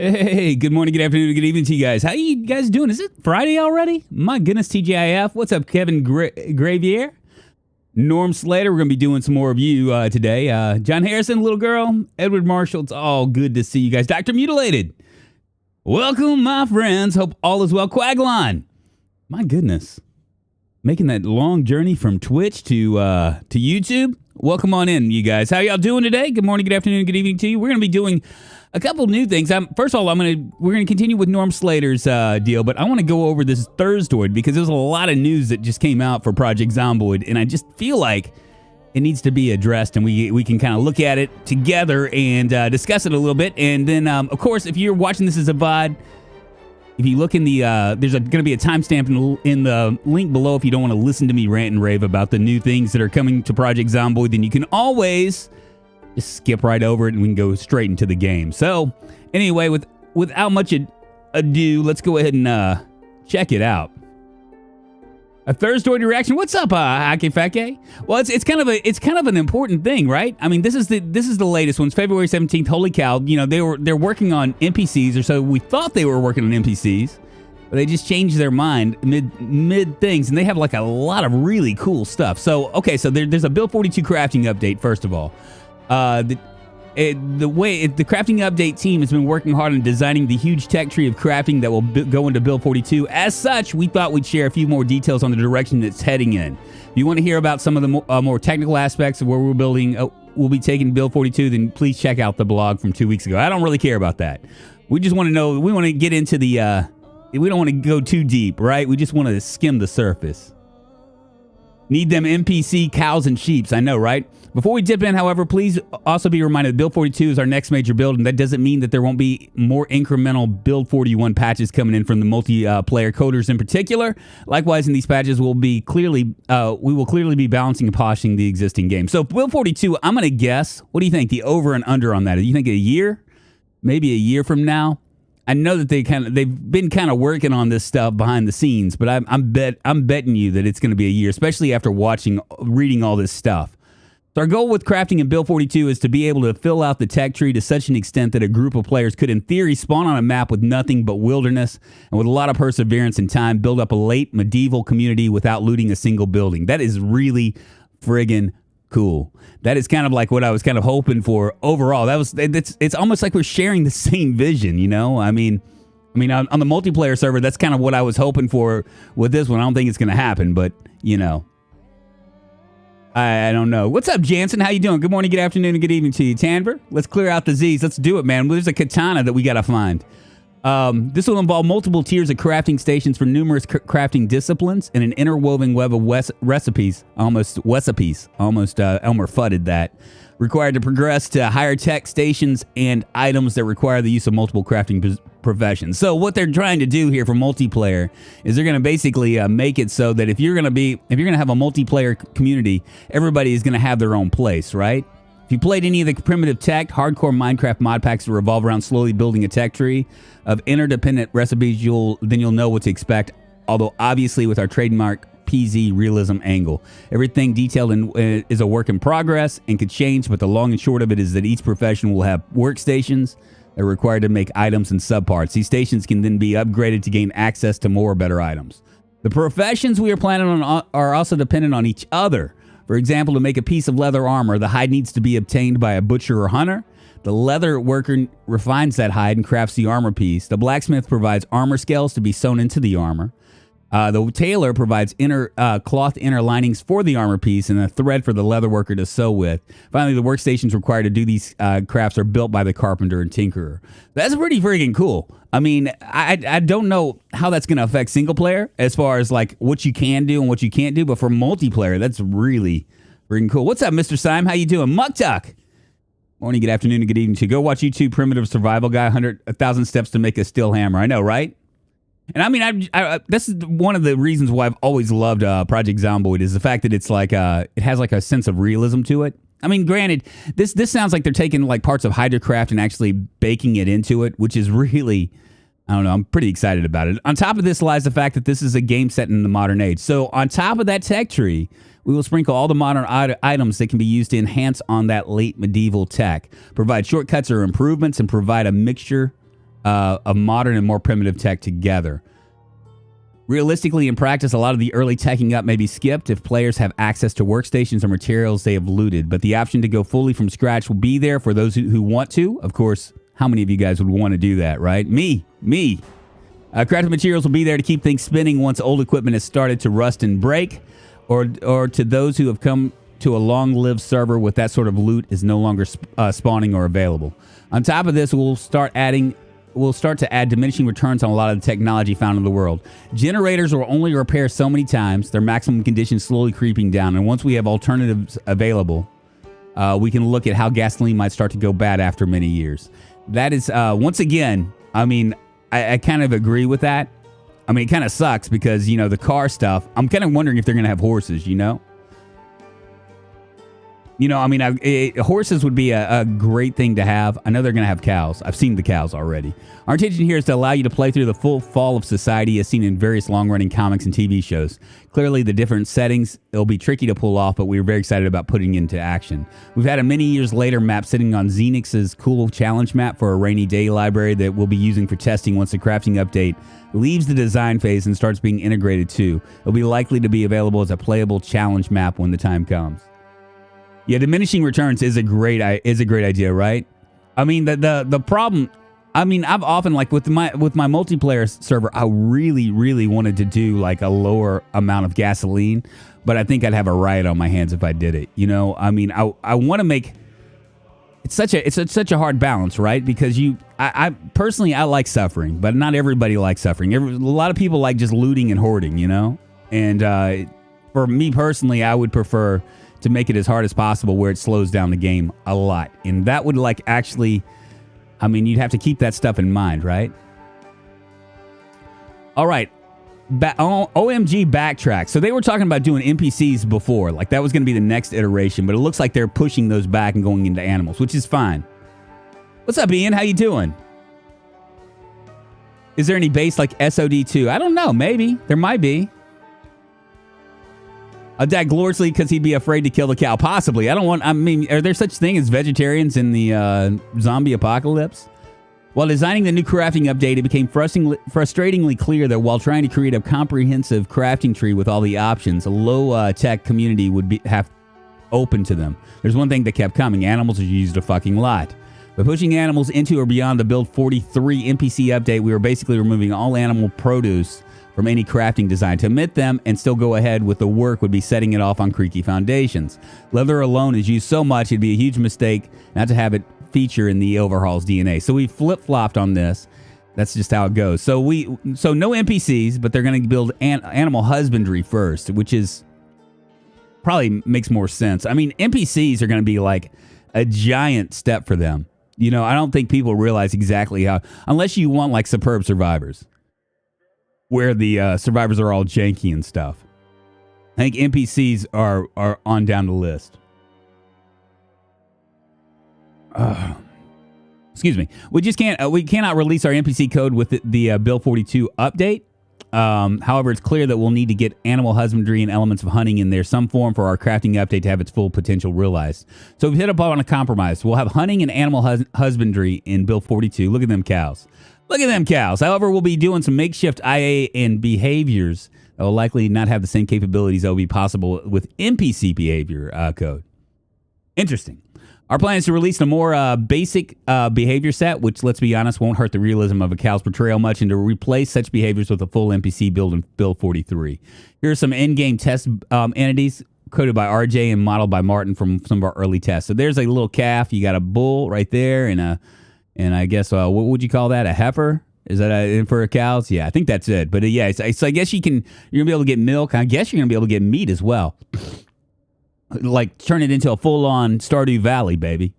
Hey, good morning, good afternoon, good evening to you guys. How you guys doing? Is it Friday already? My goodness, TGIF. What's up, Kevin Gravier? Norm Slater, we're going to be doing some more of you today. John Harrison, little girl. Edward Marshall, it's all good to see you guys. Dr. Mutilated, welcome, my friends. Hope all is well. Quagline, my goodness. Making that long journey from Twitch to YouTube. Welcome on in, you guys. How y'all doing today? Good morning, good afternoon, good evening to you. We're going to be doing a couple new things. First of all, we're going to continue with Norm Slater's deal, but I want to go over this Thursdoid because there's a lot of news that just came out for Project Zomboid, and I just feel like it needs to be addressed, and we can kind of look at it together and discuss it a little bit. And then, of course, if you're watching this as a VOD, if you look in the, there's going to be a timestamp in the link below if you don't want to listen to me rant and rave about the new things that are coming to Project Zomboid, then you can always just skip right over it and we can go straight into the game. So, anyway, without much ado, let's go ahead and check it out. A Thursdoid reaction. What's up, Hake Fake? Well, it's kind of an important thing, right? I mean, this is the latest one. It's February 17th. Holy cow! You know they're working on NPCs, or so we thought they were working on NPCs, but they just changed their mind mid things, and they have like a lot of really cool stuff. So okay, so there's a Build 42 crafting update. First of all, the crafting update team has been working hard on designing the huge tech tree of crafting that will go into Build 42. As such, we thought we'd share a few more details on the direction it's heading in. If you want to hear about some of the more technical aspects of where we're building, we'll be taking Build 42, then please check out the blog from 2 weeks ago. I don't really care about that. We just want to know, we want to get into the, we don't want to go too deep, right? We just want to skim the surface. Need them NPC cows and sheeps, I know, right? Before we dip in, however, please also be reminded that Build 42 is our next major build, and that doesn't mean that there won't be more incremental Build 41 patches coming in from the multiplayer coders in particular. Likewise, in these patches, we will clearly be balancing and polishing the existing game. So Build 42, I'm going to guess, what do you think, the over and under on that? Do you think a year? Maybe a year from now? I know that they've been kind of working on this stuff behind the scenes, but I'm betting you that it's going to be a year, especially after reading all this stuff. So our goal with crafting in Build 42 is to be able to fill out the tech tree to such an extent that a group of players could, in theory, spawn on a map with nothing but wilderness, and with a lot of perseverance and time, build up a late medieval community without looting a single building. That is really friggin' cool. That is kind of like what I was kind of hoping for overall. It's almost like we're sharing the same vision, you know? I mean on the multiplayer server, that's kind of what I was hoping for with this one. I don't think it's going to happen, but you know. I don't know. What's up, Jansen? How you doing? Good morning, good afternoon, and good evening to you. Tanver, let's clear out the Z's. Let's do it, man. There's a katana that we got to find. This will involve multiple tiers of crafting stations for numerous crafting disciplines and an interwoven web of recipes. Almost Elmer fudded that. Required to progress to higher tech stations and items that require the use of multiple crafting professions. So what they're trying to do here for multiplayer is they're going to basically make it so that if you're going to have a multiplayer community, everybody is going to have their own place, right? If you played any of the primitive tech, hardcore Minecraft mod packs that revolve around slowly building a tech tree of interdependent recipes, you'll know what to expect. Although obviously with our trademark PZ realism angle, everything detailed is a work in progress and could change. But the long and short of it is that each profession will have workstations that are required to make items and subparts. These stations can then be upgraded to gain access to more or better items. The professions we are planning on are also dependent on each other. For example, to make a piece of leather armor, the hide needs to be obtained by a butcher or hunter. The leather worker refines that hide and crafts the armor piece. The blacksmith provides armor scales to be sewn into the armor. The tailor provides cloth inner linings for the armor piece and a thread for the leather worker to sew with. Finally, the workstations required to do these crafts are built by the carpenter and tinkerer. That's pretty freaking cool. I mean, I don't know how that's going to affect single player as far as like what you can do and what you can't do, but for multiplayer, that's really freaking cool. What's up, Mr. Syme? How you doing? Mucktuck. Morning, good afternoon, and good evening to you. Go watch YouTube Primitive Survival Guy, 1,000 Steps to Make a Steel Hammer. I know, right? And I mean, this is one of the reasons why I've always loved Project Zomboid is the fact that it's like it has like a sense of realism to it. I mean, granted, this sounds like they're taking like parts of Hydrocraft and actually baking it into it, which is really, I don't know, I'm pretty excited about it. On top of this lies the fact that this is a game set in the modern age. So on top of that tech tree, we will sprinkle all the modern items that can be used to enhance on that late medieval tech, provide shortcuts or improvements, and provide a mixture of modern and more primitive tech together. Realistically, in practice, a lot of the early teching up may be skipped if players have access to workstations or materials they have looted, but the option to go fully from scratch will be there for those who want to. Of course, how many of you guys would want to do that, right? Me. Crafted materials will be there to keep things spinning once old equipment has started to rust and break, or to those who have come to a long-lived server with that sort of loot is no longer spawning or available. On top of this, we'll start to add diminishing returns on a lot of the technology found in the world. Generators will only repair so many times, their maximum condition slowly creeping down, and once we have alternatives available, we can look at how gasoline might start to go bad after many years. That is, once again, I mean, I kind of agree with that. I mean, it kind of sucks because, the car stuff, I'm kind of wondering if they're going to have horses, horses would be a great thing to have. I know they're going to have cows. I've seen the cows already. Our intention here is to allow you to play through the full fall of society as seen in various long-running comics and TV shows. Clearly, the different settings, it'll be tricky to pull off, but we're very excited about putting it into action. We've had a many years later map sitting on Xenix's cool challenge map for a rainy day library that we'll be using for testing once the crafting update leaves the design phase and starts being integrated too. It'll be likely to be available as a playable challenge map when the time comes. Yeah, diminishing returns is a great idea, right? I mean, the problem, I've often, like with my multiplayer server, I really wanted to do like a lower amount of gasoline, but I think I'd have a riot on my hands if I did it. I want to make it's such a hard balance, right? Because I personally like suffering, but not everybody likes suffering. A lot of people like just looting and hoarding, And for me personally, I would prefer to make it as hard as possible where it slows down the game a lot. And that would you'd have to keep that stuff in mind, right? All right. OMG backtrack. So they were talking about doing NPCs before. Like that was going to be the next iteration, but it looks like they're pushing those back and going into animals, which is fine. What's up, Ian? How you doing? Is there any base like SOD2? I don't know. Maybe. There might be. A dad gloriously because he'd be afraid to kill the cow. Possibly. Are there such thing as vegetarians in the zombie apocalypse? While designing the new crafting update, it became frustratingly clear that while trying to create a comprehensive crafting tree with all the options, a low-tech community would have open to them. There's one thing that kept coming. Animals are used a fucking lot. By pushing animals into or beyond the Build 43 NPC update, we were basically removing all animal produce from any crafting design. To omit them and still go ahead with the work would be setting it off on creaky foundations. Leather alone is used so much, it'd be a huge mistake not to have it feature in the overhaul's DNA. So we flip-flopped on this. That's just how it goes. So no NPCs, but they're going to build animal husbandry first, which is probably makes more sense. I mean, NPCs are going to be like a giant step for them. I don't think people realize exactly how, unless you want like Superb Survivors, where the survivors are all janky and stuff. I think NPCs are on down the list. Excuse me. We cannot release our NPC code with the Build 42 update. However, it's clear that we'll need to get animal husbandry and elements of hunting in there some form for our crafting update to have its full potential realized. So we've hit up on a compromise. We'll have hunting and animal husbandry in Build 42. Look at them cows. Look at them cows. However, we'll be doing some makeshift IA and behaviors that will likely not have the same capabilities that will be possible with NPC behavior code. Interesting. Our plan is to release a more basic behavior set, which, let's be honest, won't hurt the realism of a cow's portrayal much, and to replace such behaviors with a full NPC build in Build 43. Here are some in-game test entities coded by RJ and modeled by Martin from some of our early tests. So there's a little calf. You got a bull right there, and I guess, what would you call that? A heifer? Is that for cows? Yeah, I think that's it. But yeah, so I guess you're going to be able to get milk. I guess you're going to be able to get meat as well. Like, turn it into a full-on Stardew Valley, baby.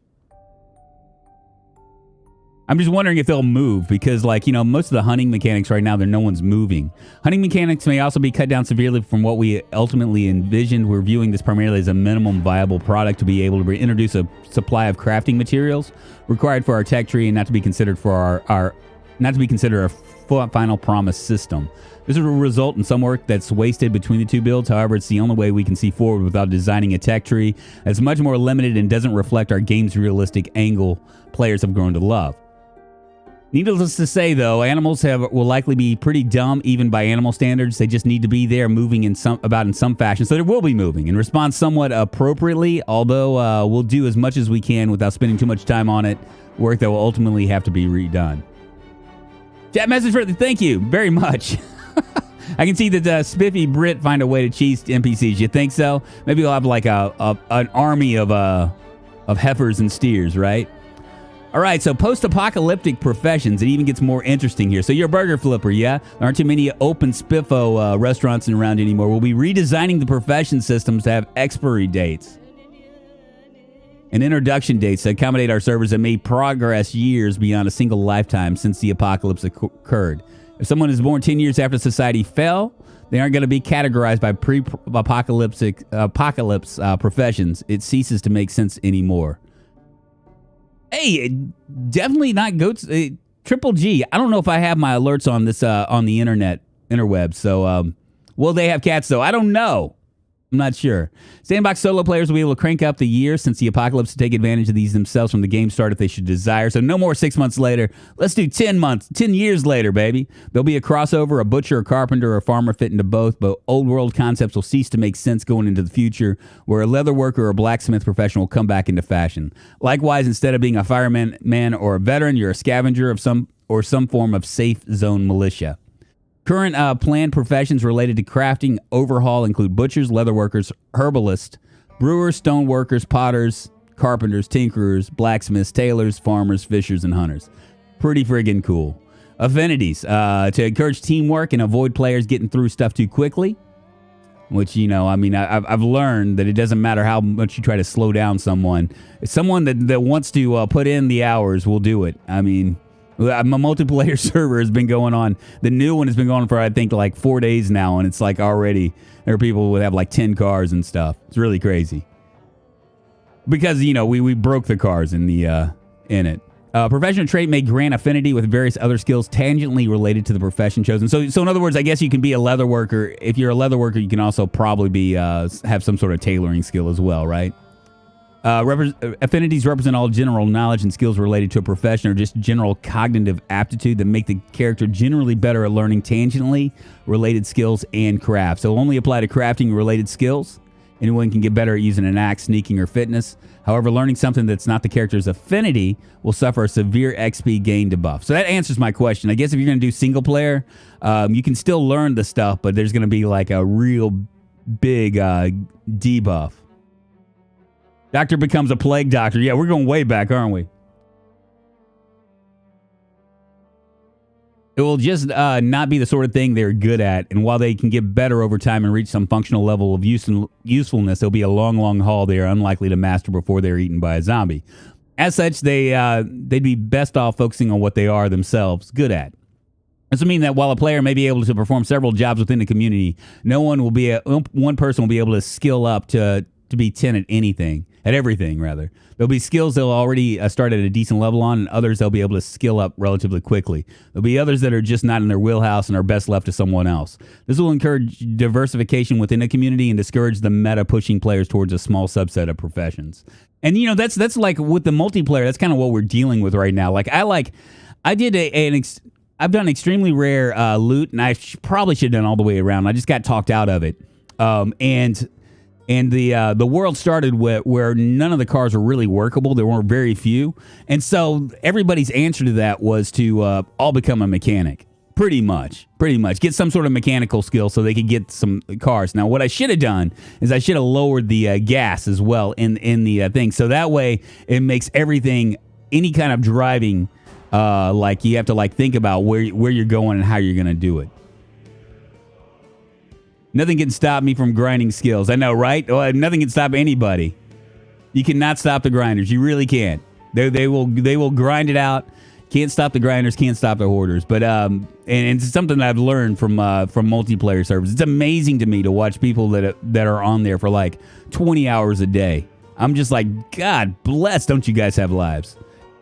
I'm just wondering if they'll move because, most of the hunting mechanics right now, no one's moving. Hunting mechanics may also be cut down severely from what we ultimately envisioned. We're viewing this primarily as a minimum viable product to be able to introduce a supply of crafting materials required for our tech tree and not to be considered for our final promise system. This will result in some work that's wasted between the two builds. However, it's the only way we can see forward without designing a tech tree that's much more limited and doesn't reflect our game's realistic angle players have grown to love. Needless to say, though, animals will likely be pretty dumb, even by animal standards. They just need to be there, moving in some fashion. So they will be moving and respond somewhat appropriately. Although we'll do as much as we can without spending too much time on it. Work that will ultimately have to be redone. Chat message for thank you very much. I can see that Spiffy Brit find a way to cheese NPCs. You think so? Maybe we'll have like an army of heifers and steers, right? All right, so post-apocalyptic professions. It even gets more interesting here. So you're a burger flipper, yeah? There aren't too many open spiffo restaurants around anymore. We'll be redesigning the profession systems to have expiry dates and introduction dates to accommodate our servers that may progress years beyond a single lifetime since the apocalypse occurred. If someone is born 10 years after society fell, they aren't going to be categorized by apocalypse professions. It ceases to make sense anymore. Hey, definitely not goats. Triple G. I don't know if I have my alerts on this on the interwebs. So, will they have cats though? I don't know. I'm not sure. Sandbox solo players will be able to crank up the years since the apocalypse to take advantage of these themselves from the game start if they should desire. So no more 6 months later. Let's do 10 years later, baby. There'll be a crossover, a butcher, a carpenter, or a farmer fit into both, but old world concepts will cease to make sense going into the future, where a leather worker or a blacksmith profession will come back into fashion. Likewise, instead of being a fireman or a veteran, you're a scavenger of some form of safe zone militia. Current planned professions related to crafting overhaul include butchers, leatherworkers, herbalists, brewers, stoneworkers, potters, carpenters, tinkerers, blacksmiths, tailors, farmers, fishers, and hunters. Pretty friggin' cool. Affinities. To encourage teamwork and avoid players getting through stuff too quickly. Which, I've learned that it doesn't matter how much you try to slow down someone. Someone that wants to put in the hours will do it. My multiplayer server has been going on. The new one has been going on for, I think, like 4 days now. And it's like already there are people who have like 10 cars and stuff. It's really crazy. Because, we broke the cars in it. Professional trait may grant affinity with various other skills tangentially related to the profession chosen. So in other words, I guess you can be a leather worker. If you're a leather worker, you can also probably be have some sort of tailoring skill as well, right? Affinities represent all general knowledge and skills related to a profession or just general cognitive aptitude that make the character generally better at learning tangentially related skills and craft. So only apply to crafting related skills. Anyone can get better at using an axe, sneaking, or fitness. However, learning something that's not the character's affinity will suffer a severe XP gain debuff. So that answers my question. I guess if you're going to do single player, you can still learn the stuff, but there's going to be like a real big debuff. Doctor becomes a plague doctor. Yeah, we're going way back, aren't we? It will just not be the sort of thing they're good at. And while they can get better over time and reach some functional level of usefulness, it'll be a long, long haul they are unlikely to master before they're eaten by a zombie. As such, they'd be best off focusing on what they are themselves good at. This will mean that while a player may be able to perform several jobs within the community, one person will be able to skill up to be 10 at everything. There'll be skills they'll already start at a decent level on, and others they'll be able to skill up relatively quickly. There'll be others that are just not in their wheelhouse and are best left to someone else. This will encourage diversification within a community and discourage the meta pushing players towards a small subset of professions. And that's like with the multiplayer, that's kind of what we're dealing with right now. I've done extremely rare loot, and I probably should have done all the way around. I just got talked out of it. And the world started where none of the cars were really workable. There were very few. And so everybody's answer to that was to all become a mechanic. Pretty much. Get some sort of mechanical skill so they could get some cars. Now, what I should have done is I should have lowered the gas as well in the thing. So that way it makes everything, any kind of driving, like you have to think about where you're going and how you're going to do it. Nothing can stop me from grinding skills. I know, right? Well, nothing can stop anybody. You cannot stop the grinders. You really can't. They will grind it out. Can't stop the grinders. Can't stop the hoarders. But and it's something that I've learned from multiplayer servers. It's amazing to me to watch people that are on there for 20 hours a day. I'm just like, God bless. Don't you guys have lives?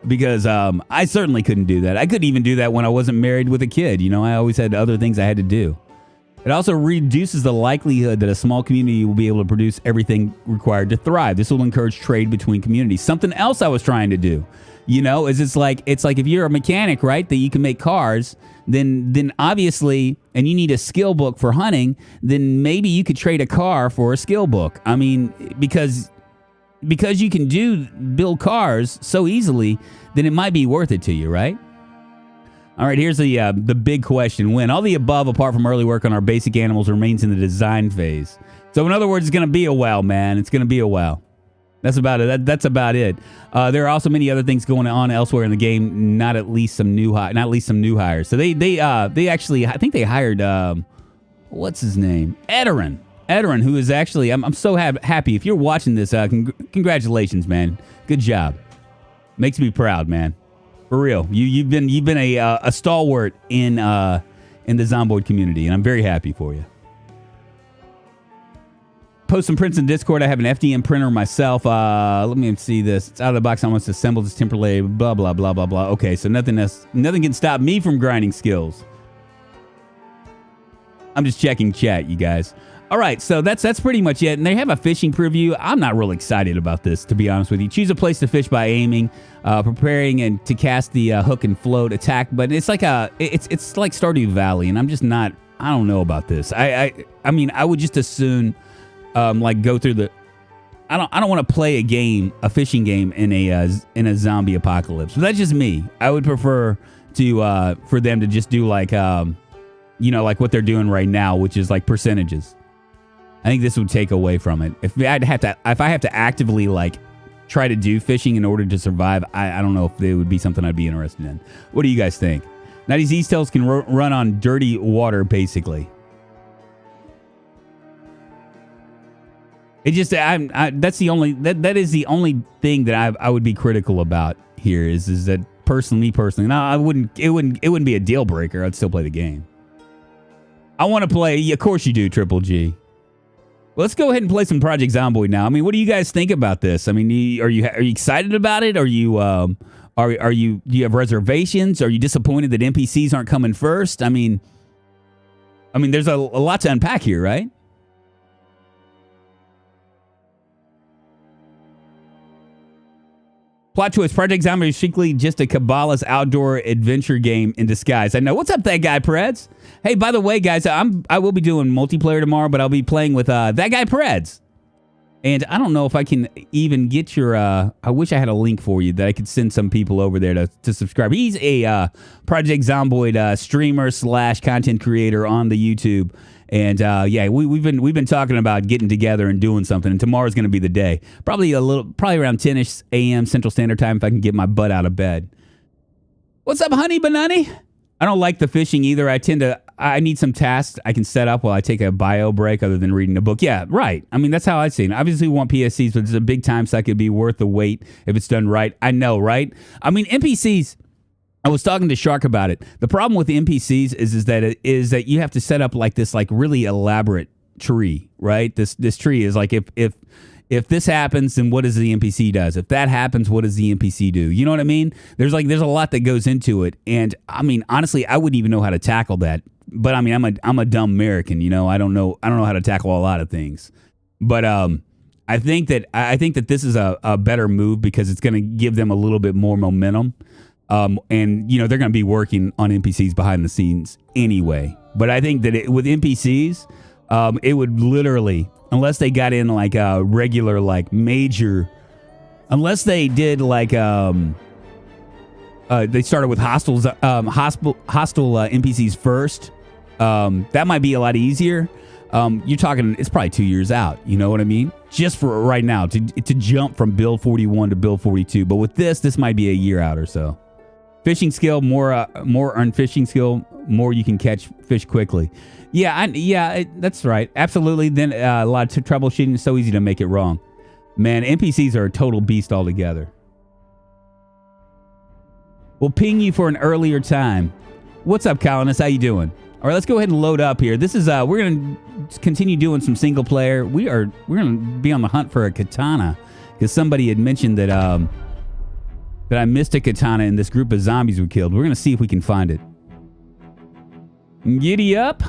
Because I certainly couldn't do that. I couldn't even do that when I wasn't married with a kid. I always had other things I had to do. It also reduces the likelihood that a small community will be able to produce everything required to thrive. This will encourage trade between communities. Something else I was trying to do You know, is it's like if you're a mechanic, right, that you can make cars, then obviously, and you need a skill book for hunting, then maybe you could trade a car for a skill book. I mean, because you can build cars so easily, then it might be worth it to you, right? All right, here's the big question. When all the above, apart from early work on our basic animals, remains in the design phase. So in other words, it's going to be a while, man. It's going to be a while. That's about it. That's about it. There are also many other things going on elsewhere in the game. Not at least some new hires. So they actually, I think they hired what's his name, Edarin, who is actually, I'm so happy. If you're watching this, congratulations, man. Good job. Makes me proud, man. For real. You've been a stalwart in the Zomboid community, and I'm very happy for you. Post some prints in Discord. I have an FDM printer myself. Let me see this. It's out of the box. I want to assemble this temporarily. Blah, blah, blah, blah, blah. Okay, so nothing can stop me from grinding skills. I'm just checking chat, you guys. All right, so that's pretty much it. And they have a fishing preview. I'm not real excited about this, to be honest with you. Choose a place to fish by aiming, preparing and to cast the hook and float attack. But it's like it's like Stardew Valley, and I'm just not. I don't know about this. I mean, I would just as soon like go through the. I don't want to play a fishing game in a zombie apocalypse. But that's just me. I would prefer to for them to just do like like what they're doing right now, which is like percentages. I think this would take away from it. If I have to actively like try to do fishing in order to survive, I don't know if it would be something I'd be interested in. What do you guys think? Now these Z-Tails can run on dirty water, basically. It just that is the only thing that I would be critical about here is that me personally. No, it wouldn't be a deal breaker. I'd still play the game. I want to play. Of course you do, Triple G. Let's go ahead and play some Project Zomboid now. I mean, what do you guys think about this? I mean, are you excited about it? Are you do you have reservations? Are you disappointed that NPCs aren't coming first? I mean, there's a lot to unpack here, right? Plot twist: Project Zomboid is strictly just a Kabbalah's outdoor adventure game in disguise. I know. What's up, that guy Preds? Hey, by the way, guys, I will be doing multiplayer tomorrow, but I'll be playing with that guy Preds. And I don't know if I can even get your. I wish I had a link for you that I could send some people over there to subscribe. He's a Project Zomboid streamer / content creator on the YouTube. And yeah, we've been talking about getting together and doing something. And tomorrow's going to be the day. Probably around 10ish a.m. Central Standard Time if I can get my butt out of bed. What's up, honey banani? I don't like the fishing either. I need some tasks I can set up while I take a bio break other than reading a book. Yeah, right. I mean, that's how I see it. Obviously, we want PSCs, but it's a big time suck. It'd be worth the wait if it's done right. I know, right? I mean, NPCs. I was talking to Shark about it. The problem with the NPCs is that you have to set up like this like really elaborate tree, right? This tree is like if this happens, then what does the NPC does? If that happens, what does the NPC do? You know what I mean? There's a lot that goes into it, and I mean honestly, I wouldn't even know how to tackle that. But I mean, I'm a dumb American, you know. I don't know how to tackle a lot of things. But I think that this is a better move because it's going to give them a little bit more momentum. And you know they're going to be working on NPCs behind the scenes anyway. But I think that with NPCs, it would literally, unless they got in like a regular like major, unless they did like they started with hostile NPCs first. That might be a lot easier. You're talking, it's probably 2 years out. You know what I mean? Just for right now to jump from build 41 to build 42. But with this might be a year out or so. Fishing skill, more earned fishing skill, more you can catch fish quickly. Yeah, that's right. Absolutely. Then a lot of troubleshooting. It's so easy to make it wrong. Man, NPCs are a total beast altogether. We'll ping you for an earlier time. What's up, Colonist? How you doing? All right, let's go ahead and load up here. This is we're gonna continue doing some single player. We're gonna be on the hunt for a katana because somebody had mentioned that I missed a katana in this group of zombies we killed. We're gonna see if we can find it. Giddy up.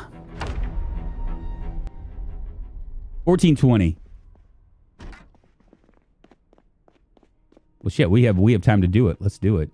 1420. Well, shit, we have time to do it. Let's do it.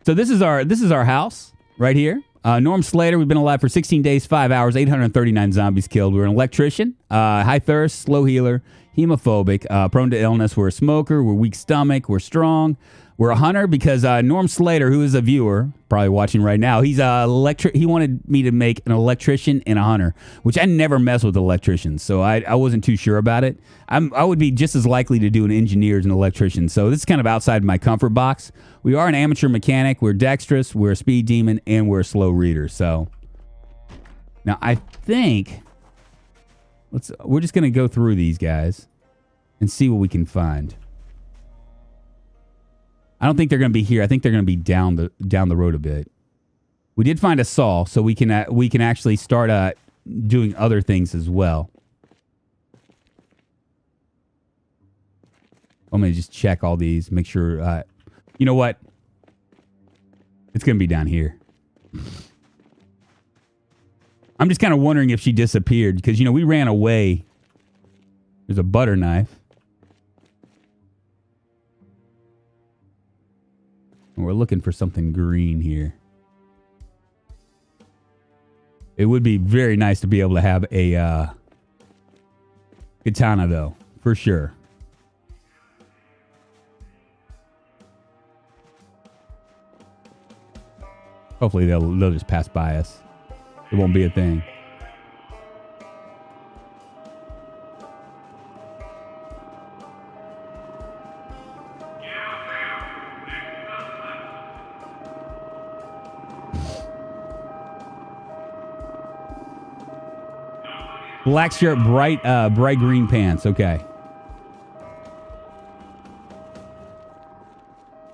So this is our house right here. Norm Slater, we've been alive for 16 days, 5 hours, 839 zombies killed. We're an electrician, high thirst, slow healer, hemophobic, prone to illness. We're a smoker. We're weak stomach. We're strong. We're a hunter because Norm Slater, who is a viewer, probably watching right now, he wanted me to make an electrician and a hunter, which I never mess with electricians, so I wasn't too sure about it. I would be just as likely to do an engineer as an electrician, so this is kind of outside my comfort box. We are an amateur mechanic. We're dexterous. We're a speed demon, and we're a slow reader. So now I think we're just gonna go through these guys and see what we can find. I don't think they're going to be here. I think they're going to be down the road a bit. We did find a saw, so we can actually start doing other things as well. I'm going to just check all these, make sure. You know what? It's going to be down here. I'm just kind of wondering if she disappeared because, we ran away. There's a butter knife. We're looking for something green here. It would be very nice to be able to have a katana, though, for sure. Hopefully they'll just pass by us. It won't be a thing. Black shirt, bright green pants. Okay.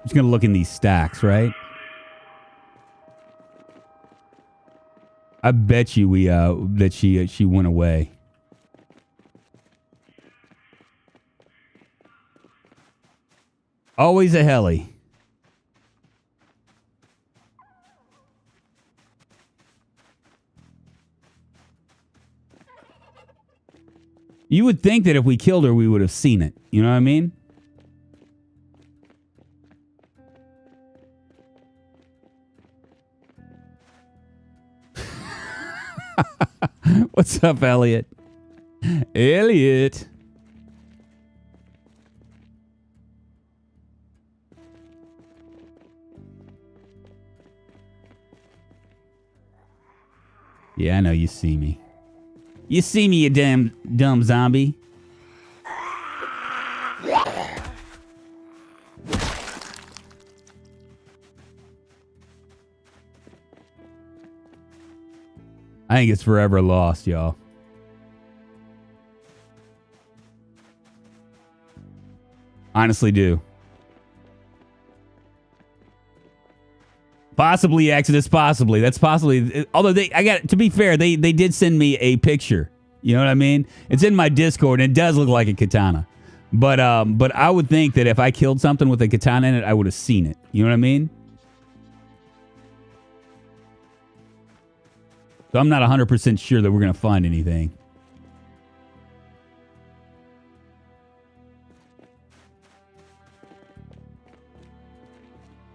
Just gonna look in these stacks, right? I bet you that she went away. Always a heli. You would think that if we killed her, we would have seen it. You know what I mean? What's up, Elliot? Elliot. Yeah, I know you see me. You see me, you damn dumb zombie. I think it's forever lost, y'all. Honestly do. Possibly Exodus, possibly. That's possibly. Although to be fair, they did send me a picture. You know what I mean? It's in my Discord, and it does look like a katana. But I would think that if I killed something with a katana in it, I would have seen it. You know what I mean? So I'm not 100% sure that we're going to find anything.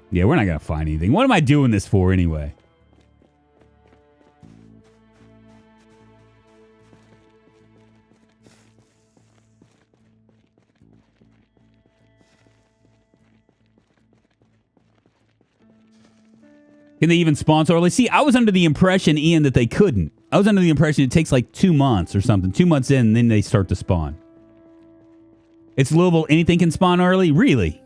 Yeah, we're not going to find anything. What am I doing this for anyway? Can they even spawn so early? See, I was under the impression, Ian, that they couldn't. I was under the impression it takes like 2 months or something. 2 months in, and then they start to spawn. It's Louisville. Anything can spawn early? Really?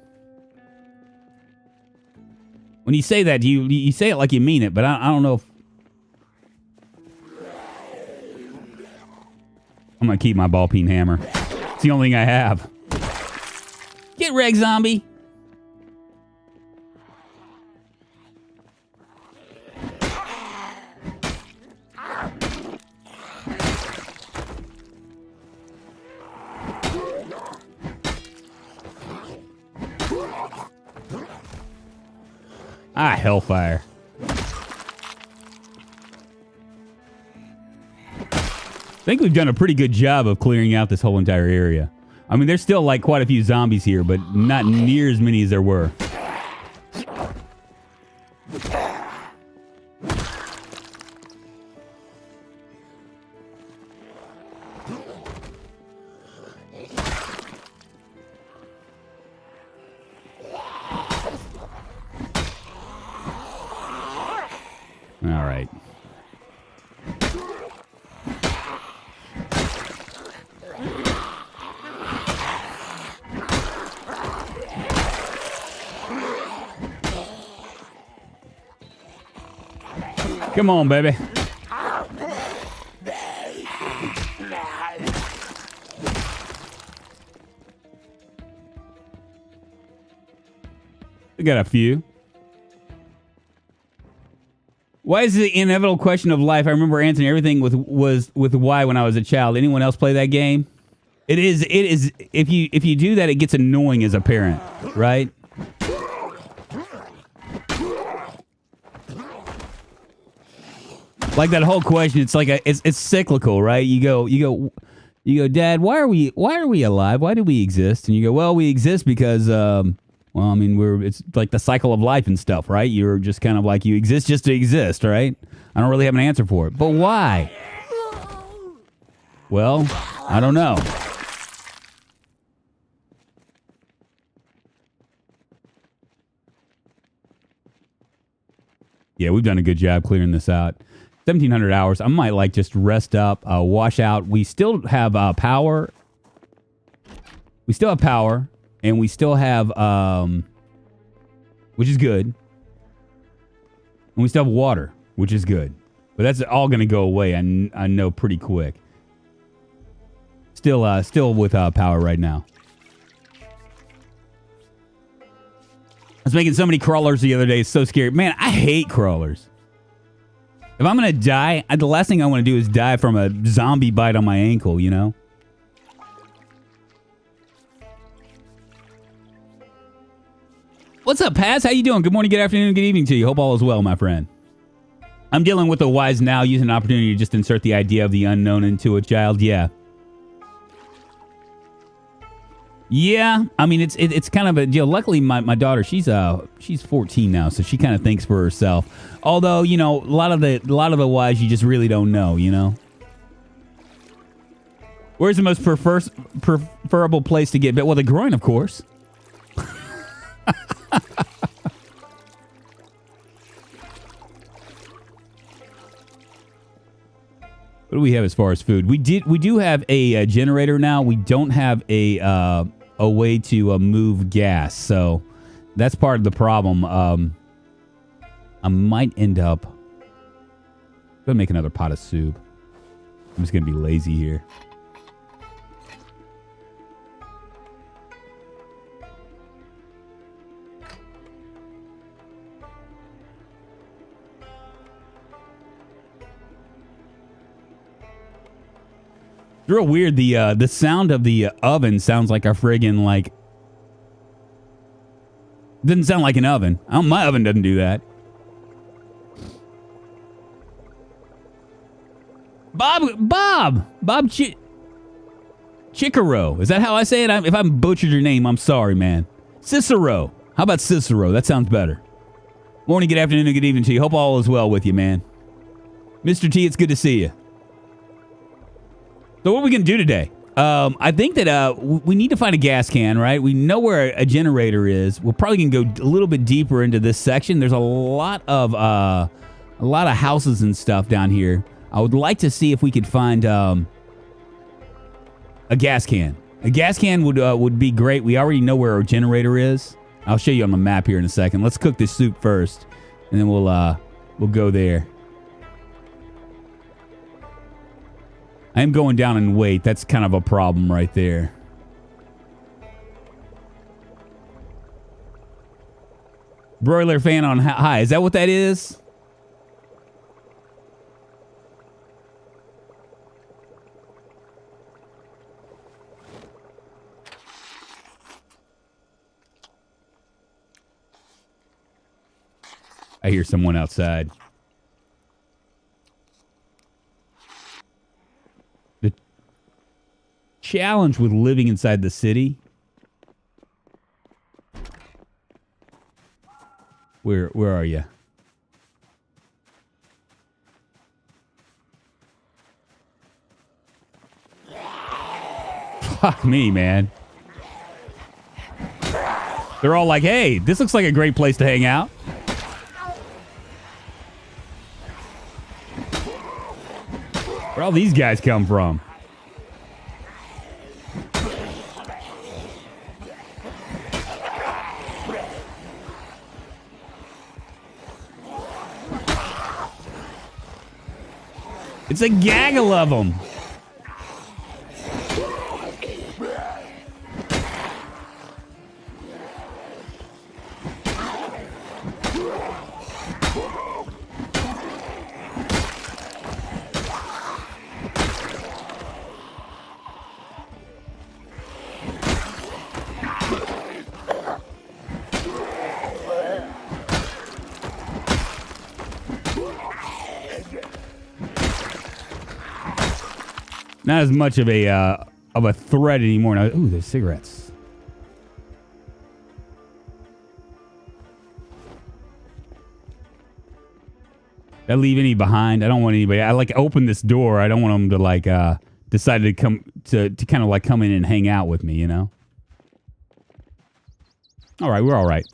When you say that, you say it like you mean it, but I don't know if... I'm going to keep my ball peen hammer. It's the only thing I have. Get wrecked, zombie. Ah, hellfire. I think we've done a pretty good job of clearing out this whole entire area. I mean, there's still like quite a few zombies here, but not near as many as there were. All right. Come on, baby. We got a few. Why is it the inevitable question of life? I remember answering everything with why when I was a child. Anyone else play that game? It is if you do that, it gets annoying as a parent, right? Like that whole question, it's like it's cyclical, right? You go, Dad, why are we alive? Why do we exist? And you go, well, we exist because well, I mean, it's like the cycle of life and stuff, right? You're just kind of like, you exist just to exist, right? I don't really have an answer for it. But why? Well, I don't know. Yeah, we've done a good job clearing this out. 1,700 hours. I might like just rest up, wash out. We still have power. We still have power. And we still have, which is good. And we still have water, which is good. But that's all going to go away, I know, pretty quick. Still with power right now. I was making so many crawlers the other day. It's so scary. Man, I hate crawlers. If I'm going to die, the last thing I want to do is die from a zombie bite on my ankle, you know? What's up, Paz? How you doing? Good morning, good afternoon, good evening to you. Hope all is well, my friend. I'm dealing with the whys now, using an opportunity to just insert the idea of the unknown into a child. Yeah. Yeah, I mean, it's kind of a deal. Luckily, my daughter, she's 14 now, so she kind of thinks for herself. Although, you know, a lot of the whys you just really don't know, you know? Where's the most preferable place to get bit? Well, the groin, of course. What do we have as far as food? We do have a generator now. We don't have a way to move gas, so that's part of the problem. I might end up gonna make another pot of soup. I'm just gonna be lazy here. It's real weird. The sound of the oven sounds like a friggin' like... Doesn't sound like an oven. My oven doesn't do that. Bob Chicaro. Is that how I say it? If I butchered your name, I'm sorry, man. Cicero. How about Cicero? That sounds better. Morning, good afternoon, and good evening to you. Hope all is well with you, man. Mr. T, it's good to see you. So what are we going to do today? I think that we need to find a gas can, right? We know where a generator is. We're probably going to go a little bit deeper into this section. There's a lot of houses and stuff down here. I would like to see if we could find a gas can. A gas can would be great. We already know where our generator is. I'll show you on the map here in a second. Let's cook this soup first, and then we'll go there. I am going down in weight. That's kind of a problem right there. Broiler fan on high. Is that what that is? I hear someone outside. challenge with living inside the city. Where are you? Fuck me, man. They're all like, hey, this looks like a great place to hang out. Where all these guys come from? It's a gaggle of them. Not as much of a threat anymore now. Ooh, there's cigarettes. Did I leave any behind? I don't want anybody. I like open this door. I don't want them to like decide to come to kind of like come in and hang out with me, you know? All right, we're all right.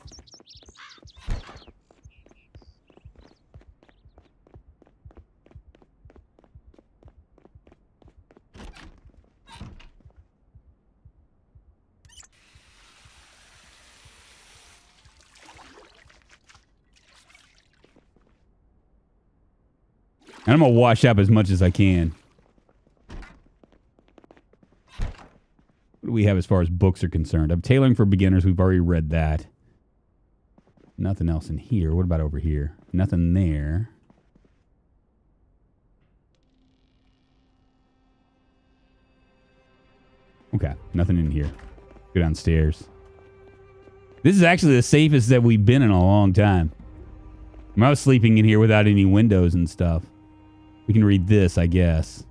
And I'm going to wash up as much as I can. What do we have as far as books are concerned? I'm tailoring for beginners. We've already read that. Nothing else in here. What about over here? Nothing there. Okay, nothing in here. Go downstairs. This is actually the safest that we've been in a long time. I was sleeping in here without any windows and stuff. We can read this, I guess.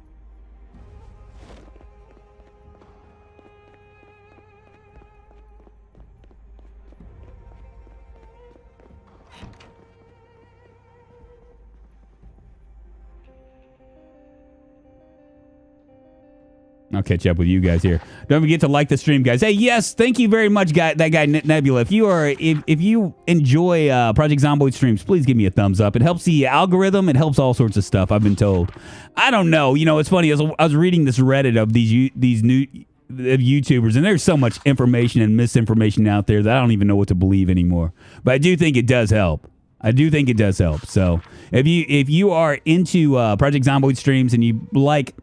I'll catch up with you guys here. Don't forget to like the stream, guys. Hey, yes, thank you very much, that guy Nebula. If you enjoy Project Zomboid streams, please give me a thumbs up. It helps the algorithm. It helps all sorts of stuff, I've been told. I don't know. You know, it's funny. I was reading this Reddit of these new YouTubers, and there's so much information and misinformation out there that I don't even know what to believe anymore. But I do think it does help. I do think it does help. So if you are into Project Zomboid streams and you like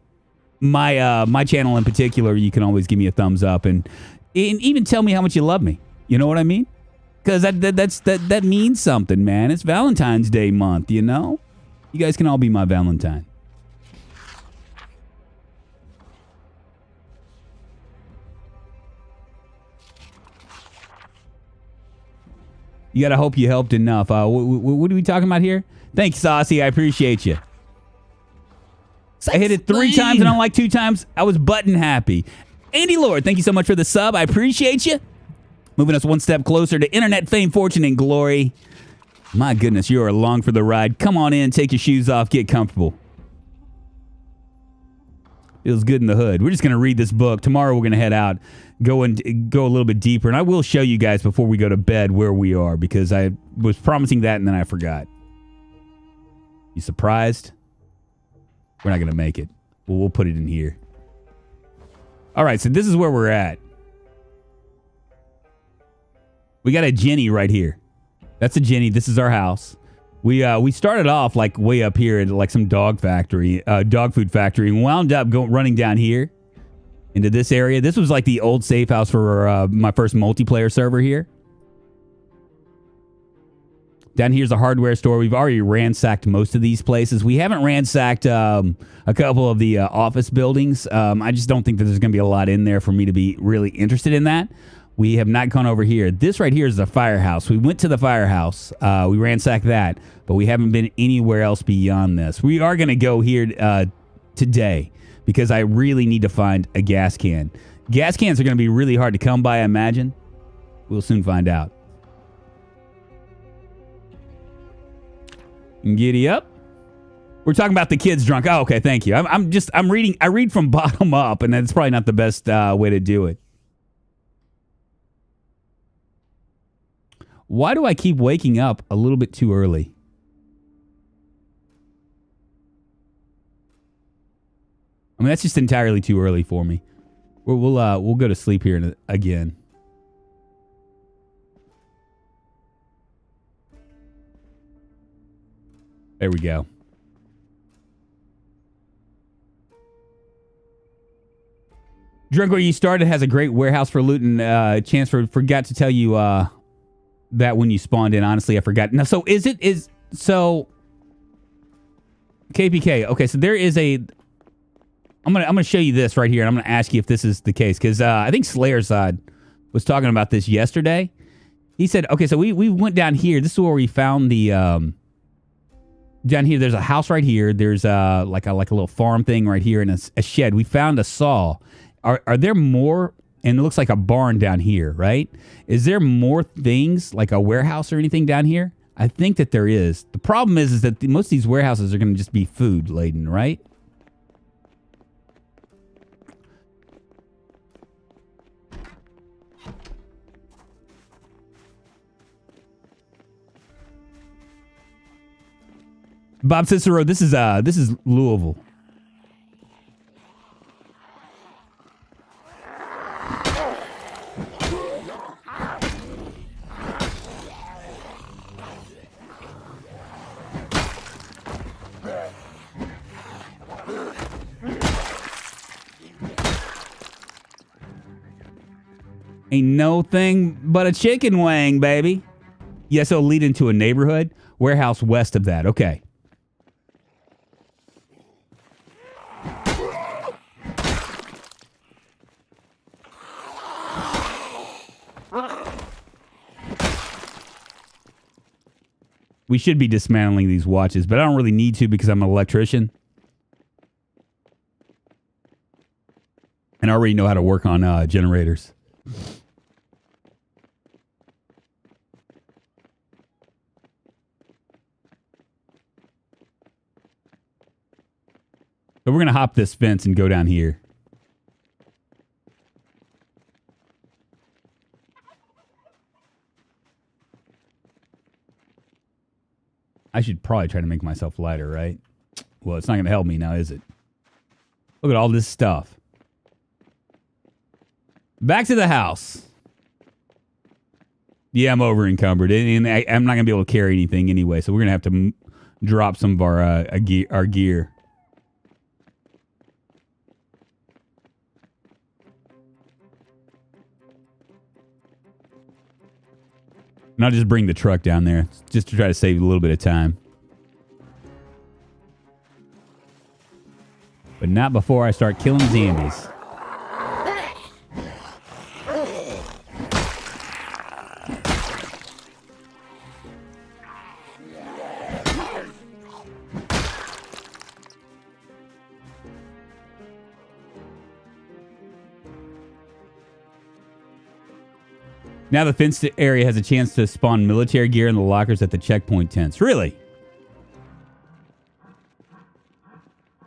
my channel in particular, you can always give me a thumbs up and even tell me how much you love me. You know what I mean? Because that means something, man. It's Valentine's Day month, you know? You guys can all be my Valentine. You gotta hope you helped enough. What are we talking about here? Thanks, Saucy. I appreciate you. I hit it 3 times and unlike 2 times, I was button happy. Andy Lord, thank you so much for the sub. I appreciate you. Moving us one step closer to internet fame, fortune, and glory. My goodness, you are along for the ride. Come on in, take your shoes off, get comfortable. Feels good in the hood. We're just going to read this book. Tomorrow we're going to head out, go a little bit deeper, and I will show you guys before we go to bed where we are because I was promising that and then I forgot. You surprised? We're not going to make it. Well, we'll put it in here. All right, so this is where we're at. We got a Jenny right here. That's a Jenny. This is our house. We started off like way up here at like some dog food factory, and wound up running down here into this area. This was like the old safe house for my first multiplayer server here. Down here's a hardware store. We've already ransacked most of these places. We haven't ransacked a couple of the office buildings. I just don't think that there's going to be a lot in there for me to be really interested in that. We have not gone over here. This right here is the firehouse. We went to the firehouse. We ransacked that, but we haven't been anywhere else beyond this. We are going to go here today because I really need to find a gas can. Gas cans are going to be really hard to come by, I imagine. We'll soon find out. Giddy up. We're talking about the kids drunk. Oh, okay, thank you. I'm reading. I read from bottom up, and that's probably not the best way to do it. Why do I keep waking up a little bit too early? I mean, that's just entirely too early for me. We'll go to sleep here again. There we go. Drunk Where You Started has a great warehouse for loot and Chanceford forgot to tell you that when you spawned in. Honestly, I forgot. Now, so so KPK. Okay, so there is a. I'm gonna show you this right here, and I'm gonna ask you if this is the case because I think Slayer was talking about this yesterday. He said, okay, so we went down here. This is where we found the down here. There's a house right here. There's like a little farm thing right here, and a shed. We found a saw. Are there more? And it looks like a barn down here, right? Is there more things like a warehouse or anything down here? I think that there is. The problem is that most of these warehouses are going to just be food laden, right? Bob Cicero, this is Louisville. Ain't no thing but a chicken wing, baby. Yes, it'll lead into a neighborhood. Warehouse west of that. Okay. We should be dismantling these watches, but I don't really need to because I'm an electrician. And I already know how to work on generators. So we're going to hop this fence and go down here. I should probably try to make myself lighter, right? Well, it's not going to help me now, is it? Look at all this stuff. Back to the house. Yeah, I'm over encumbered, and I'm not going to be able to carry anything anyway, so we're going to have to drop some of our gear. And I'll just bring the truck down there just to try to save a little bit of time. But not before I start killing zombies. Now the fenced area has a chance to spawn military gear in the lockers at the checkpoint tents. Really?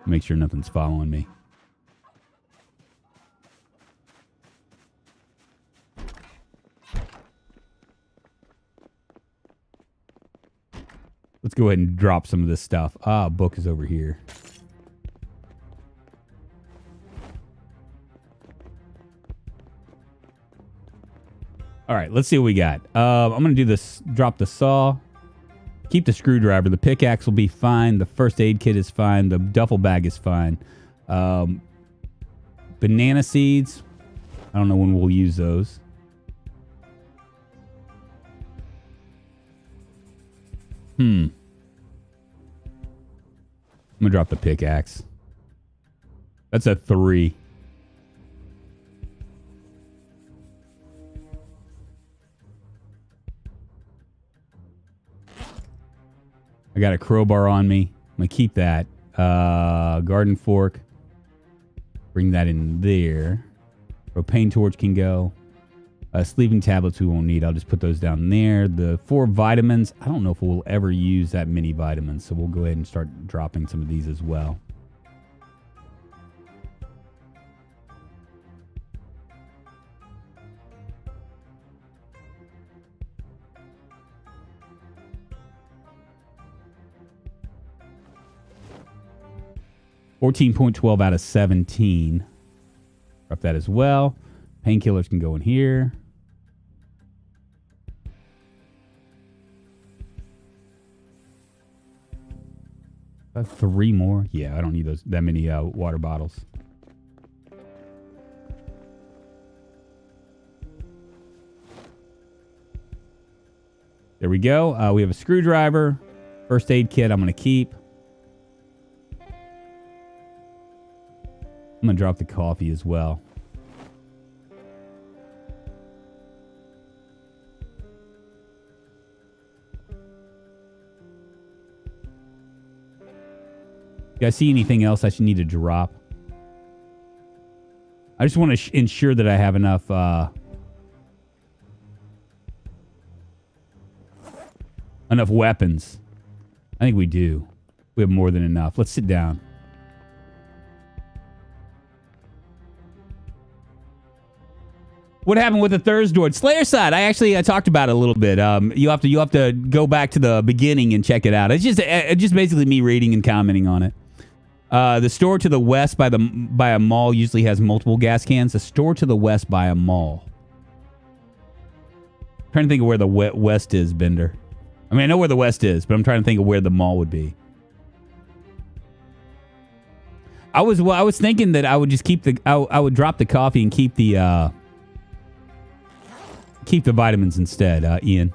Make sure nothing's following me. Let's go ahead and drop some of this stuff. Ah, book is over here. All right, let's see what we got. I'm going to do this, drop the saw, keep the screwdriver. The pickaxe will be fine. The first aid kit is fine. The duffel bag is fine. Banana seeds, I don't know when we'll use those. I'm going to drop the pickaxe. That's a 3. I got a crowbar on me. I'm going to keep that. Garden fork. Bring that in there. Propane torch can go. Sleeping tablets we won't need. I'll just put those down there. The 4 vitamins. I don't know if we'll ever use that many vitamins, so we'll go ahead and start dropping some of these as well. $14.12 out of 17. Drop that as well. Painkillers can go in here. About 3 more. Yeah, I don't need that many water bottles. There we go. We have a screwdriver. First aid kit I'm going to keep. I'm going to drop the coffee as well. You guys see anything else I should need to drop? I just want to ensure that I have enough enough weapons. I think we do. We have more than enough. Let's sit down. What happened with the Thursdoid? Slayer side, I talked about it a little bit. You have to go back to the beginning and check it out. It's just basically me reading and commenting on it. The store to the west by a mall usually has multiple gas cans. The store to the west by a mall. I'm trying to think of where the west is, Bender. I mean, I know where the west is, but I'm trying to think of where the mall would be. I was thinking that I would just keep I would drop the coffee and keep the vitamins instead, Ian.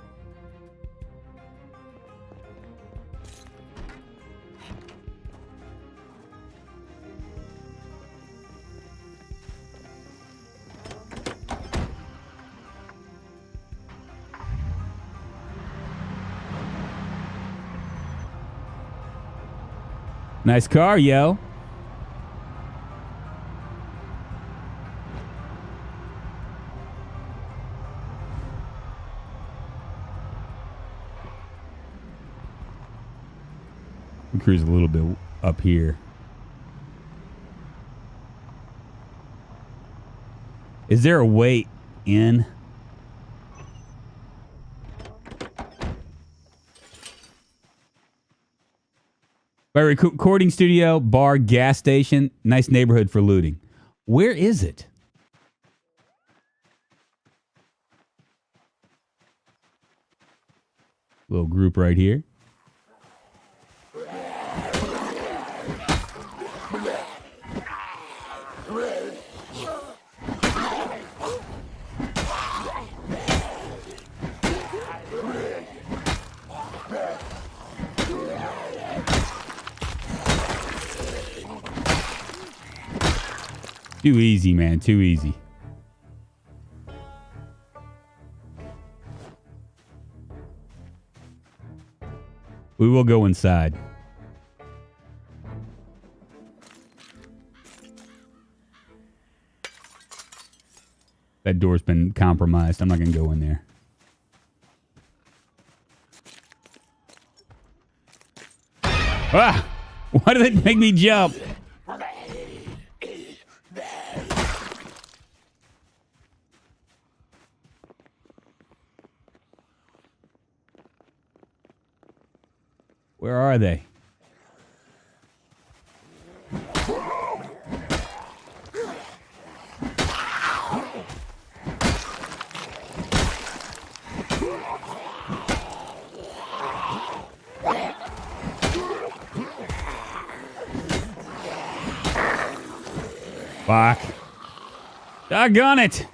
Nice car, yo. We cruise a little bit up here. Is there a way in? By recording studio, bar, gas station, nice neighborhood for looting. Where is it? Little group right here. Too easy, man. Too easy. We will go inside. That door's been compromised. I'm not going to go in there. Ah! Why did it make me jump? Where are they? Fuck. Doggone it.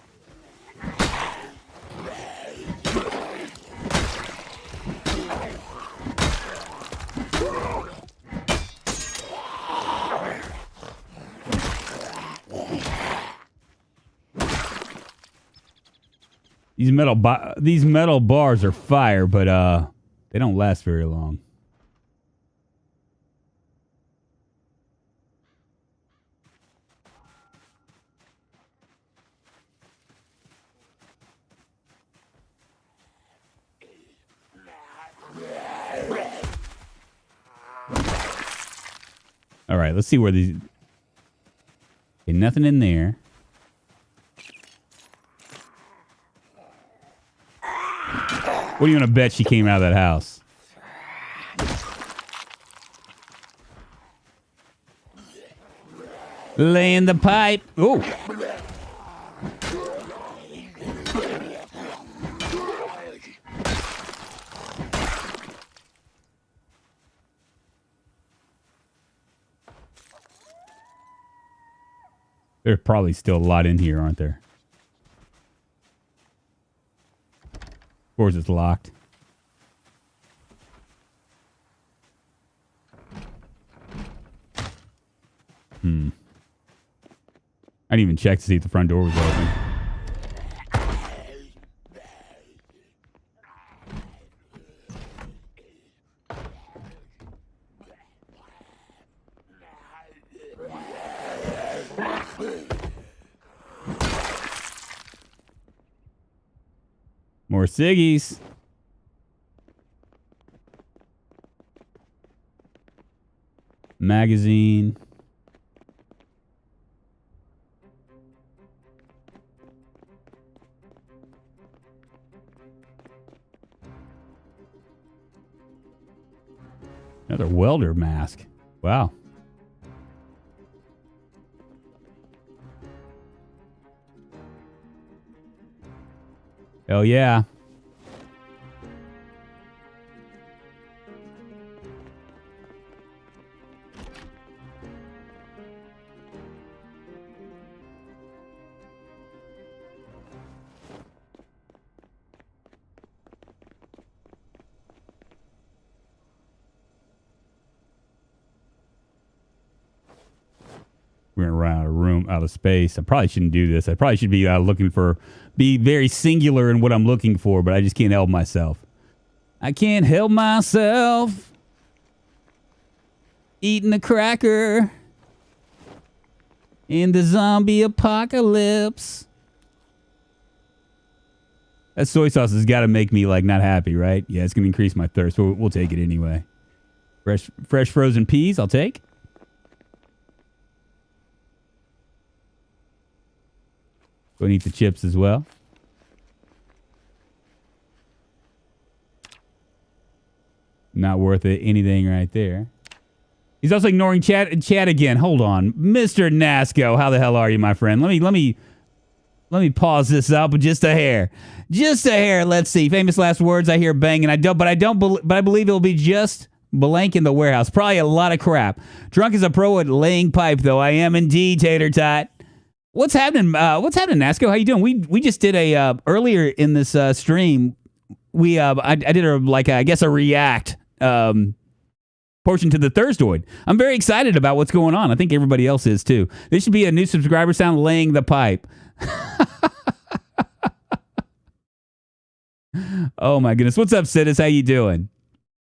These metal bars are fire, but they don't last very long. All right, let's see where these... Okay, nothing in there. What do you want to bet she came out of that house? Laying the pipe. Oh. There's probably still a lot in here, aren't there? Of course it's locked. I didn't even check to see if the front door was open. More ciggies. Magazine. Another welder mask. Wow. Hell yeah. We're gonna run out of room, out of space. I probably shouldn't do this. I probably should be be very singular in what I'm looking for, but I just can't help myself. I can't help myself. Eating a cracker in the zombie apocalypse. That soy sauce has got to make me like not happy, right? Yeah, it's gonna increase my thirst. We'll take it anyway. Fresh frozen peas, I'll take. Go and eat the chips as well. Not worth it. Anything right there. He's also ignoring chat again. Hold on, Mr. Nasco. How the hell are you, my friend? Let me pause this up just a hair. Just a hair. Let's see. Famous last words. I hear banging. But I believe it'll be just blank in the warehouse. Probably a lot of crap. Drunk is a pro at laying pipe, though. I am indeed, Tater Tot. What's happening? What's happening, Nasco? How you doing? We just did a earlier in this stream. I did a react portion to the Thursdoid. I'm very excited about what's going on. I think everybody else is too. This should be a new subscriber sound, laying the pipe. Oh my goodness. What's up, Sidus? How you doing?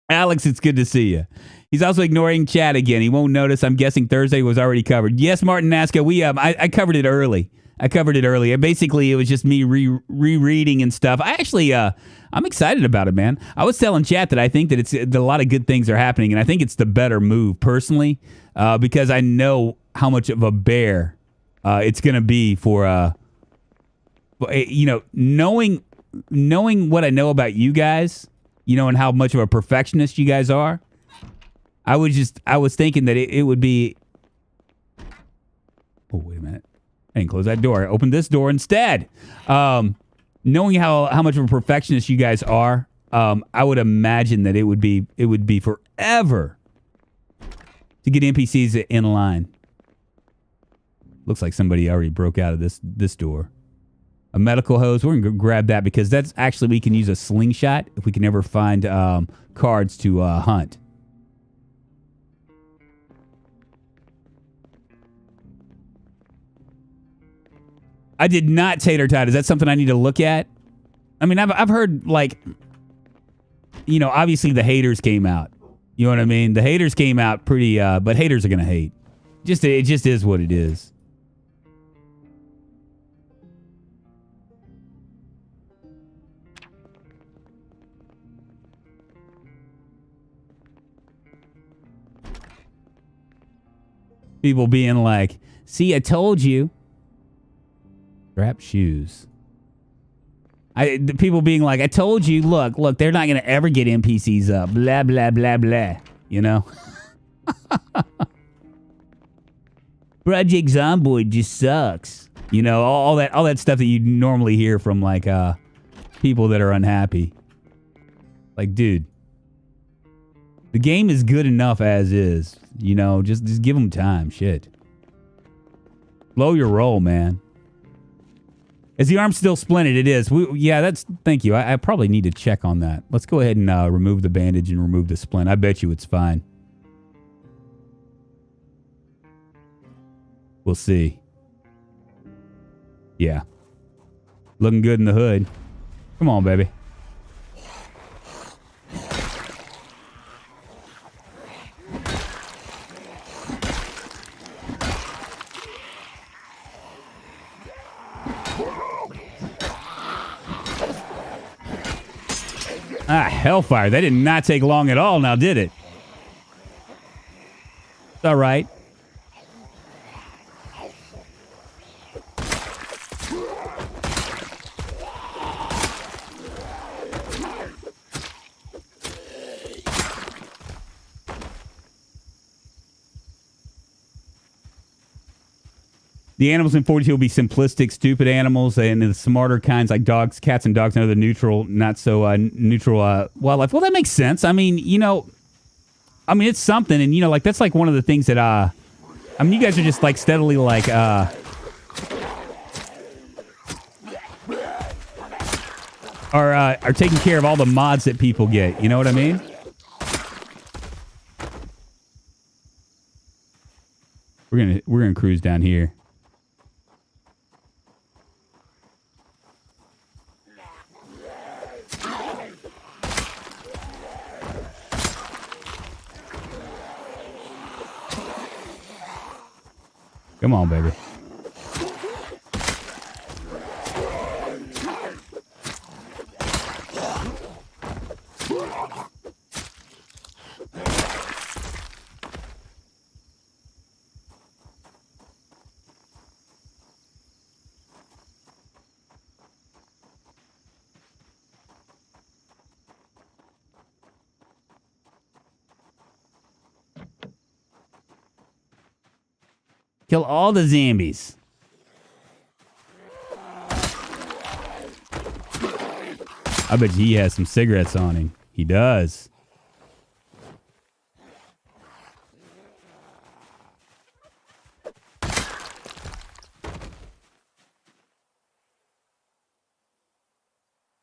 Alex, it's good to see you. He's also ignoring chat again. He won't notice. I'm guessing Thursday was already covered. Yes, Martin Nasca. I covered it early. Basically, it was just me rereading and stuff. I'm excited about it, man. I was telling chat that I think that a lot of good things are happening, and I think it's the better move personally, because I know how much of a bear it's going to be for, knowing what I know about you guys, and how much of a perfectionist you guys are. I was thinking that it would be. Oh, wait a minute. I didn't close that door. I opened this door instead. Knowing how much of a perfectionist you guys are, I would imagine that it would be forever to get NPCs in line. Looks like somebody already broke out of this door. A medical hose. We're going to grab that because that's actually, we can use a slingshot if we can ever find cards to hunt. I did not, Tater Tot. Is that something I need to look at? I mean, I've heard, obviously the haters came out. You know what I mean? The haters came out pretty, but haters are going to hate. It just is what it is. People being like, see, I told you. Strap shoes. The people being like, I told you, look, they're not going to ever get NPCs up. Blah, blah, blah, blah. You know? Project Zomboid just sucks. You know, all that stuff that you normally hear from, like, people that are unhappy. Like, dude. The game is good enough as is. You know, just give them time. Shit. Blow your roll, man. Is the arm still splinted? It is. Thank you. I probably need to check on that. Let's go ahead and remove the bandage and remove the splint. I bet you it's fine. We'll see. Yeah. Looking good in the hood. Come on, baby. Ah, hellfire. That did not take long at all now, did it? It's all right. The animals in 42 will be simplistic, stupid animals, and the smarter kinds like dogs, cats, and dogs, and other neutral, not so neutral wildlife. Well, that makes sense. I mean, you know, it's something, and, you know, like, that's like one of the things that, I mean, you guys are just, like, steadily, like, are taking care of all the mods that people get. You know what I mean? We're gonna cruise down here. Come on, baby. Kill all the zombies. I bet he has some cigarettes on him. He does.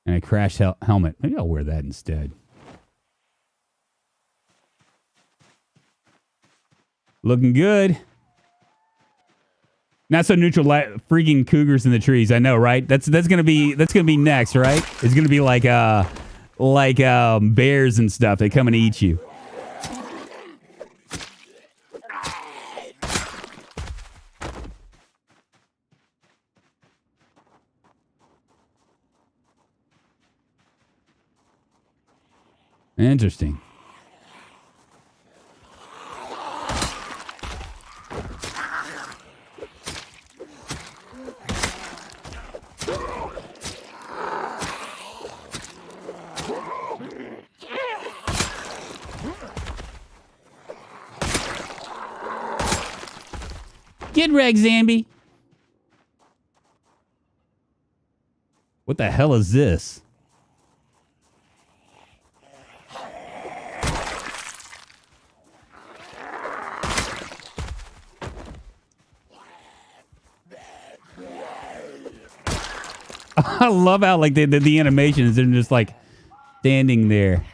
And a crash helmet. Maybe I'll wear that instead. Looking good. Not so neutral, freaking cougars in the trees. I know, right? That's gonna be next, right? It's gonna be like bears and stuff. They come and eat you. Interesting. Get wrecked, Zambi. What the hell is this? I love how like the animation is they're just like standing there.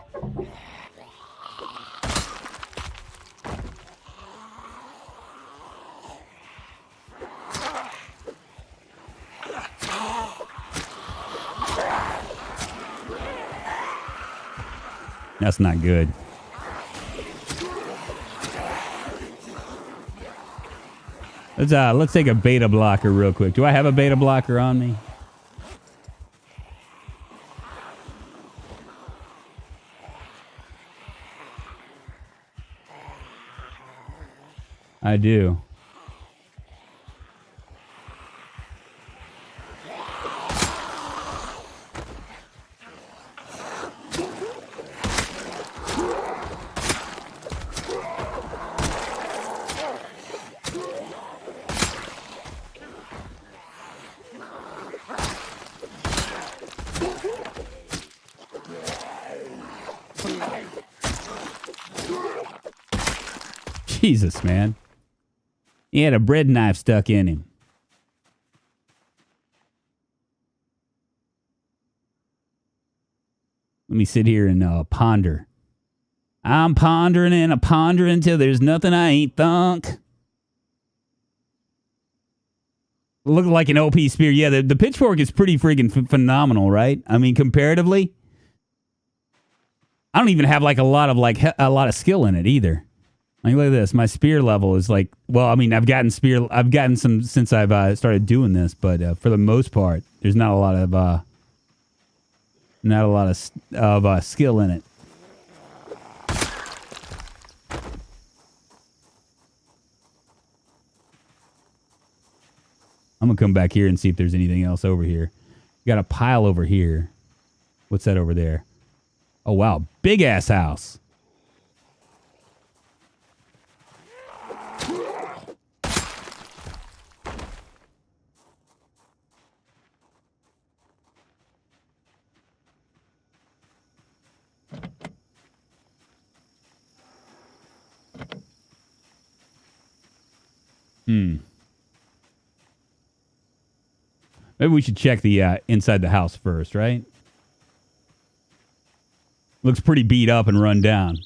That's not good. Let's take a beta blocker real quick. Do I have a beta blocker on me? I do. Jesus, man. He had a bread knife stuck in him. Let me sit here and ponder. I'm pondering and a pondering till there's nothing I ain't thunk. Look like an OP spear. Yeah, the pitchfork is pretty freaking phenomenal, right? I mean, comparatively. I don't even have like a lot of skill in it either. Like, look at this. My spear level is like, well, I mean, I've gotten some since I've started doing this, but for the most part, there's not a lot of skill in it. I'm gonna come back here and see if there's anything else over here. Got a pile over here. What's that over there? Oh wow, big ass house. Maybe we should check the inside the house first, right? Looks pretty beat up and run down.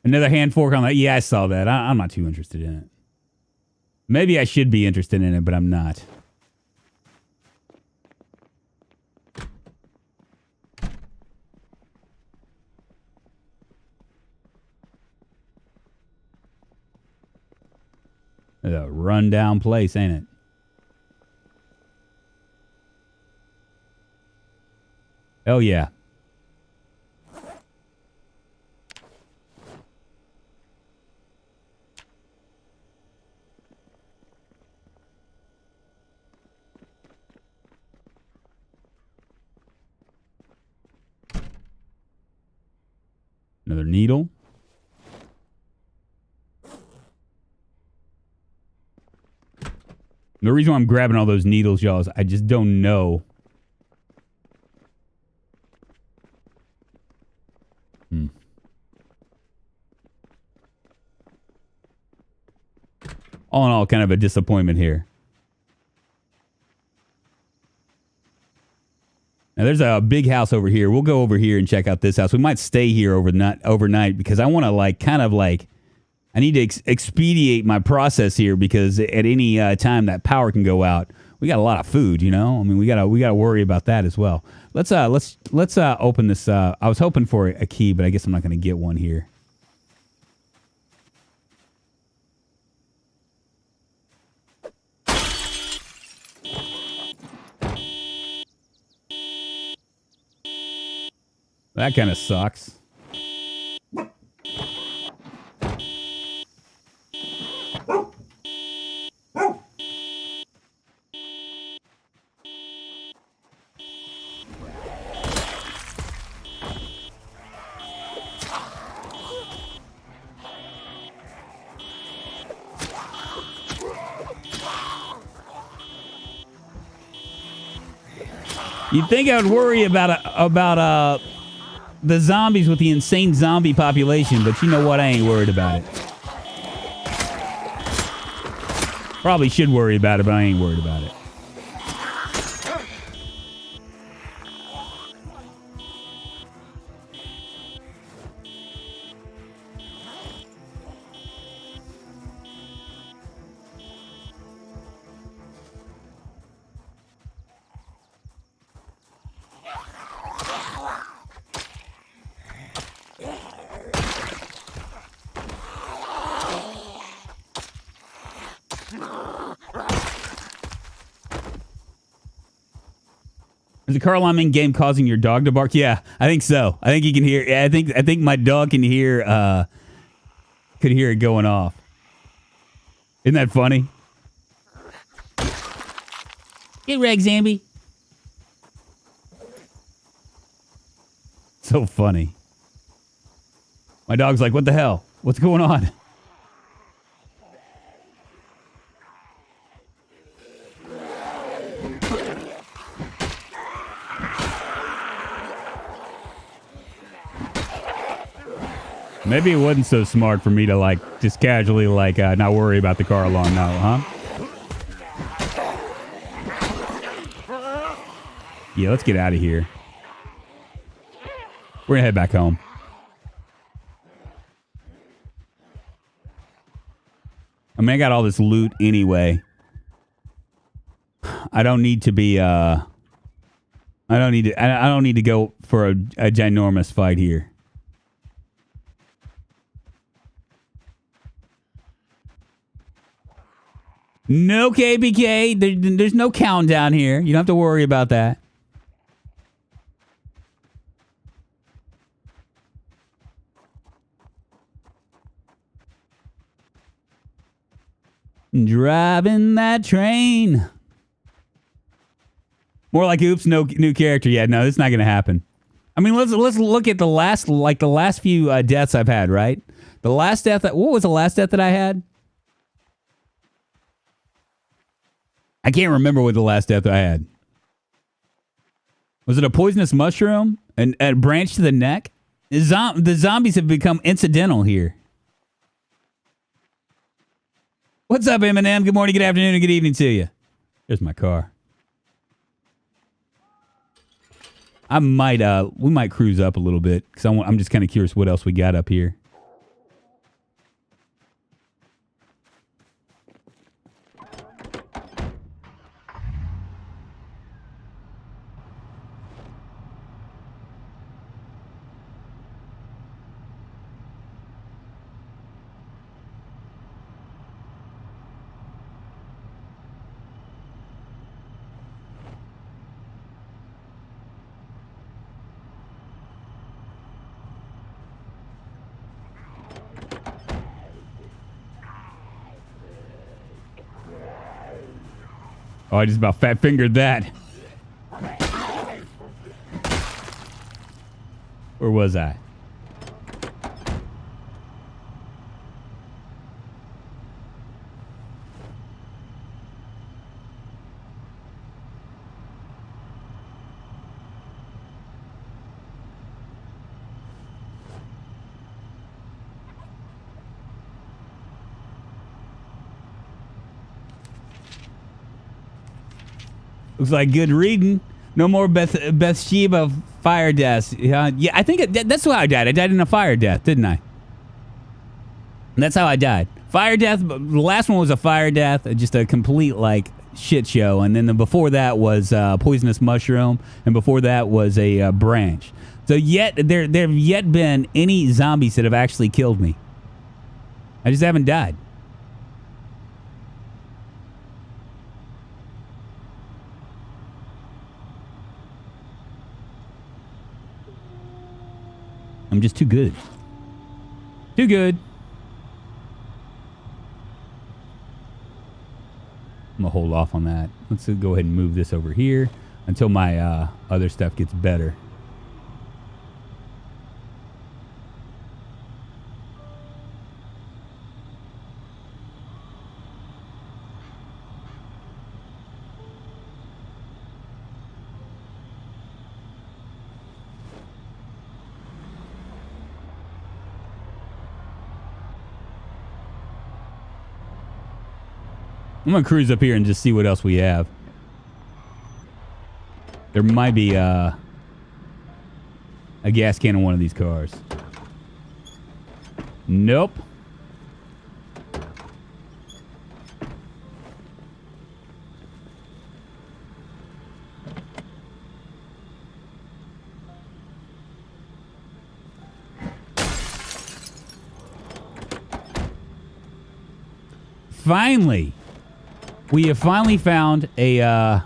Another hand fork on that. Yeah, I saw that. I'm not too interested in it. Maybe I should be interested in it, but I'm not. It's a rundown place, ain't it? Oh, yeah. Another needle. The reason why I'm grabbing all those needles, y'all, is I just don't know. All in all, kind of a disappointment here. Now, there's a big house over here. We'll go over here and check out this house. We might stay here overnight because I want to I need to expedite my process here because at any time that power can go out. We got a lot of food, you know. I mean, we gotta worry about that as well. Let's open this. I was hoping for a key, but I guess I'm not gonna get one here. That kind of sucks. You'd think I would worry about the zombies with the insane zombie population, but you know what? I ain't worried about it. Probably should worry about it, but I ain't worried about it. Is the car alarm in game causing your dog to bark? Yeah, I think so. I think you can hear. I think my dog can hear. Could hear it going off. Isn't that funny? Get wrecked, Zambi. So funny. My dog's like, "What the hell? What's going on? Maybe it wasn't so smart for me to, like, just casually, like, not worry about the car alarm now, huh? Yeah, let's get out of here. We're gonna head back home. I mean, I got all this loot anyway. I don't need to be, I don't need to go for a ginormous fight here. No KBK. There's no countdown here. You don't have to worry about that. Driving that train. More like, oops, no new character yet. No, it's not going to happen. I mean, let's look at the last few deaths I've had, right? The last death. What was the last death that I had? I can't remember what the last death I had. Was it a poisonous mushroom and a branch to the neck? The zombies have become incidental here. What's up, Eminem? Good morning, good afternoon, and good evening to you. Here's my car. We might cruise up a little bit because I'm just kind of curious what else we got up here. Oh, I just about fat fingered that. Where was I? Looks like good reading. No more Bathsheba fire deaths. Yeah, I think that's how I died. I died in a fire death, didn't I? That's how I died. Fire death. The last one was a fire death, just a complete like shit show. And then before that was poisonous mushroom, and before that was a branch. So there have yet been any zombies that have actually killed me. I just haven't died. I'm just too good. Too good. I'm going to hold off on that. Let's go ahead and move this over here until my other stuff gets better. I'm going to cruise up here and just see what else we have. There might be a gas can in one of these cars. Nope. Finally. We have finally found a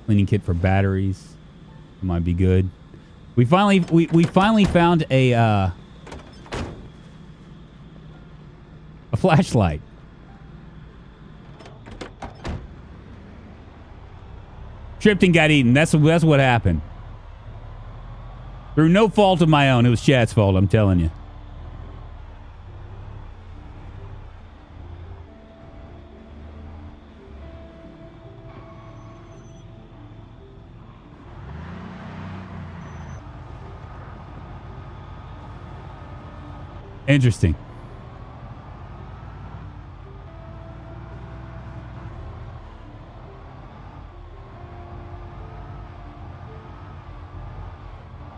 cleaning kit for batteries. Might be good. We finally found a flashlight. Tripped and got eaten. That's what happened. Through no fault of my own. It was chat's fault, I'm telling you. Interesting.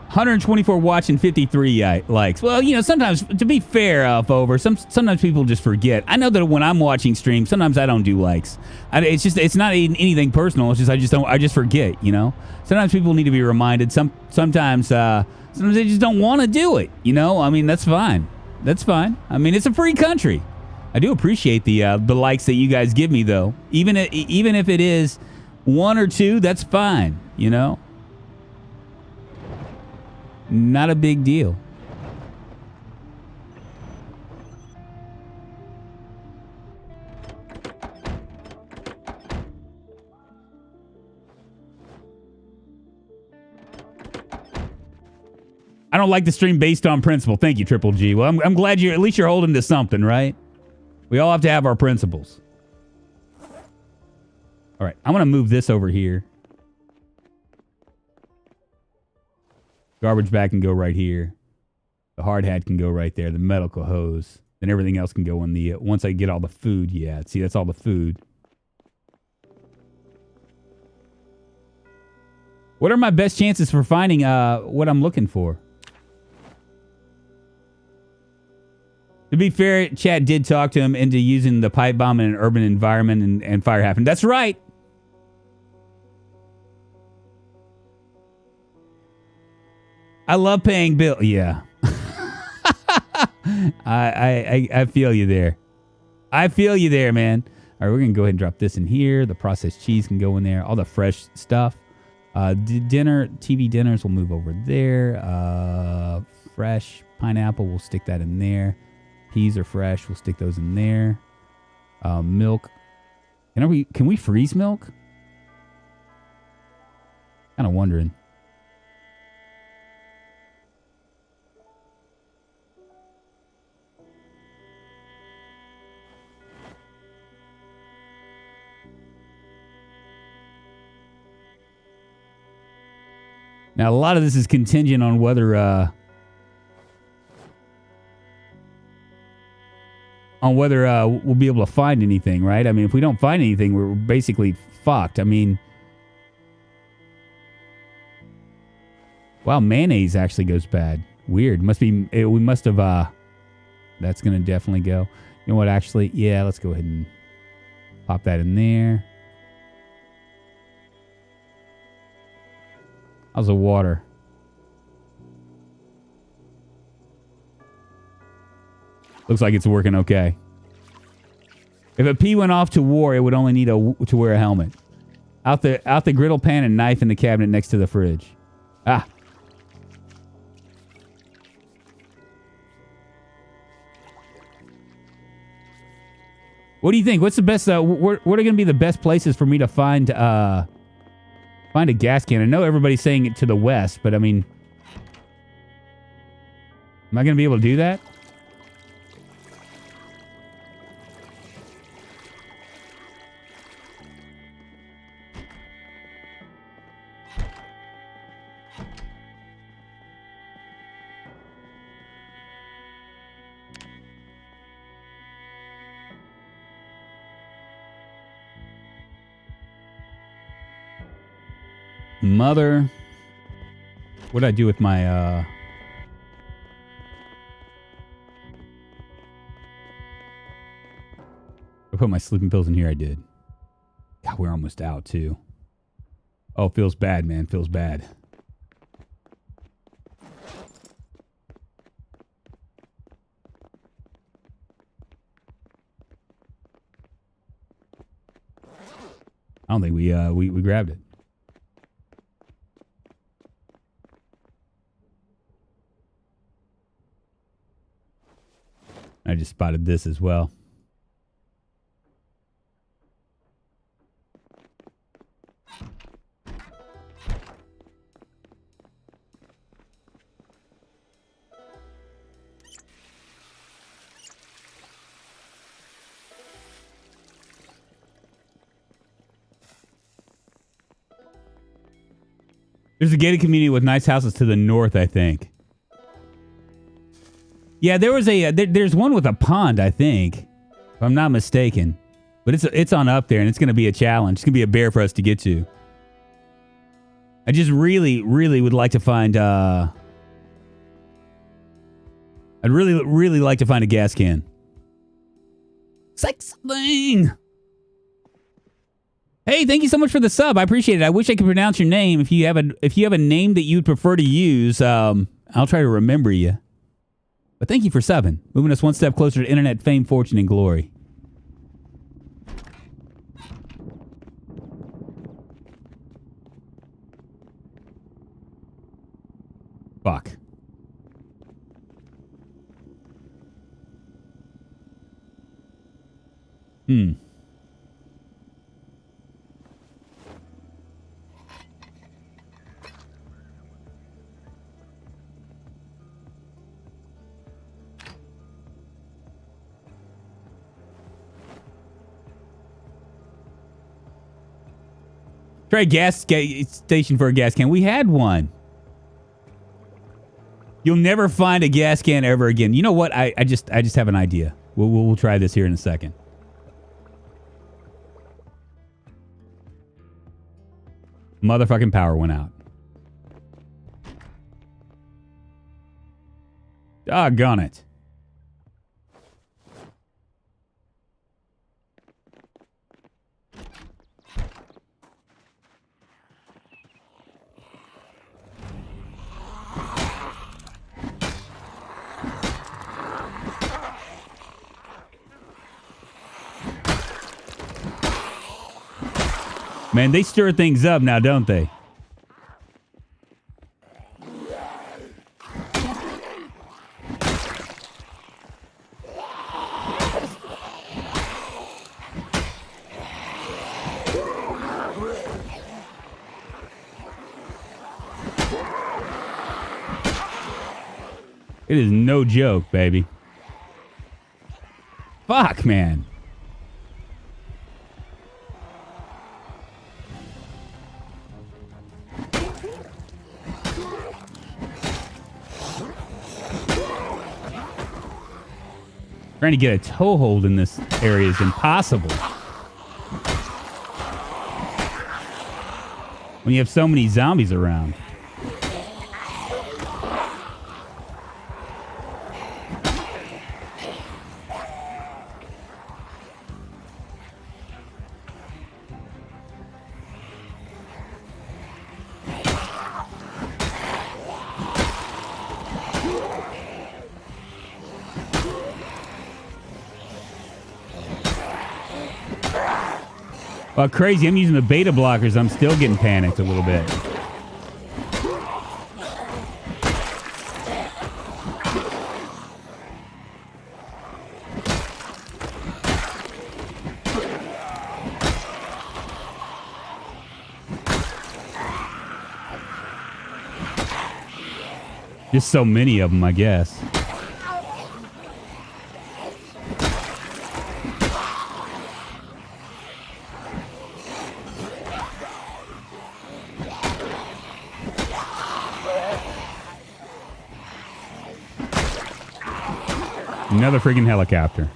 $124 watching, 53 likes. Well, you know, sometimes, to be fair, sometimes people just forget. I know that when I'm watching streams, sometimes I don't do likes. It's not anything personal. It's just I just forget. You know, sometimes people need to be reminded. Sometimes they just don't want to do it. You know, I mean, that's fine. That's fine. I mean, it's a free country. I do appreciate the likes that you guys give me, though. Even if it is 1 or 2, that's fine. You know. Not a big deal. I don't like the stream based on principle. Thank you, Triple G. Well, I'm glad at least you're holding to something, right? We all have to have our principles. All right, I'm going to move this over here. Garbage bag can go right here. The hard hat can go right there. The medical hose. Then everything else can go in the... once I get all the food, yeah. See, that's all the food. What are my best chances for finding what I'm looking for? To be fair, Chad did talk to him into using the pipe bomb in an urban environment and fire happened. That's right. I love paying bills. Yeah. I feel you there. I feel you there, man. All right, we're going to go ahead and drop this in here. The processed cheese can go in there. All the fresh stuff. TV dinners will move over there. Fresh pineapple, we'll stick that in there. Peas are fresh. We'll stick those in there. Milk. Can we freeze milk? Kind of wondering. Now, a lot of this is contingent on whether we'll be able to find anything, right? I mean, if we don't find anything, we're basically fucked. I mean, wow, mayonnaise actually goes bad. Weird. We must have, that's going to definitely go. You know what, actually? Yeah, let's go ahead and pop that in there. How's the water? Looks like it's working okay. If a pea went off to war, it would only need to wear a helmet. Out the griddle pan and knife in the cabinet next to the fridge. Ah. What do you think? What's the best? What are going to be the best places for me to find a gas can? I know everybody's saying it to the west, but I mean, am I going to be able to do that? Mother, what did I do with my, I put my sleeping pills in here, I did. God, we're almost out, too. Oh, feels bad, man, feels bad. I don't think we grabbed it. I just spotted this as well. There's a gated community with nice houses to the north, I think. Yeah, there was there's one with a pond, I think, if I'm not mistaken. But it's on up there, and it's going to be a challenge. It's going to be a bear for us to get to. I just really, really would like to find... I'd really, really like to find a gas can. Sex thing! Hey, thank you so much for the sub. I appreciate it. I wish I could pronounce your name. If you have a name that you'd prefer to use, I'll try to remember you. But thank you for subbing. Moving us one step closer to internet fame, fortune, and glory. Fuck. Try a gas station for a gas can. We had one. You'll never find a gas can ever again. You know what? I just have an idea. We'll try this here in a second. Motherfucking power went out. Doggone it. Man, they stir things up now, don't they? It is no joke, baby. Fuck, man. Trying to get a toehold in this area is impossible. When you have so many zombies around. Well, crazy. I'm using the beta blockers. I'm still getting panicked a little bit. Just so many of them, I guess. Another friggin' helicopter.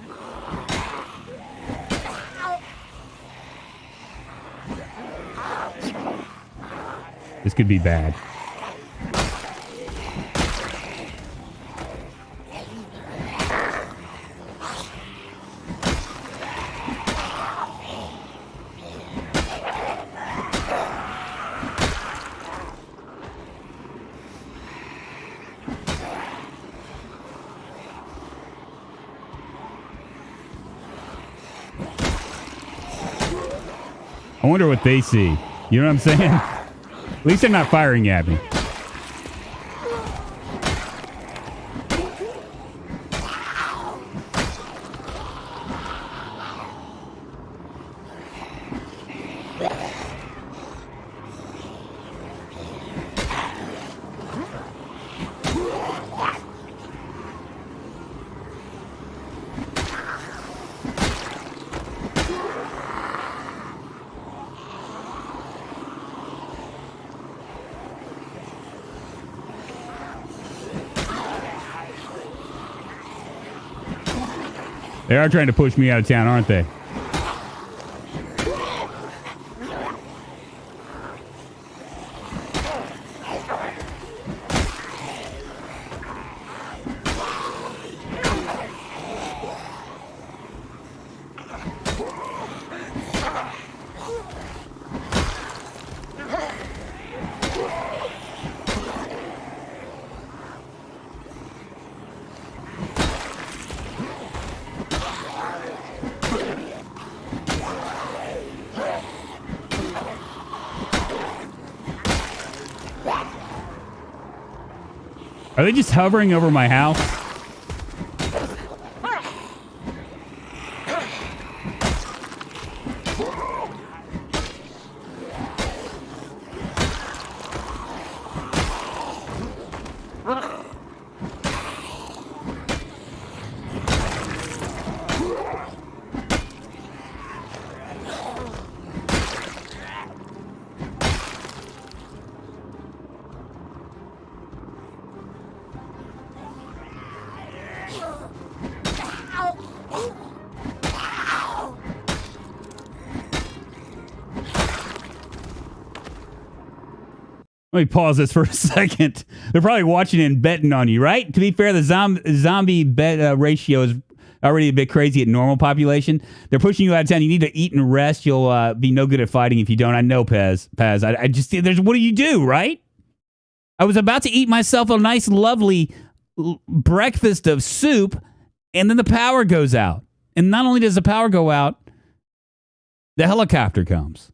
This could be bad. I wonder what they see. You know what I'm saying? At least they're not firing at me. They are trying to push me out of town, aren't they? Are they just hovering over my house? Let me pause this for a second. They're probably watching and betting on you, right? To be fair, the zombie bet ratio is already a bit crazy at normal population. They're pushing you out of town. You need to eat and rest. You'll be no good at fighting if you don't. I know, Paz. I just, what do you do, right? I was about to eat myself a nice, lovely breakfast of soup, and then the power goes out. And not only does the power go out, the helicopter comes.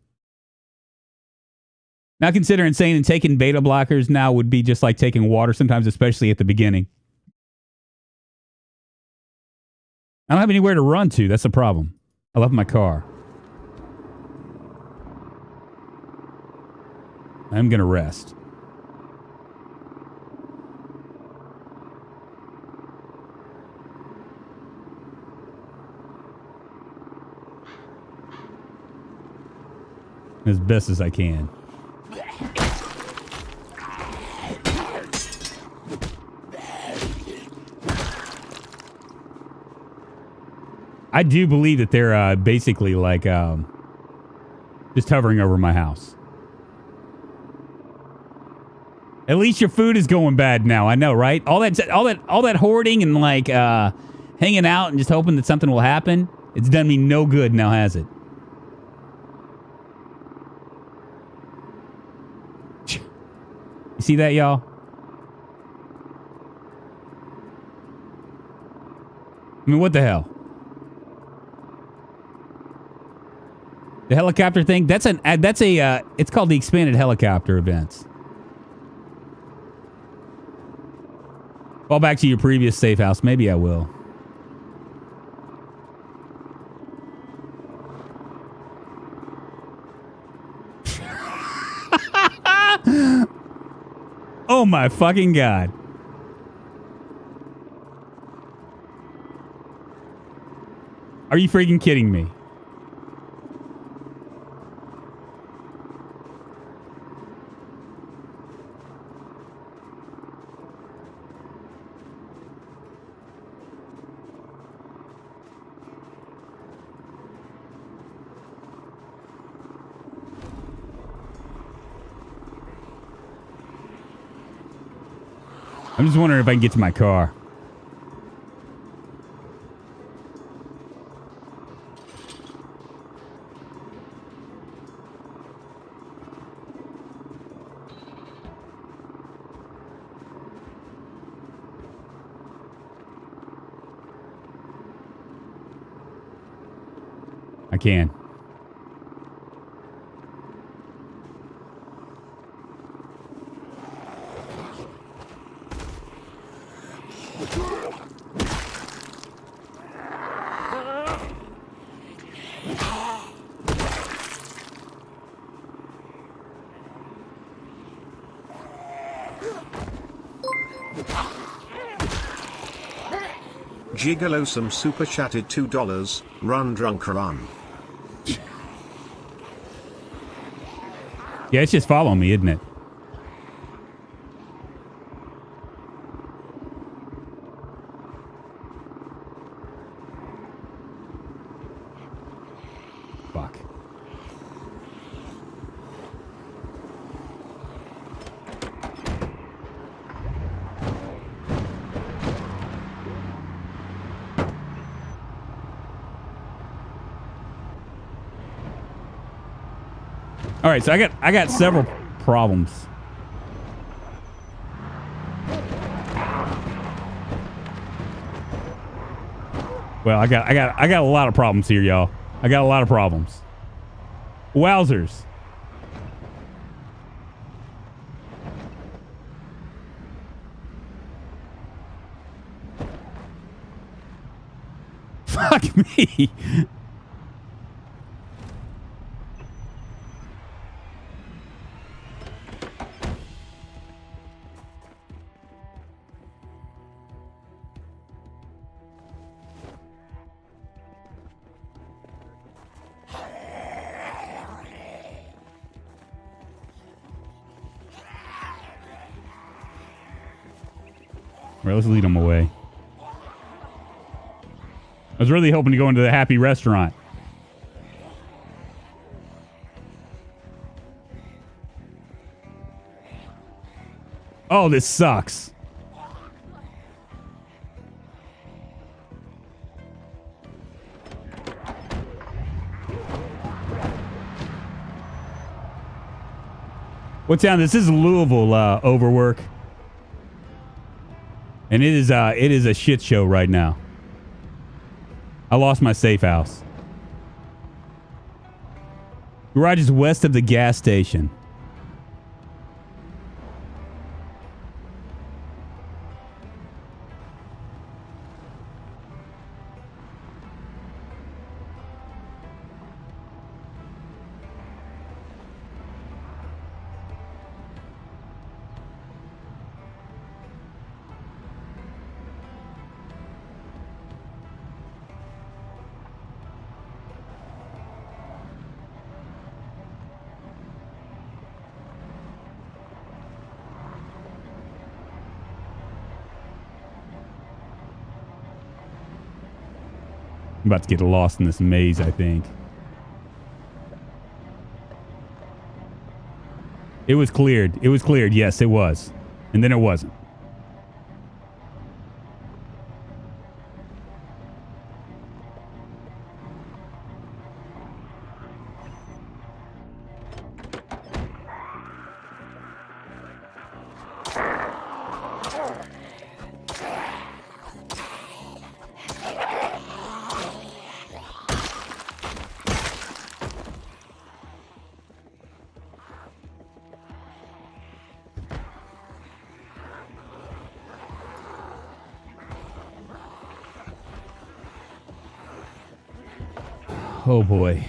Now consider insane, and taking beta blockers now would be just like taking water sometimes, especially at the beginning. I don't have anywhere to run to. That's the problem. I left my car. I'm going to rest. As best as I can. I do believe that they're basically like just hovering over my house. At least your food is going bad now. I know, right? All that hoarding and like hanging out and just hoping that something will happen. It's done me no good now, has it? You see that, y'all? I mean, what the hell? The helicopter thing, that's a it's called the expanded helicopter events. Fall back to your previous safe house. Maybe I will. Oh my fucking God. Are you freaking kidding me? I'm just wondering if I can get to my car. I can. Gigolosum super chatted $2. Run drunk run. Yeah, it's just following me, isn't it? All right, so I got several problems. Well, I got a lot of problems here, y'all. I got a lot of problems. Wowzers. Fuck me. All right, let's lead them away. I was really hoping to go into the happy restaurant. Oh, this sucks. What's down? This is Louisville overwork. And it is a shit show right now. I lost my safe house. Garage is west of the gas station. I'm about to get lost in this maze, I think. It was cleared. It was cleared. Yes, it was. And then it wasn't. Oh boy.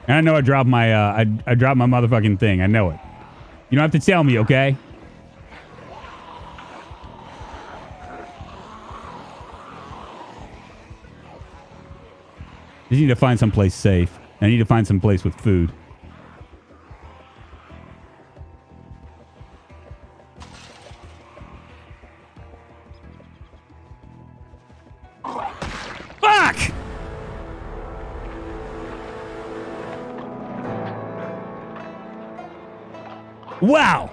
And I know I dropped my I dropped my motherfucking thing. I know it. You don't have to tell me, okay? I just need to find someplace safe. I need to find some place with food. Fuck! Wow!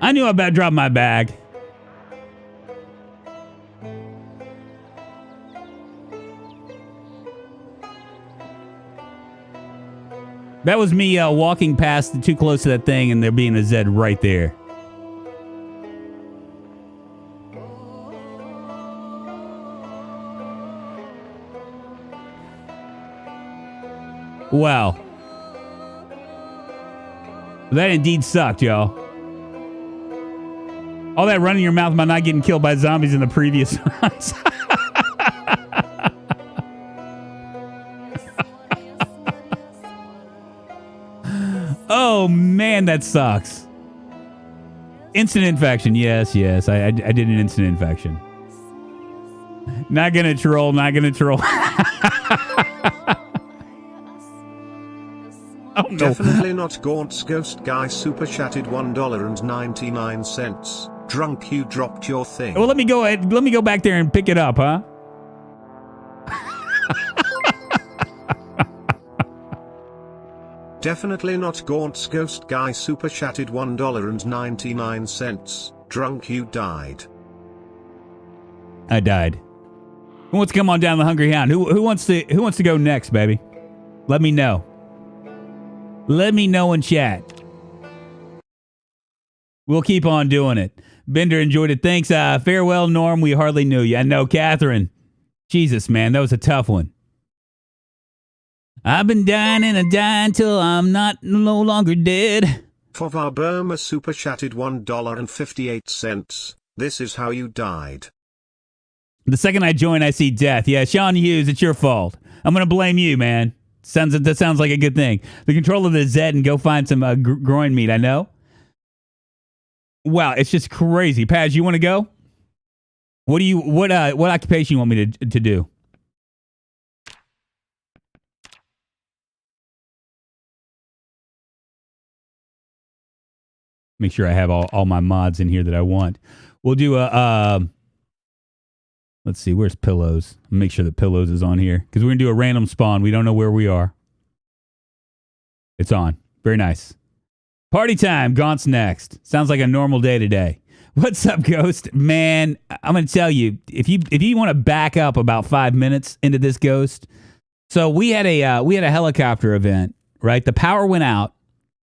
I knew I about dropped my bag. That was me walking past too close to that thing and there being a Z right there. Wow. That indeed sucked, y'all. All that running your mouth about not getting killed by zombies in the previous runs. Oh, man, that sucks. Instant infection. Yes, yes. I did an instant infection. Not gonna troll. Not gonna troll. Oh, no. Definitely not Gaunt's Ghost Guy super chatted $1.99. Drunk, you dropped your thing. Well, let me go ahead. Let me go back there and pick it up, huh? Definitely not Gaunt's Ghost Guy super chatted $1.99. Drunk, you died. I died. Who wants to come on down the Hungry Hound? Who wants to go next, baby? Let me know. Let me know in chat. We'll keep on doing it. Bender enjoyed it. Thanks. Farewell, Norm. We hardly knew you. I know, Catherine. Jesus, man, that was a tough one. I've been dying and dying till I'm no longer dead. Fovar Burma super chatted $1.58. This is how you died. The second I join, I see death. Yeah, Sean Hughes, it's your fault. I'm going to blame you, man. That sounds like a good thing. The control of the Zed and go find some groin meat, I know. Wow, it's just crazy. Paz, you want to go? What occupation you want me to do? Make sure I have all my mods in here that I want. We'll do let's see, where's Pillows? Make sure that Pillows is on here because we're going to do a random spawn. We don't know where we are. It's on. Very nice. Party time. Gaunt's next. Sounds like a normal day today. What's up, Ghost? Man, I'm going to tell you, if you want to back up about 5 minutes into this, Ghost. So we had a helicopter event, right? The power went out.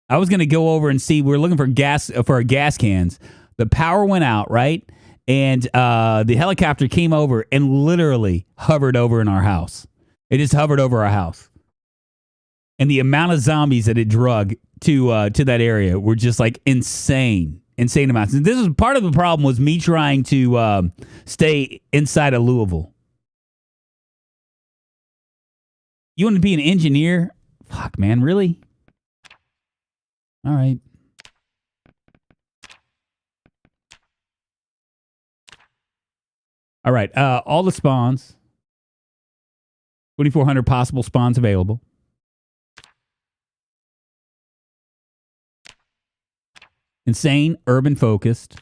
I was going to go over and see. We were looking for gas for our gas cans. The power went out, right? And the helicopter came over and literally hovered over in our house. It just hovered over our house. And the amount of zombies that it drug to that area were just like insane amounts. And this is part of the problem was me trying to stay inside of Louisville. You want to be an engineer? Fuck, man, really? All right. All right. All the spawns. 2,400 possible spawns available. Insane, urban focused.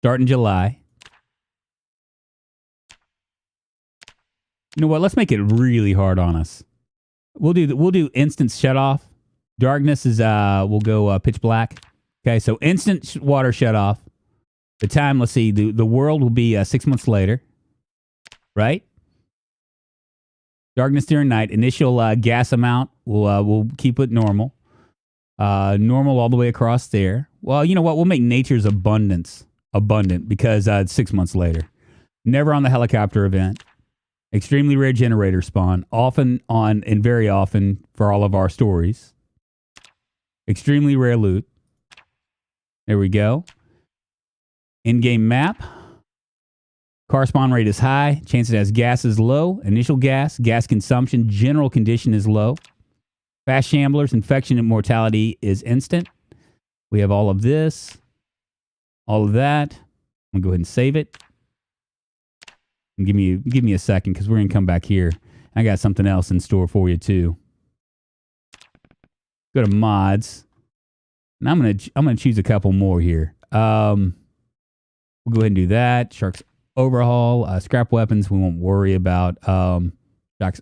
Start in July. You know what? Let's make it really hard on us. We'll do instant shut off. Darkness is we'll go pitch black. Okay, so instant water shut off. The time, let's see, the world will be 6 months later, right? Darkness during night. Initial gas amount, we'll keep it normal. Normal all the way across there. Well, you know what? We'll make nature's abundant because it's 6 months later. Never on the helicopter event. Extremely rare generator spawn. Often on and very often for all of our stories. Extremely rare loot. There we go. In-game map. Car spawn rate is high. Chance it has gas is low. Initial gas. Gas consumption. General condition is low. Fast shamblers. Infection and mortality is instant. We have all of this. All of that. I'm going to go ahead and save it. And give me a second because we're going to come back here. I got something else in store for you too. Go to mods. And I'm gonna choose a couple more here. We'll go ahead and do that. Sharks overhaul. Scrap weapons we won't worry about.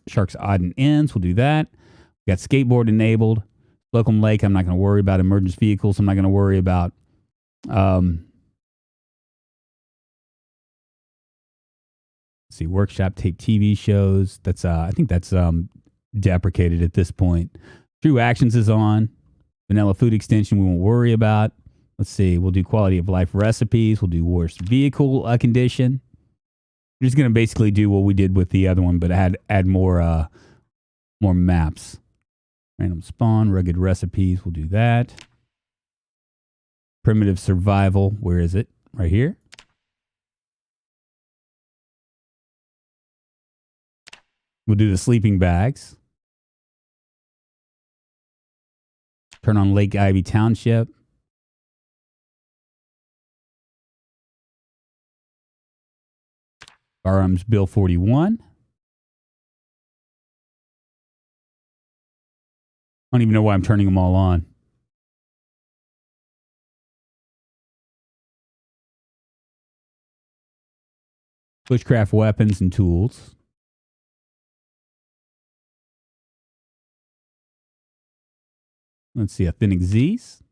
Sharks odd and ends. We'll do that. We got skateboard enabled. Slocum Lake I'm not going to worry about. Emergency vehicles I'm not going to worry about. Let's see. Workshop tape TV shows. That's I think that's deprecated at this point. True Actions is on. Vanilla food extension we won't worry about. Let's see. We'll do quality of life recipes. We'll do worst vehicle condition. We're just going to basically do what we did with the other one, but add more maps. Random spawn, rugged recipes. We'll do that. Primitive survival. Where is it? Right here. We'll do the sleeping bags. Turn on Lake Ivy Township. Firearms Bill 41. I don't even know why I'm turning them all on. Bushcraft weapons and tools. Let's see, authentic Z's.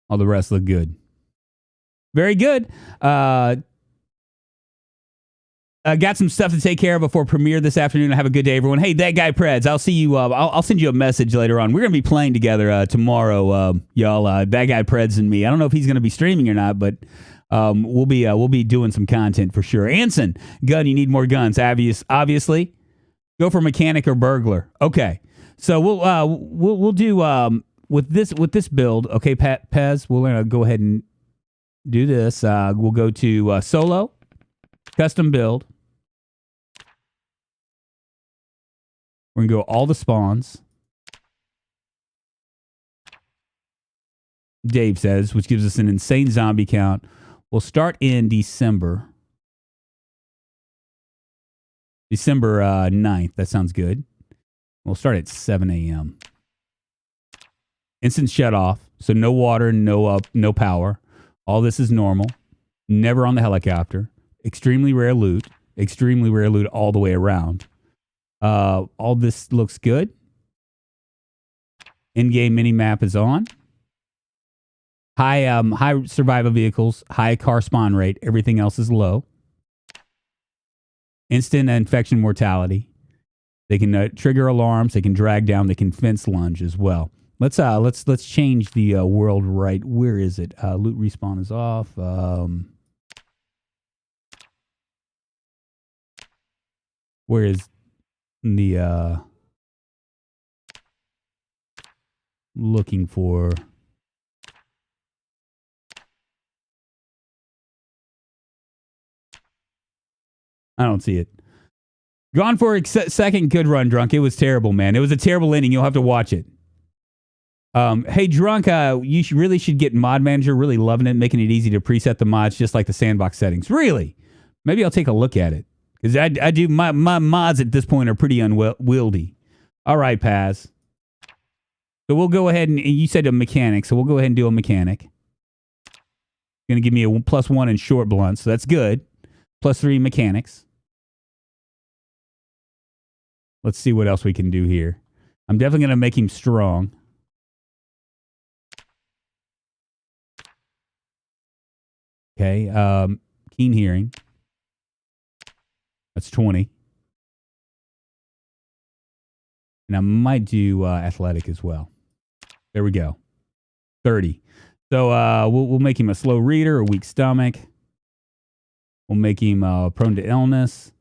All the rest look good. Very good. Got some stuff to take care of before premiere this afternoon. Have a good day, everyone. Hey, that guy Preds, I'll see you. I'll send you a message later on. We're gonna be playing together tomorrow, y'all. That guy Preds and me. I don't know if he's gonna be streaming or not, but we'll be doing some content for sure. Anson, gun. You need more guns. Obviously, go for mechanic or burglar. Okay, so we'll do with this build. Okay, Pez, we're gonna go ahead and do this. We'll go to solo, custom build. We're going to go all the spawns. Dave says, which gives us an insane zombie count. We'll start in December. December 9th. That sounds good. We'll start at 7 a.m. Instant shut off. So no water, no power. All this is normal. Never on the helicopter. Extremely rare loot. Extremely rare loot all the way around. All this looks good. In-game mini-map is on. High survival vehicles. High car spawn rate. Everything else is low. Instant infection mortality. They can trigger alarms. They can drag down. They can fence lunge as well. Let's change the world right. Where is it? Loot respawn is off. Where is the looking for? I don't see it. Gone for a second. Good run, Drunk. It was terrible, man. It was a terrible ending. You'll have to watch it. Hey, Drunk, you really should get Mod Manager. Really loving it, making it easy to preset the mods, just like the sandbox settings. Really? Maybe I'll take a look at it. Because I do, my mods at this point are pretty unwieldy. All right, Paz. So we'll go ahead and you said a mechanic, so we'll go ahead and do a mechanic. Going to give me a +1 in short blunt, so that's good. +3 mechanics. Let's see what else we can do here. I'm definitely going to make him strong. Okay, keen hearing. That's 20. And I might do athletic as well. There we go. 30. So we'll make him a slow reader, a weak stomach. We'll make him prone to illness,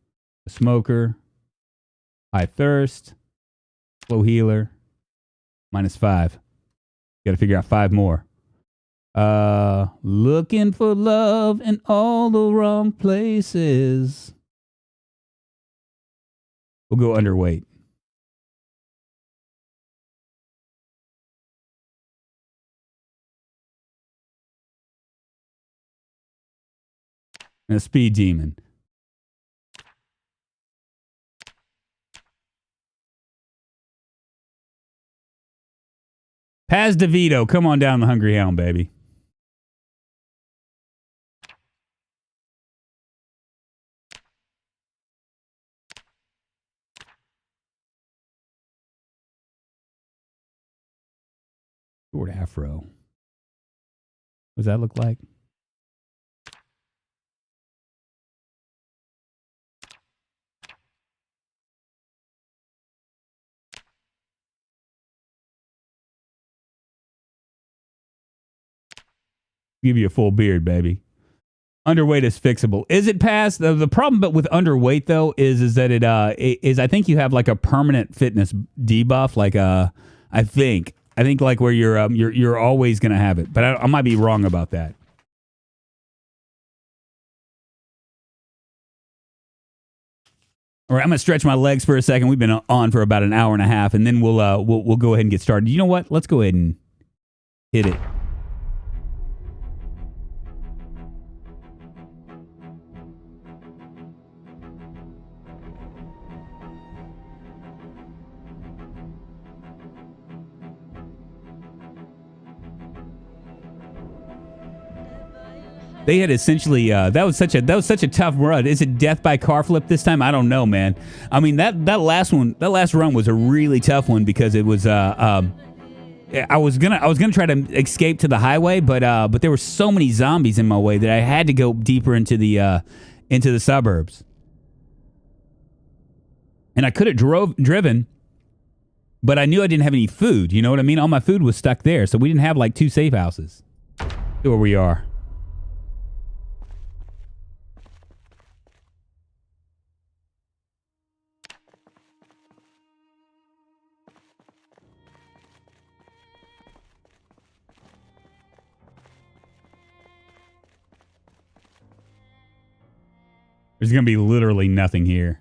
a smoker, high thirst, slow healer, -5. Got to figure out 5 more. Looking for love in all the wrong places. We'll go underweight. And a speed demon. Paz DeVito, come on down the Hungry Hound, baby. Short afro. What does that look like? Give you a full beard, baby. Underweight is fixable. Is it past? The problem but with underweight though is that it is I think you have like a permanent fitness debuff. Like I think like where you're always gonna have it, but I might be wrong about that. All right, I'm gonna stretch my legs for a second. We've been on for about an hour and a half, and then we'll go ahead and get started. You know what? Let's go ahead and hit it. They had essentially that was such a tough run. Is it death by car flip this time? I don't know, man. I mean that last run was a really tough one because it was I was gonna try to escape to the highway, but there were so many zombies in my way that I had to go deeper into the suburbs. And I could have driven, but I knew I didn't have any food. You know what I mean? All my food was stuck there, so we didn't have like 2 safe houses. See where we are. There's going to be literally nothing here.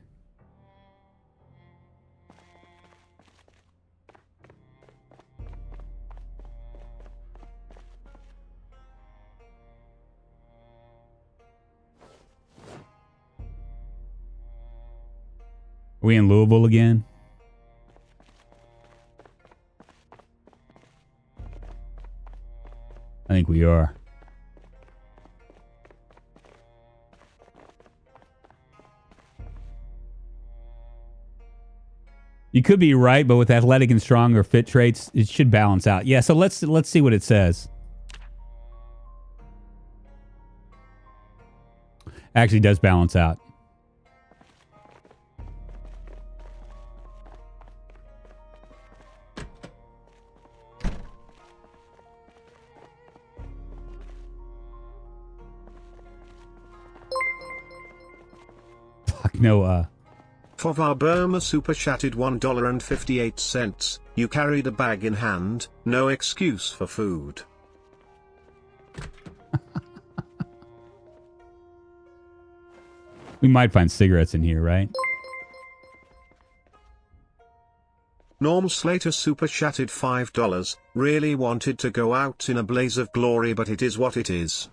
Are we in Louisville again? I think we are. You could be right, but with athletic and strong or fit traits, it should balance out. Yeah, so let's see what it says. Actually does balance out. Fuck no, Fovar Burma super chatted $1.58. You carried a bag in hand, no excuse for food. We might find cigarettes in here, right? Norm Slater super chatted $5. Really wanted to go out in a blaze of glory, but it is what it is.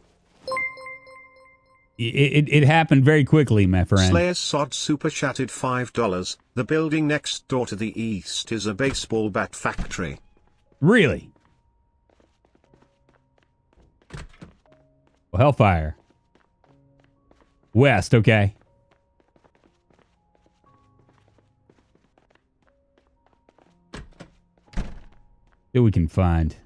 It happened very quickly, my friend. Slayer Sod super chatted $5. The building next door to the east is a baseball bat factory. Really? Well, Hellfire. West, okay. See what we can find.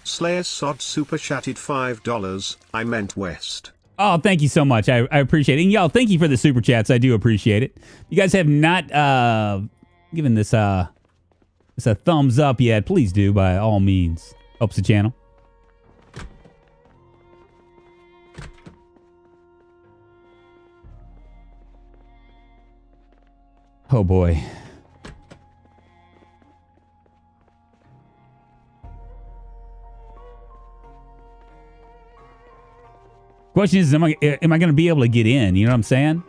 Slayer Sod super chatted $5. I meant west. Oh, thank you so much. I appreciate it. And y'all, thank you for the super chats. I do appreciate it. You guys have not given this a thumbs up yet. Please do, by all means. Helps the channel. Oh boy. Question is, am I going to be able to get in? You know what I'm saying?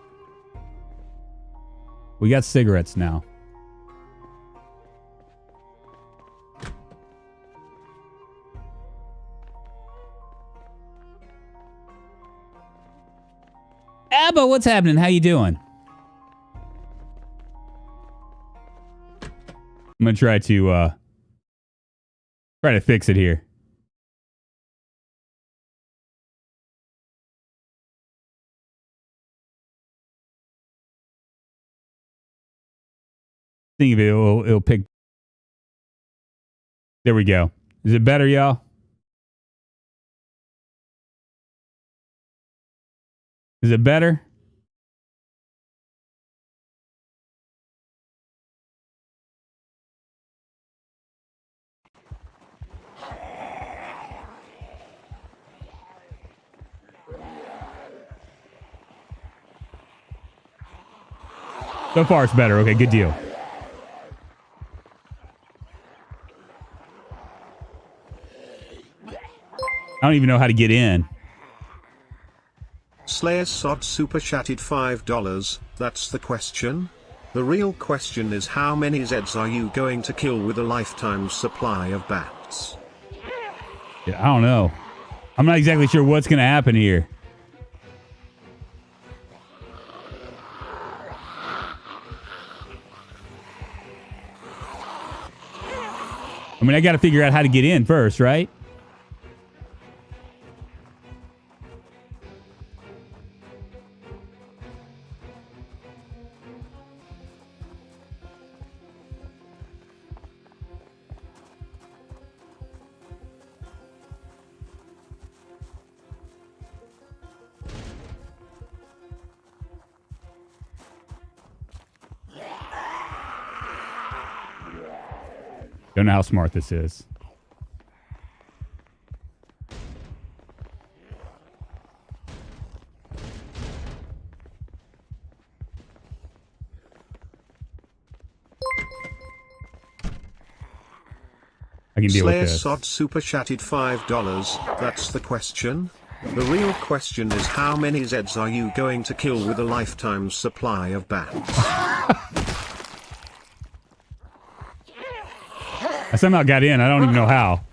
We got cigarettes now. Abba, what's happening? How you doing? I'm going to try to fix it here. Think of it, it'll pick. There we go. Is it better, y'all? Is it better? So far, it's better. Okay, good deal. I don't even know how to get in. Slayer Sod super chatted $5. That's the question? The real question is, how many Zeds are you going to kill with a lifetime supply of bats? Yeah, I don't know. I'm not exactly sure what's going to happen here. I mean, I got to figure out how to get in first, right? Don't know how smart this is. I can deal with Slayer this. Sod super chatted $5. That's the question. The real question is how many Zeds are you going to kill with a lifetime supply of bats? I somehow got in. I don't even know how.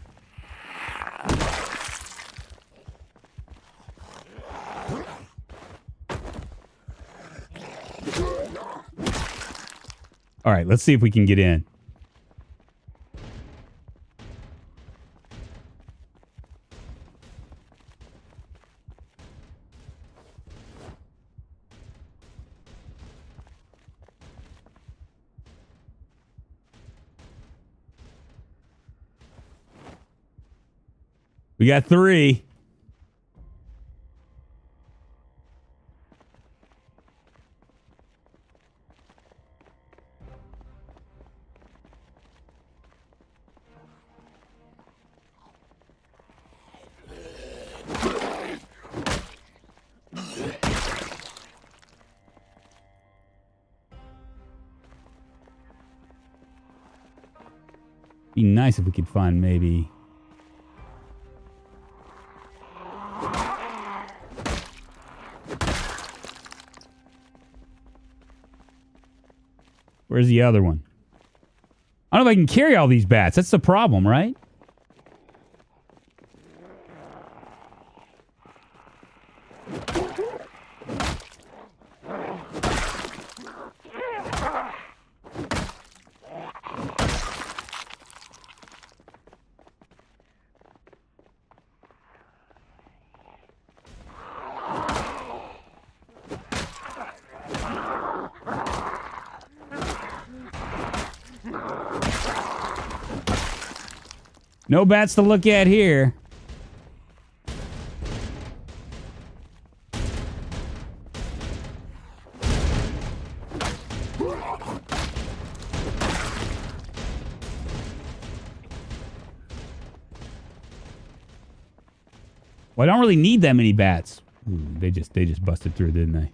All right, let's see if we can get in. We got 3. Be nice if we could find maybe... Where's the other one? I don't know if I can carry all these bats. That's the problem, right? No bats to look at here. Well, I don't really need that many bats. Ooh, they just busted through, didn't they?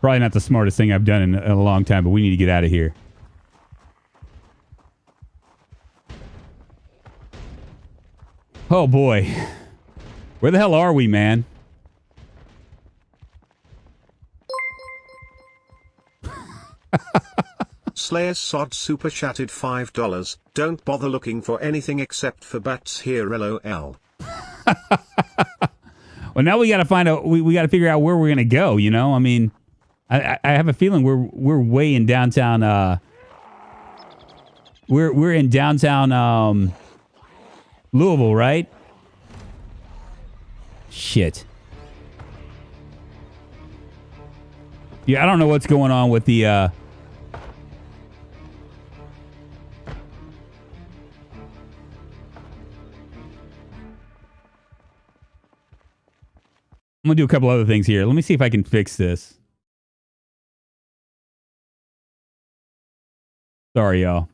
Probably not the smartest thing I've done in a long time, but we need to get out of here. Oh boy. Where the hell are we, man? Slayer Sod super chatted $5. Don't bother looking for anything except for bats here, lol. Well, now we got to find out. We got to figure out where we're gonna go. You know, I mean, I have a feeling we're way in downtown. We're in downtown Louisville, right? Shit. Yeah, I don't know what's going on with the. I'm gonna do a couple other things here. Let me see if I can fix this. Sorry, y'all.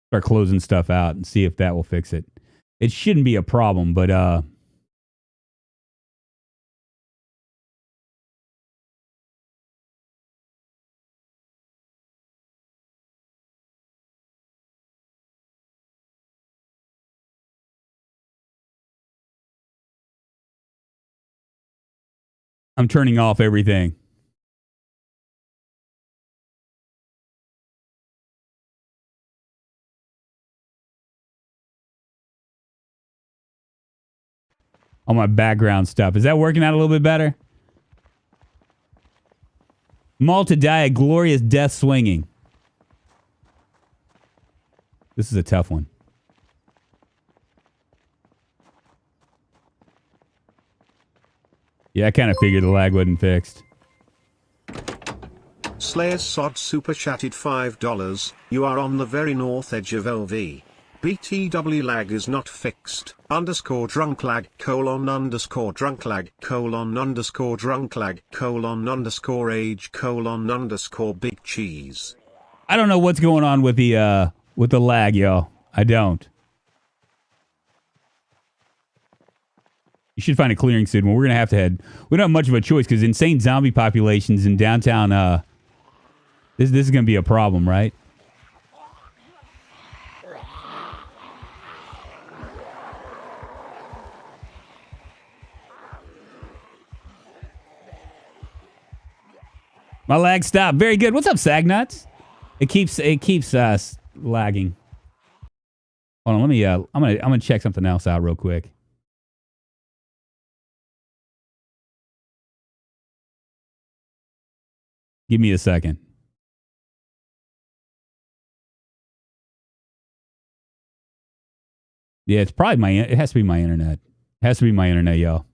Start closing stuff out and see if that will fix it. It shouldn't be a problem, but I'm turning off everything. All my background stuff. Is that working out a little bit better? Maul to die a glorious death swinging. This is a tough one. Yeah, I kind of figured the lag wasn't fixed. Slayer's Sod super chatted $5. You are on the very north edge of LV. BTW lag is not fixed. Underscore drunk lag colon underscore drunk lag colon underscore drunk lag colon underscore age colon underscore big cheese. I don't know what's going on with the lag, yo. I don't. You should find a clearing soon. Well, we're gonna have to head. We don't have much of a choice because insane zombie populations in downtown. This is gonna be a problem, right? My lag stopped. Very good. What's up, Sagnuts? It keeps us lagging. Hold on, let me I'm gonna check something else out real quick. Give me a second. Yeah, it's probably it has to be my internet. It has to be my internet, yo.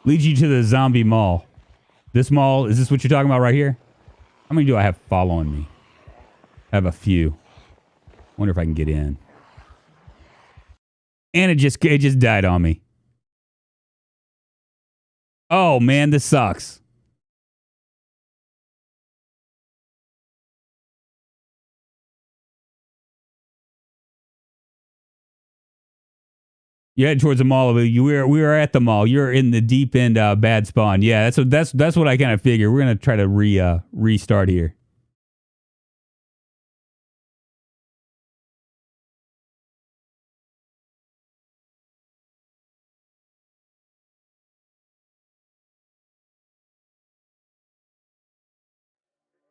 Leads you to the zombie mall. This mall, is this what you're talking about right here? How many do I have following me? I have a few. Wonder if I can get in. And it just died on me. Oh man, this sucks. You head towards the mall. We were at the mall. You're in the deep end bad spawn. Yeah, that's what I kind of figured. We're gonna try to restart here.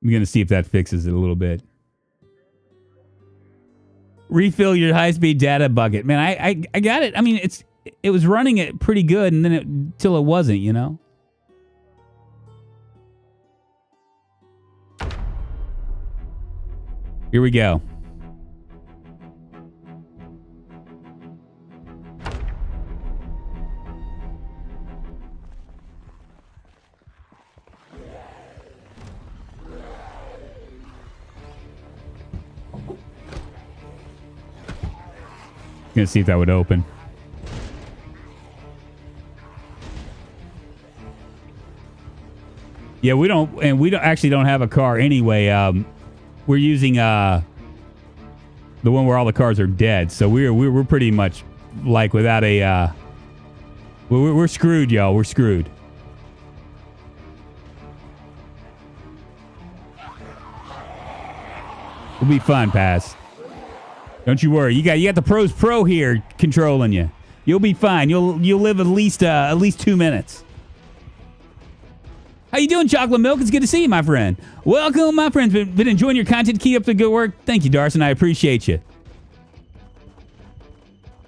I'm gonna see if that fixes it a little bit. Refill your high-speed data bucket. Man, I got it. I mean, it was running it pretty good, and then till it wasn't, you know? Here we go. Gonna see if that would open. Yeah, we don't actually don't have a car anyway. We're using the one where all the cars are dead, so we're pretty much like without a. We're screwed, y'all. We're screwed. We'll be fine, Pass. Don't you worry. You got the pros pro here controlling you. You'll be fine. You'll live at least 2 minutes. How you doing, Chocolate Milk? It's good to see you, my friend. Welcome, my friends. Been enjoying your content. Keep up the good work. Thank you, Darson. I appreciate you.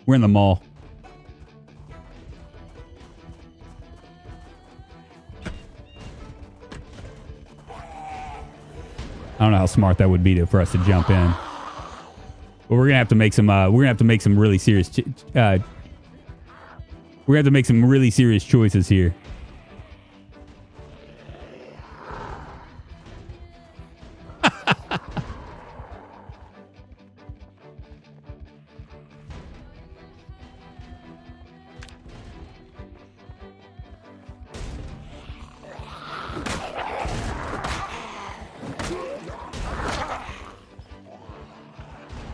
We're in the mall. I don't know how smart that would be for us to jump in. But we're gonna have to make some. We're gonna have to make some really serious. We're gonna have to make some really serious choices here.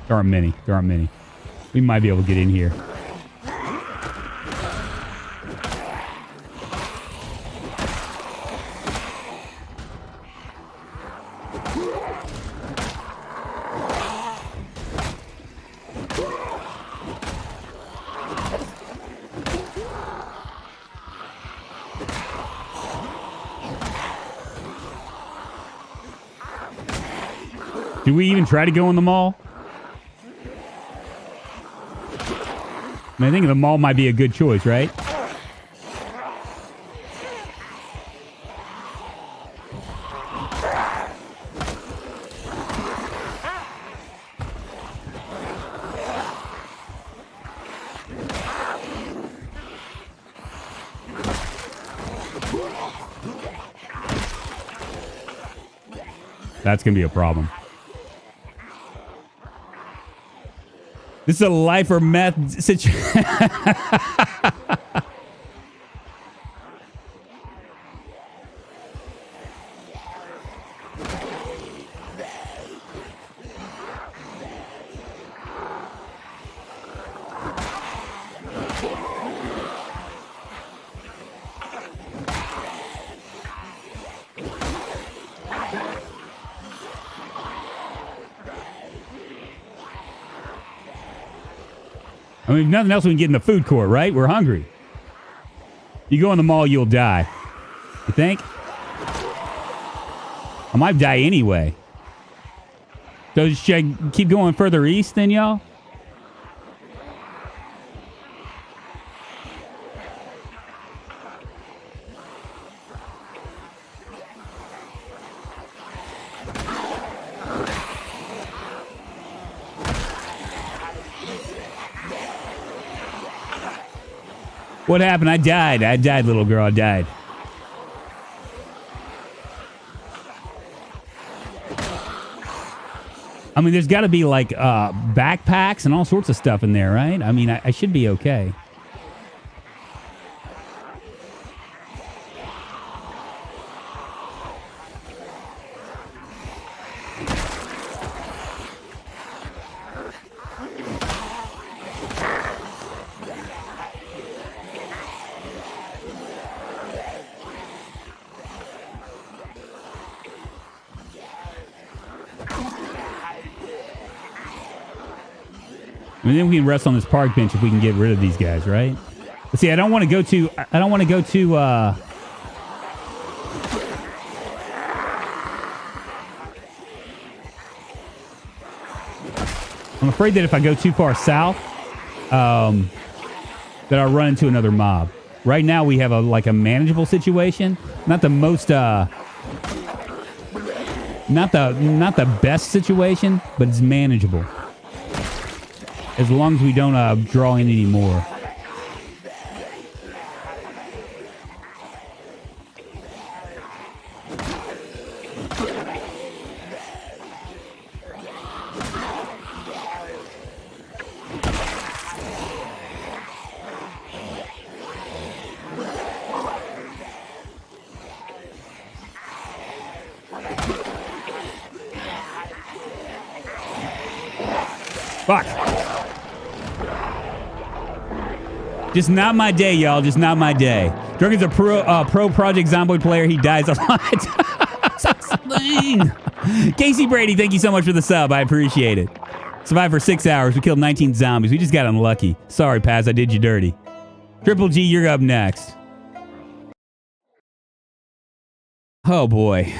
There aren't many. There aren't many. We might be able to get in here. Do we even try to go in the mall? I think the mall might be a good choice, right? That's going to be a problem. This is a life or meth situation. I mean, nothing else we can get in the food court, right? We're hungry. You go in the mall, you'll die. You think? I might die anyway. So should I keep going further east then, y'all? What happened? I died. I died, little girl. I died. I mean, there's got to be like backpacks and all sorts of stuff in there, right? I mean, I should be okay. I mean, then we can rest on this park bench if we can get rid of these guys, right? But see, I don't want to go to. I'm afraid that if I go too far south, that I'll run into another mob. Right now, we have a manageable situation. Not the most, not the best situation, but it's manageable. As long as we don't draw in any more. Fuck. Just not my day, y'all. Just not my day. Drunken's a pro Project Zomboid player. He dies a lot. Casey Brady, thank you so much for the sub. I appreciate it. Survived for 6 hours. We killed 19 zombies. We just got unlucky. Sorry, Paz. I did you dirty. Triple G, you're up next. Oh, boy.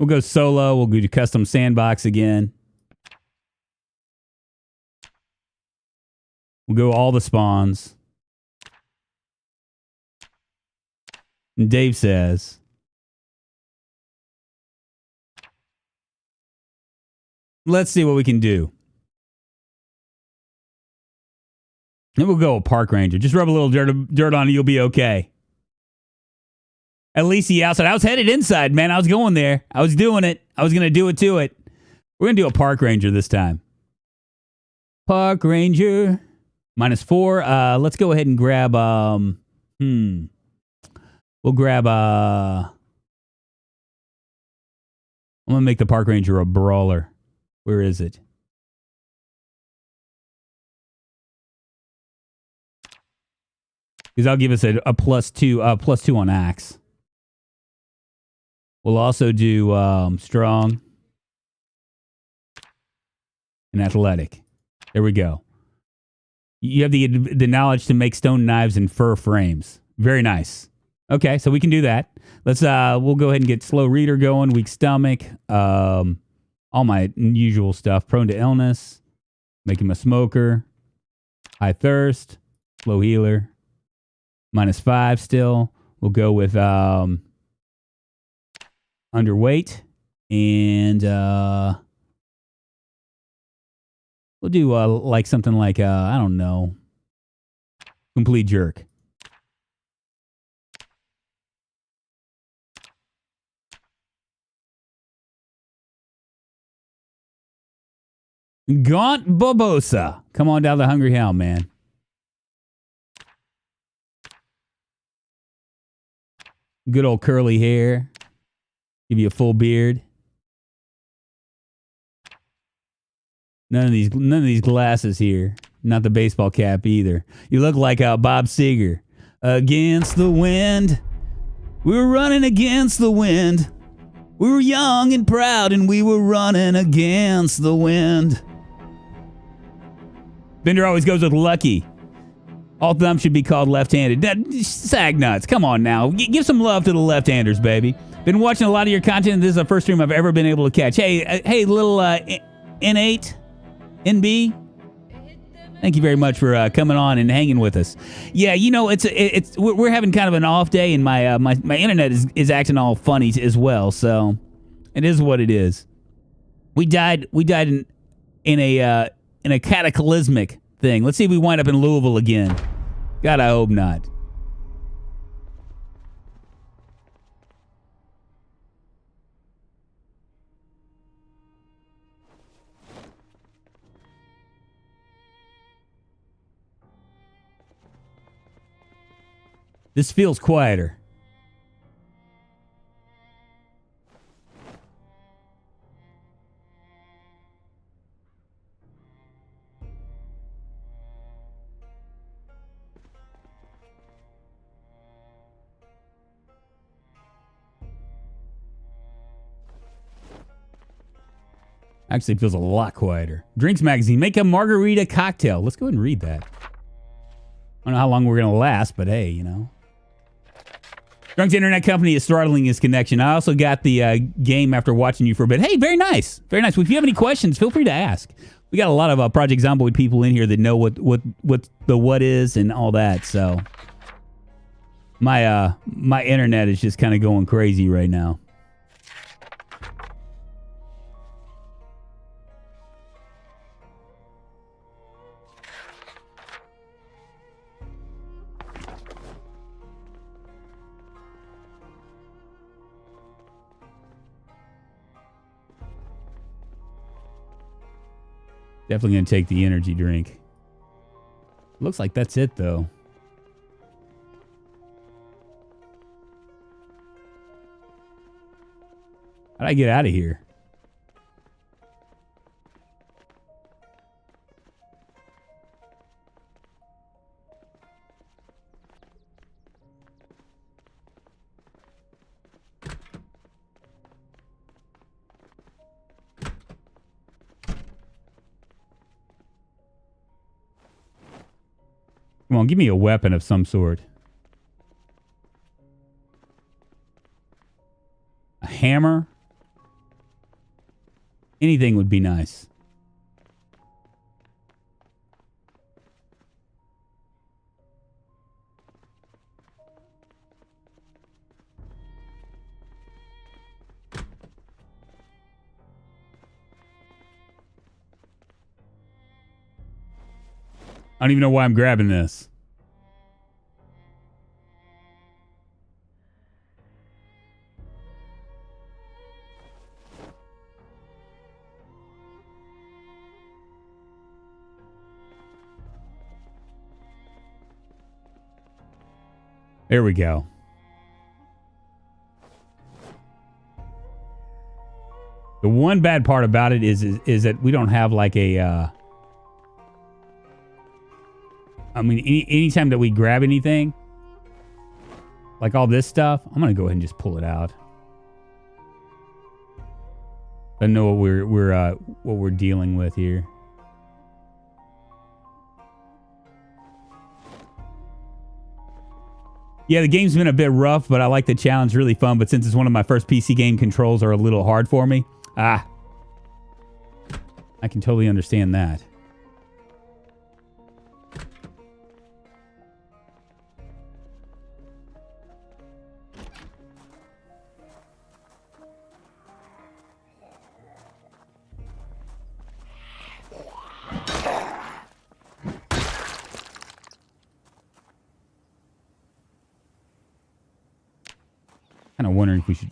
We'll go solo. We'll do custom sandbox again. We'll go all the spawns. And Dave says, let's see what we can do. Then we'll go a park ranger. Just rub a little dirt on it. You'll be okay. At least he outside. I was headed inside, man. I was going there. I was doing it. I was going to do it to it. We're going to do a park ranger this time. Park ranger. -4. Let's go ahead and grab, we'll grab, I'm going to make the park ranger a brawler. Where is it? Because that'll give us a +2 on axe. We'll also do strong and athletic. There we go. You have the knowledge to make stone knives and fur frames. Very nice. Okay, so we can do that. Let's we'll go ahead and get slow reader going, weak stomach, all my usual stuff, prone to illness, make him a smoker, high thirst, slow healer, -5 still. We'll go with underweight, and we'll do like something like I don't know, complete jerk. Gaunt Barbosa. Come on down the Hungry Hound, man. Good old curly hair. Give you a full beard. None of these glasses here. Not the baseball cap either. You look like Bob Seger. Against the wind. We were running against the wind. We were young and proud and we were running against the wind. Bender always goes with lucky. All thumbs should be called left-handed. Sag nuts. Come on now. Give some love to the left-handers, baby. Been watching a lot of your content. This is the first stream I've ever been able to catch. Hey, little N8, NB. Thank you very much for coming on and hanging with us. Yeah, you know, we're having kind of an off day, and my internet is acting all funny as well. So it is what it is. We died in a cataclysmic thing. Let's see if we wind up in Louisville again. God, I hope not. This feels quieter. Actually, it feels a lot quieter. Drinks Magazine. Make a margarita cocktail. Let's go ahead and read that. I don't know how long we're going to last, but hey, you know. Drunk's internet company is throttling his connection. I also got the game after watching you for a bit. Hey, very nice. Very nice. Well, if you have any questions, feel free to ask. We got a lot of Project Zomboid people in here that know what the what is and all that. So my internet is just kind of going crazy right now. Definitely going to take the energy drink. Looks like that's it, though. How'd I get out of here? Come on, give me a weapon of some sort. A hammer? Anything would be nice. I don't even know why I'm grabbing this. There we go. The one bad part about it is that we don't have like a I mean, anytime that we grab anything, like all this stuff, I'm gonna go ahead and just pull it out. I know what we're dealing with here. Yeah, the game's been a bit rough, but I like the challenge. Really fun. But since it's one of my first PC game, controls are a little hard for me. I can totally understand that. Kind of wondering if we should...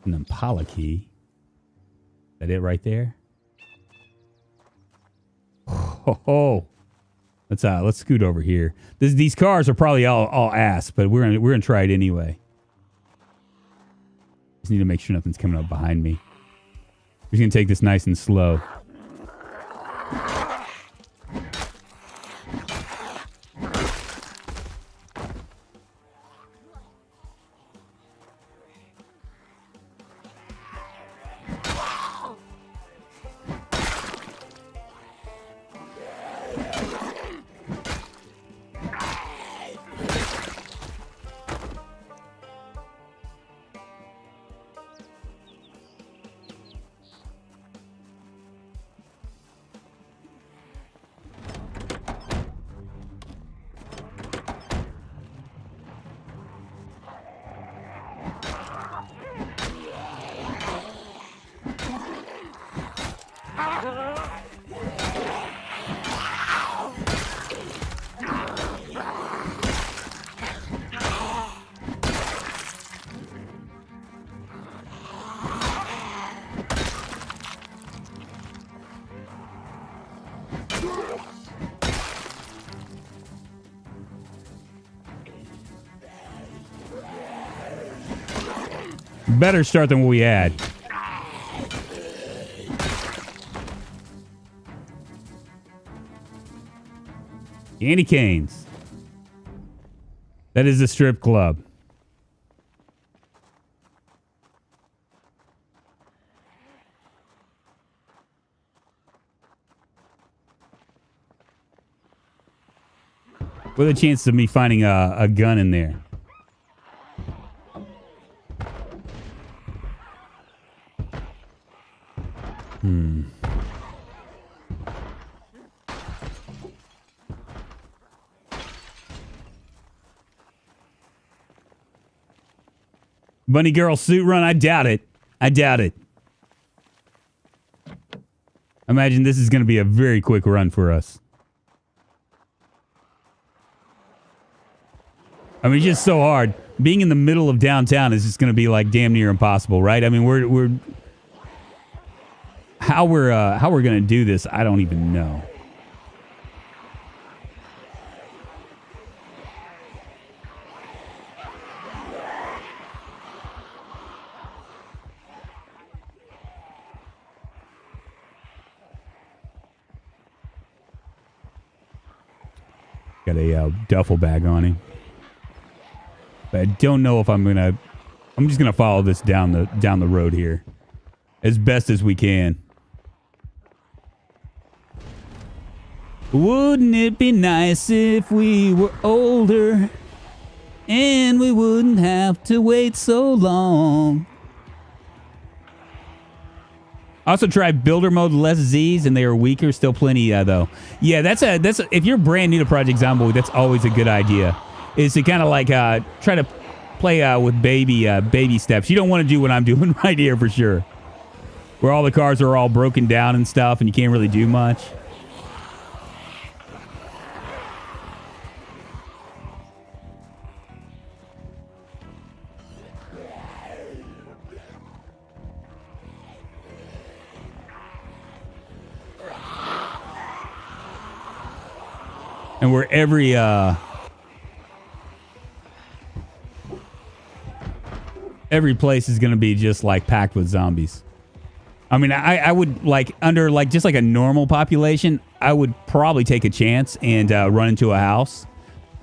An Impala key. Is that it right there? Oh, let's scoot over here. These cars are probably all ass, but we're gonna try it anyway. Just need to make sure nothing's coming up behind me. We're just gonna take this nice and slow. Better start than what we had. Candy canes. That is a strip club. What are the chances of me finding a gun in there? Bunny girl suit run? I doubt it. I doubt it. Imagine this is going to be a very quick run for us. I mean, it's just so hard. Being in the middle of downtown is just going to be like damn near impossible, right? I mean, we're how we're going to do this, I don't even know. Got a duffel bag on him. But I don't know if I'm just gonna follow this down the road here as best as we can. Wouldn't it be nice if we were older and we wouldn't have to wait so long? I also tried builder mode, less Z's, and they are weaker. Still plenty though. Yeah, that's if you're brand new to Project Zomboid, that's always a good idea. Is to kind of like try to play with baby steps. You don't want to do what I'm doing right here for sure, where all the cars are all broken down and stuff, and you can't really do much. And where every place is going to be just like packed with zombies. I mean, I would like under like just like a normal population, I would probably take a chance and run into a house.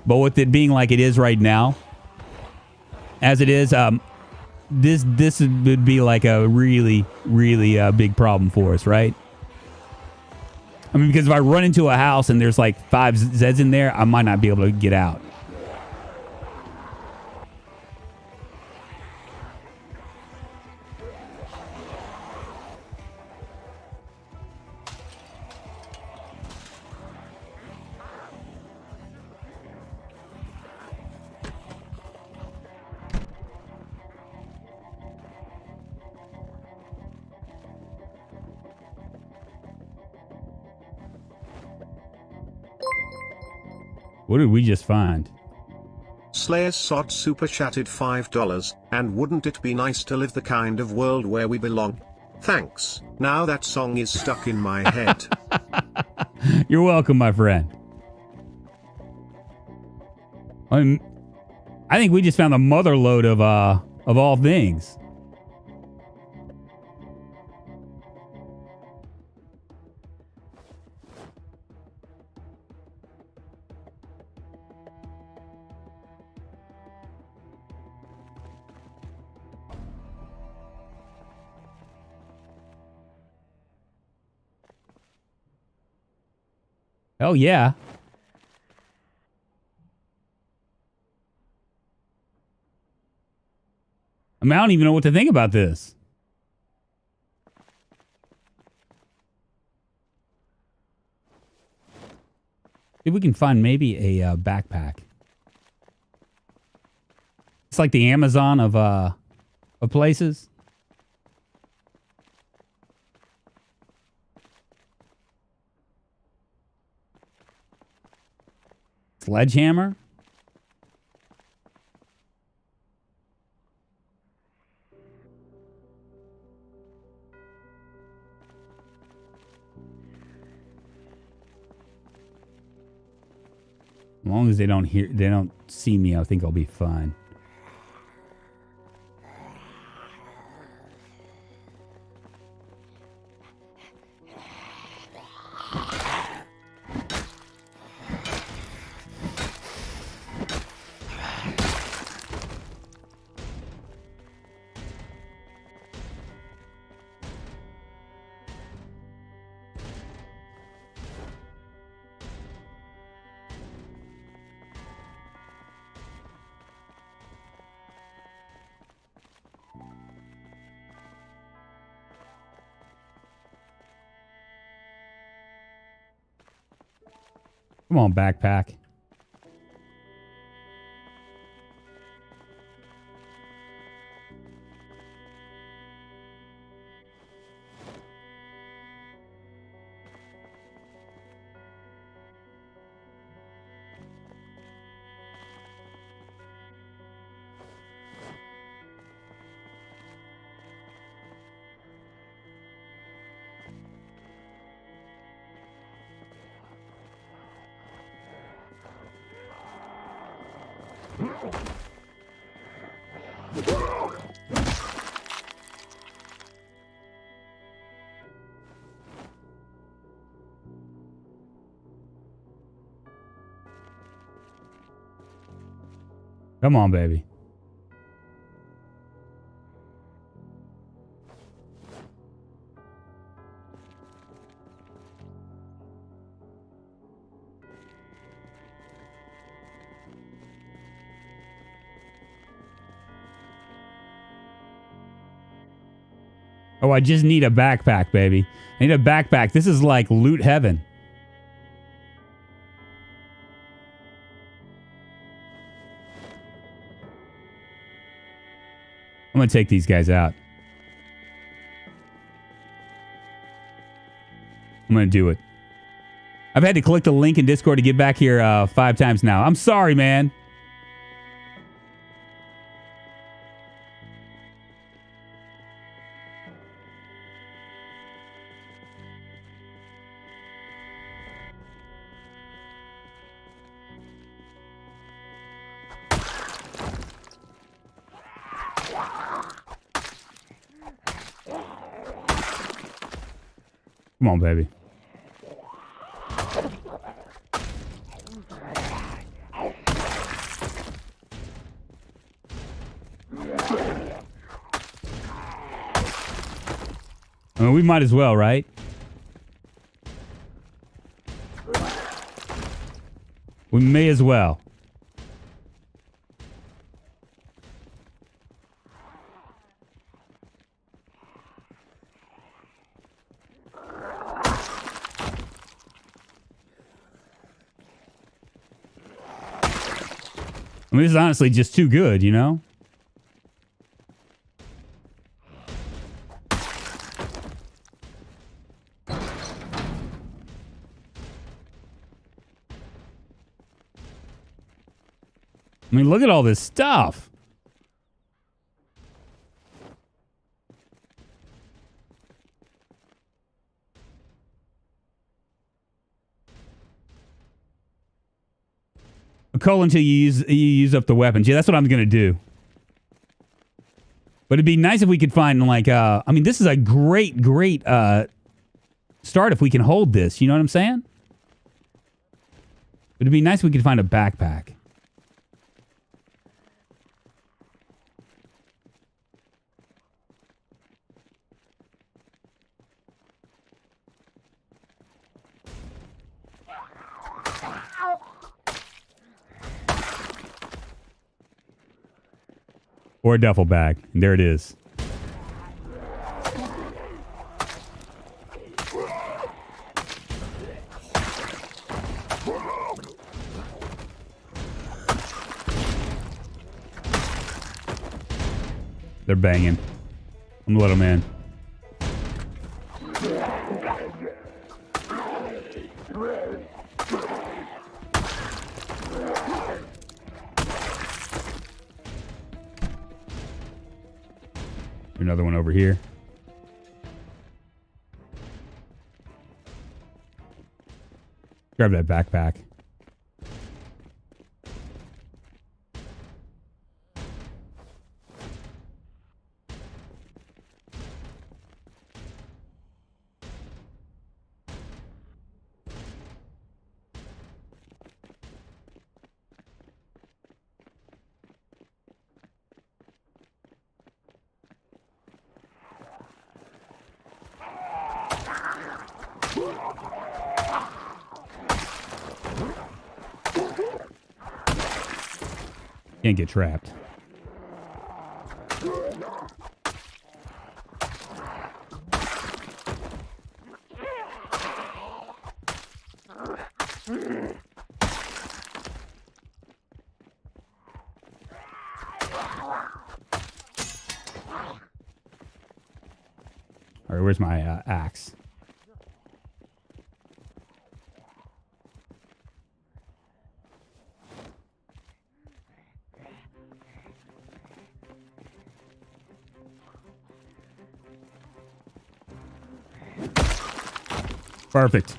But with it being like it is right now, as it is, this would be like a really, really big problem for us, right? I mean, because if I run into a house and there's like 5 Zeds in there, I might not be able to get out. What did we just find? Slayer's Sod super chatted $5, and wouldn't it be nice to live the kind of world where we belong? Thanks. Now that song is stuck in my head. You're welcome, my friend. I think we just found the mother lode of all things. Oh, yeah. I mean, I don't even know what to think about this. If we can find maybe a backpack. It's like the Amazon of places. Sledgehammer? As long as they don't see me, I think I'll be fine. Come on, backpack. Come on, baby. Oh, I just need a backpack, baby. I need a backpack. This is like loot heaven. I'm going to take these guys out. I'm going to do it. I've had to click the link in Discord to get back here 5 times now. I'm sorry, man. Come on, baby. I mean, we might as well, right? We may as well. I mean, this is honestly just too good, you know? I mean, look at all this stuff. A coal until you use up the weapons. Yeah, that's what I'm gonna do. But it'd be nice if we could find like I mean, this is a great start if we can hold this. You know what I'm saying? But it'd be nice if we could find a backpack. Or a duffel bag. And there it is. They're banging. I'm a little man. Another one over here. Grab that backpack. Can't get trapped. All right, where's my axe? Perfect.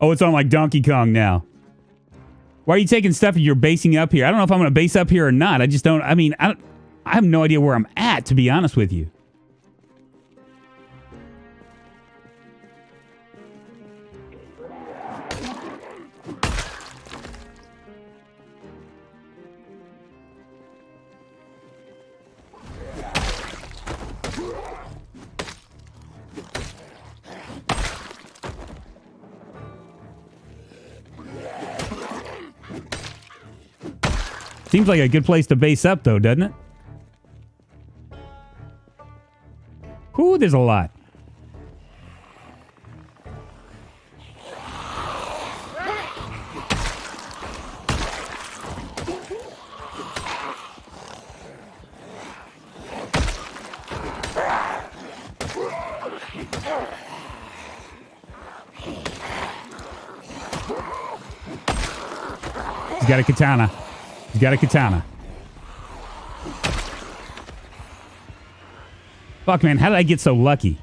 Oh, it's on like Donkey Kong now. Why are you taking stuff and you're basing up here? I don't know if I'm going to base up here or not. I just don't. I mean, I have no idea where I'm at, to be honest with you. Seems like a good place to base up, though, doesn't it? Ooh, there's a lot. He's got a katana. He's got a katana. Fuck, man. How did I get so lucky?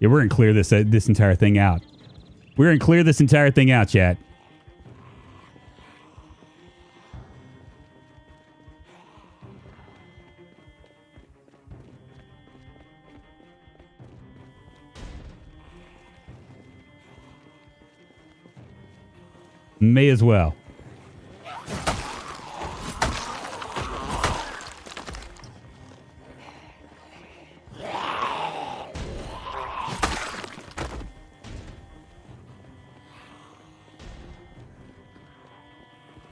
Yeah, we're gonna clear this entire thing out. We're gonna clear this entire thing out, chat. May as well.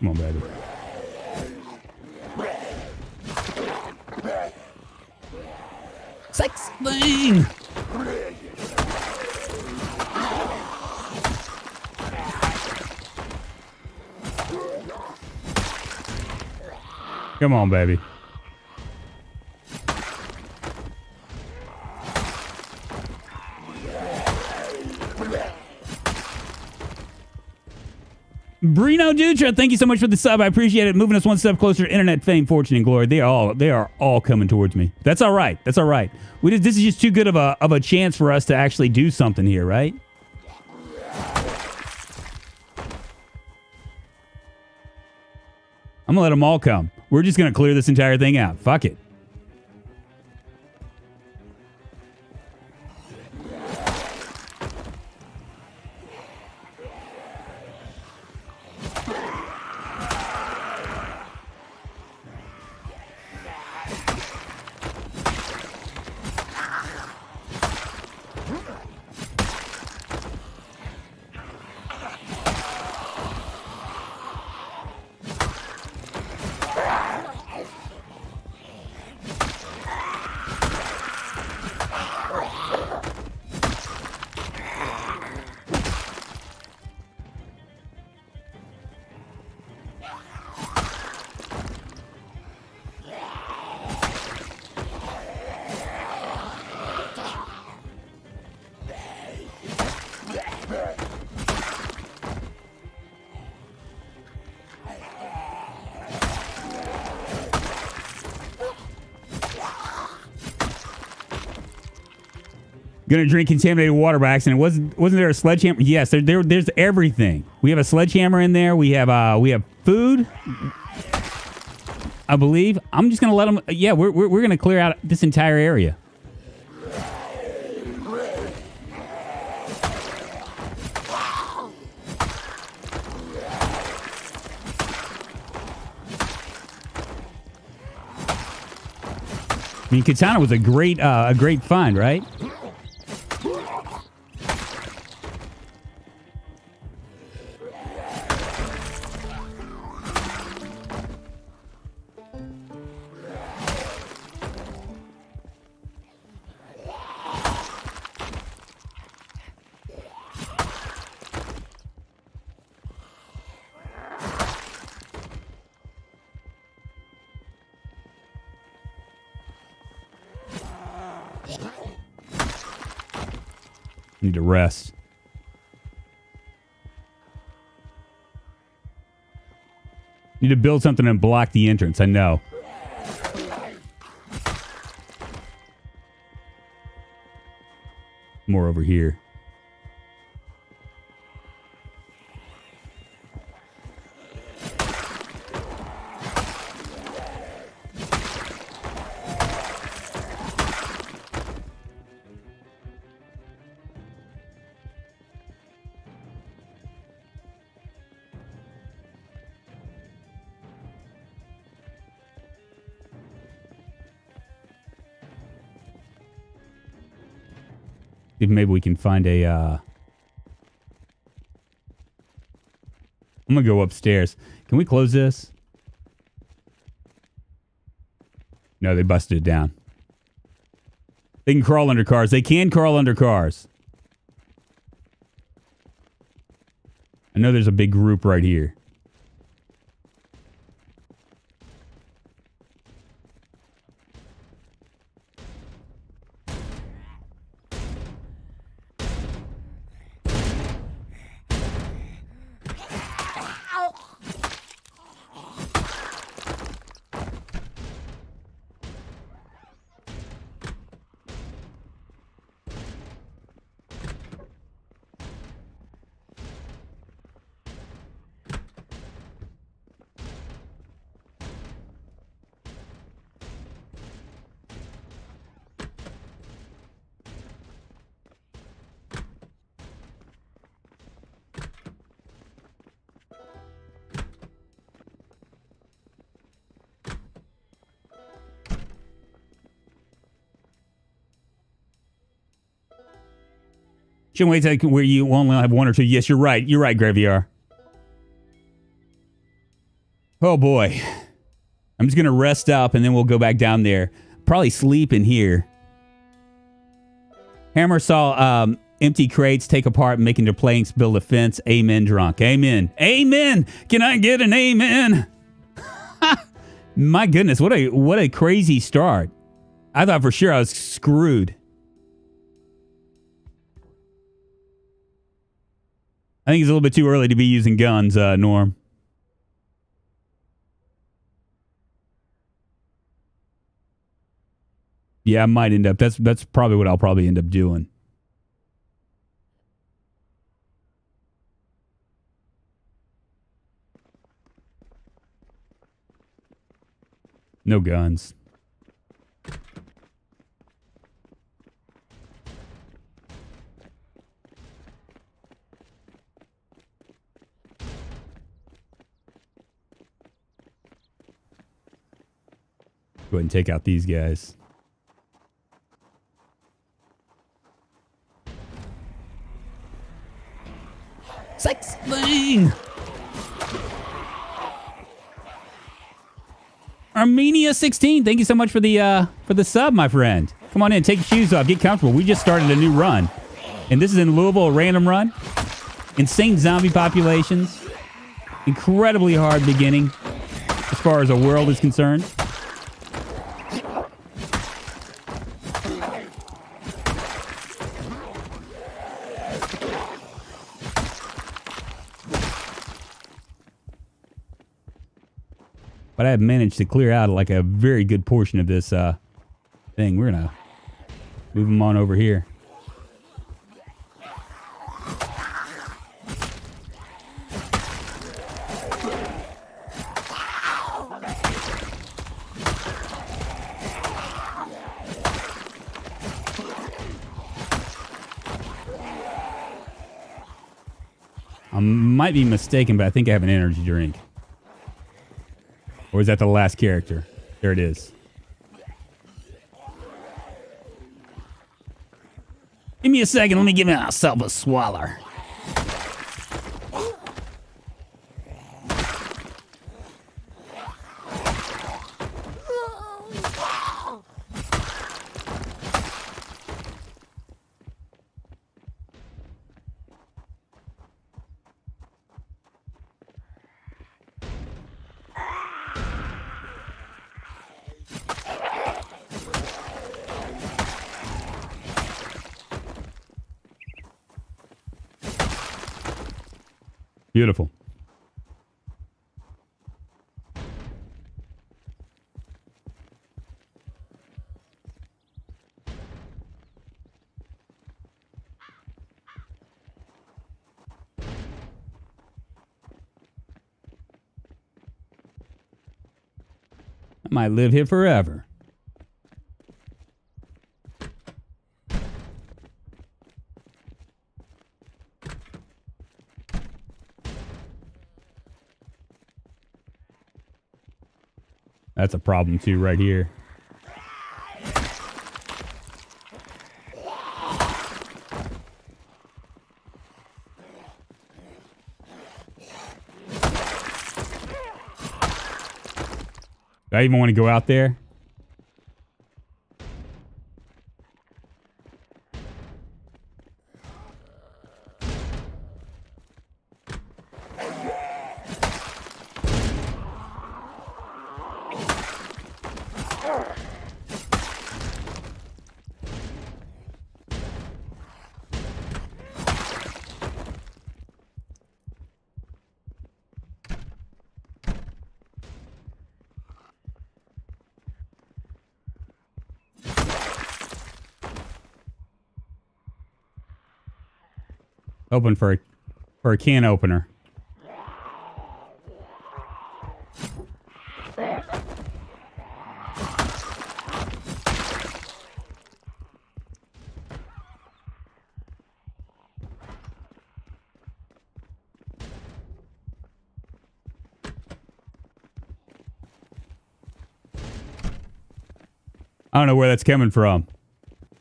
Come on, baby. Sex thing! Come on, baby. Brino Dutra, thank you so much for the sub. I appreciate it. Moving us one step closer to internet fame, fortune, and glory. They are all coming towards me. That's all right. That's all right. This is just too good of a chance for us to actually do something here, right? I'm gonna let them all come. We're just gonna clear this entire thing out. Fuck it. Gonna drink contaminated water by accident. Wasn't there a sledgehammer? Yes, there's everything. We have a sledgehammer in there. We have food, I believe. I'm just gonna let them. Yeah, we're gonna clear out this entire area. I mean, Katana was a great find, right? Need to rest. Need to build something and block the entrance. I know. More over here. If maybe we can find a... I'm going to go upstairs. Can we close this? No, they busted it down. They can crawl under cars. They can crawl under cars. I know there's a big group right here. Shouldn't wait till where you only have one or two. Yes, you're right. You're right, Graviar. Oh, boy. I'm just going to rest up, and then we'll go back down there. Probably sleep in here. Hammer saw empty crates take apart, making their planks, build a fence. Amen, drunk. Amen. Amen. Can I get an amen? My goodness, what a crazy start. I thought for sure I was screwed. I think it's a little bit too early to be using guns, Norm. Yeah, I might end up. That's probably what I'll probably end up doing. No guns. Go ahead and take out these guys. Sex thing! Armenia16, thank you so much for the sub, my friend. Come on in, take your shoes off, get comfortable. We just started a new run. And this is in Louisville, a random run. Insane zombie populations. Incredibly hard beginning as far as the world is concerned. But I have managed to clear out like a very good portion of this thing. We're going to move them on over here. I might be mistaken, but I think I have an energy drink. Or is that the last character? There it is. Give me a second. Let me give myself a swaller. Beautiful. I might live here forever. That's a problem too right here. Do I even want to go out there? Open for a can opener. I don't know where that's coming from.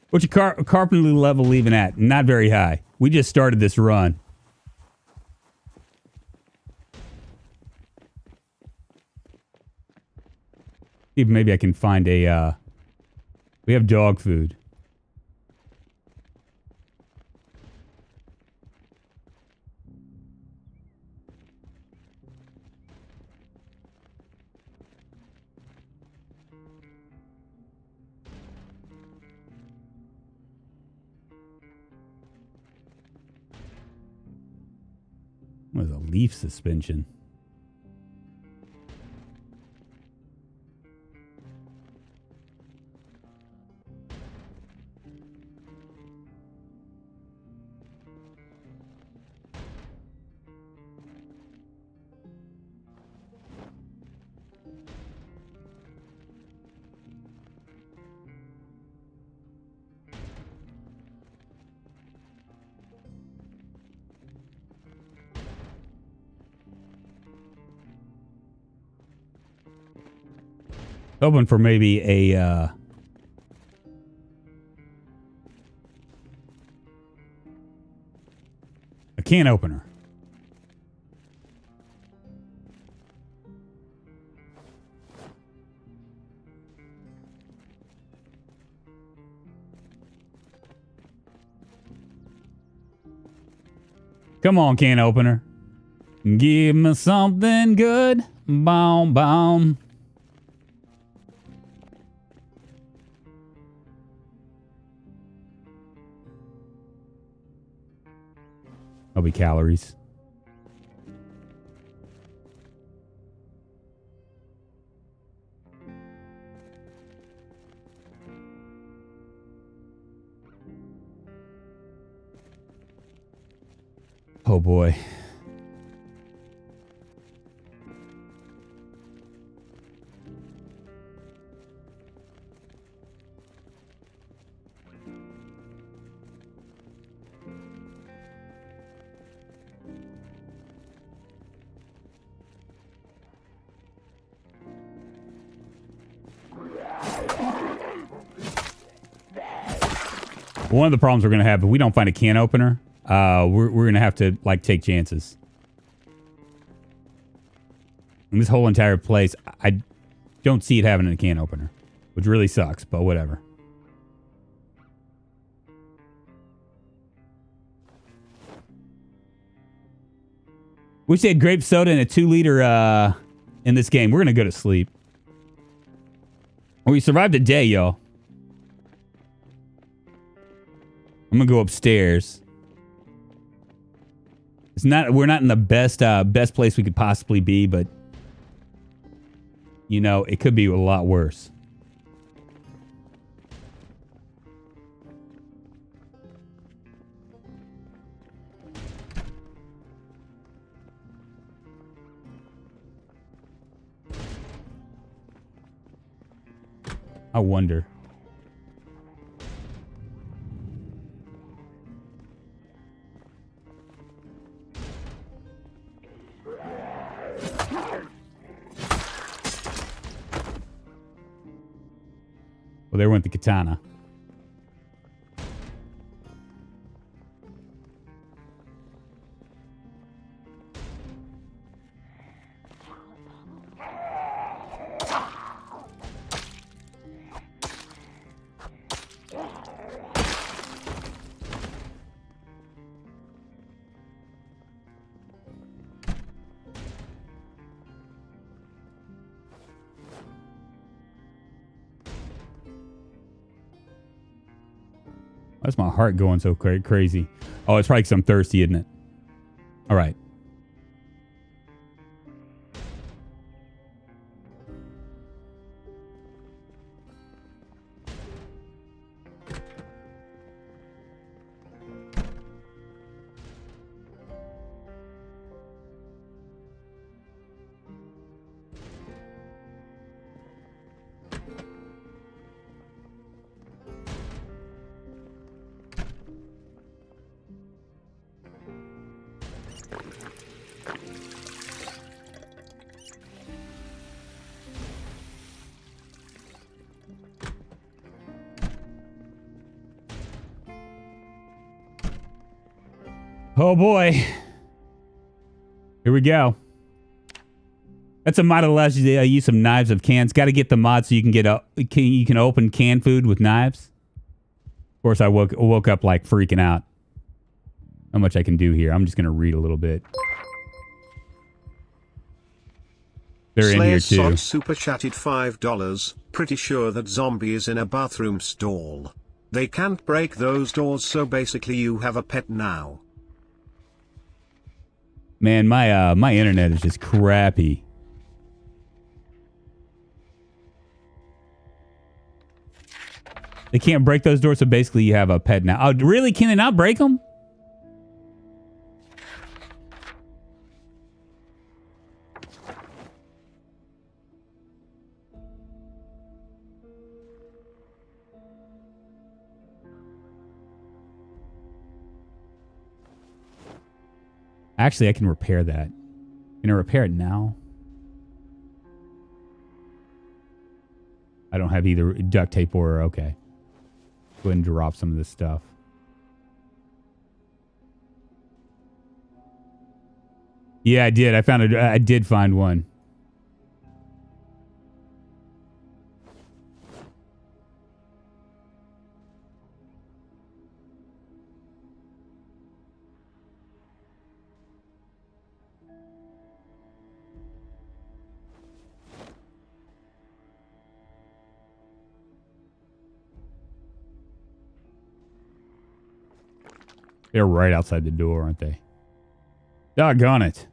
What's your carpentry level even at? Not very high. We just started this run. See if maybe I can find a, we have dog food. What is a leaf suspension? Hoping for maybe a can opener. Come on, can opener. Give me something good. Boom, boom. That'll be calories. Oh boy. One of the problems we're going to have if we don't find a can opener, we're going to have to like take chances. And this whole entire place, I don't see it having a can opener, which really sucks, but whatever. We said grape soda and a 2-liter in this game. We're going to go to sleep. We survived a day, y'all. I'm gonna go upstairs. We're not in the best place we could possibly be, but you know, it could be a lot worse. I wonder. Well, there went the katana. That's my heart going so crazy. Oh, it's probably because I'm thirsty, isn't it? All right. Oh boy. Here we go. That's a mod that allows you to use some knives of cans. Got to get the mod so you can get you can open canned food with knives. Of course, I woke up like freaking out. How much I can do here? I'm just gonna read a little bit. They're in here too. Super chatted $5. Pretty sure that zombie is in a bathroom stall. They can't break those doors, so basically you have a pet now. Man, my internet is just crappy. They can't break those doors, so basically you have a pet now. Oh, really? Can they not break them? Actually, I can repair that. Can I repair it now? I don't have either duct tape or... Okay. Go ahead and drop some of this stuff. Yeah, I did. I did find one. They're right outside the door, aren't they? Doggone it.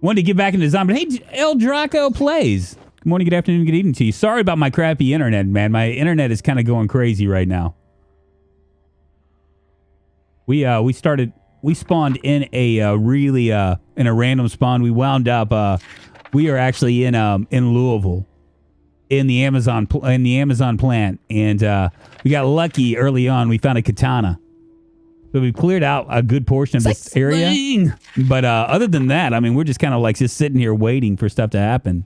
Wanted to get back into Zombie. Hey, El Draco Plays. Good morning, good afternoon, good evening to you. Sorry about my crappy internet, man. My internet is kind of going crazy right now. We spawned in a really in a random spawn. We wound up we are actually in Louisville. In the Amazon plant, and we got lucky early on. We found a katana, so we cleared out a good portion of this area. But other than that, I mean, we're just kind of like just sitting here waiting for stuff to happen.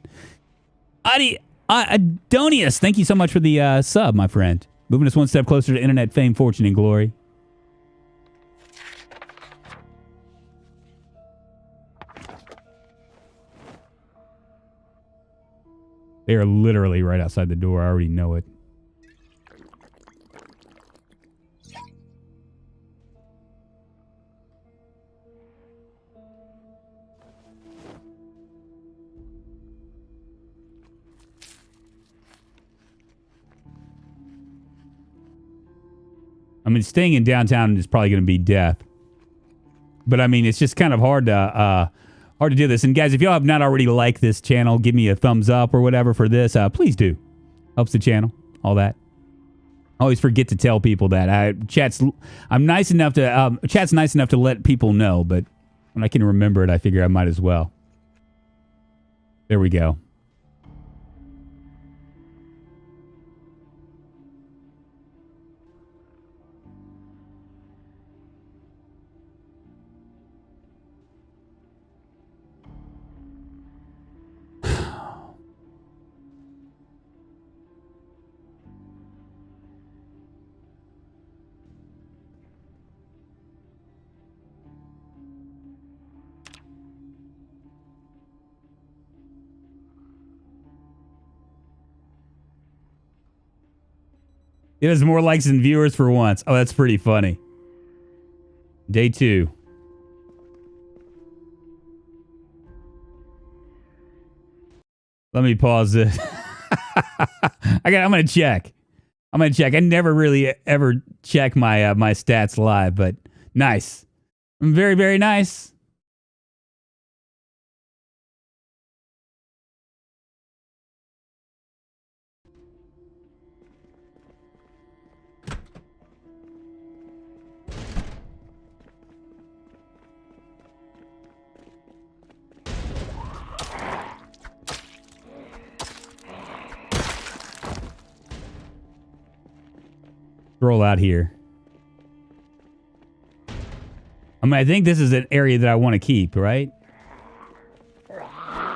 Adonius, thank you so much for the sub, my friend. Moving us one step closer to internet fame, fortune, and glory. They are literally right outside the door. I already know it. I mean, staying in downtown is probably going to be death. But I mean, it's just kind of hard to do this. And guys, if y'all have not already liked this channel, give me a thumbs up or whatever for this. Please do. Helps the channel. All that. I always forget to tell people that. Chat's nice enough to let people know, but when I can remember it, I figure I might as well. There we go. It has more likes than viewers for once. Oh, that's pretty funny. Day 2. Let me pause it. I'm gonna check. I never really ever check my my stats live, but nice. Very, very nice. Roll out here. I mean, I think this is an area that I want to keep, right? I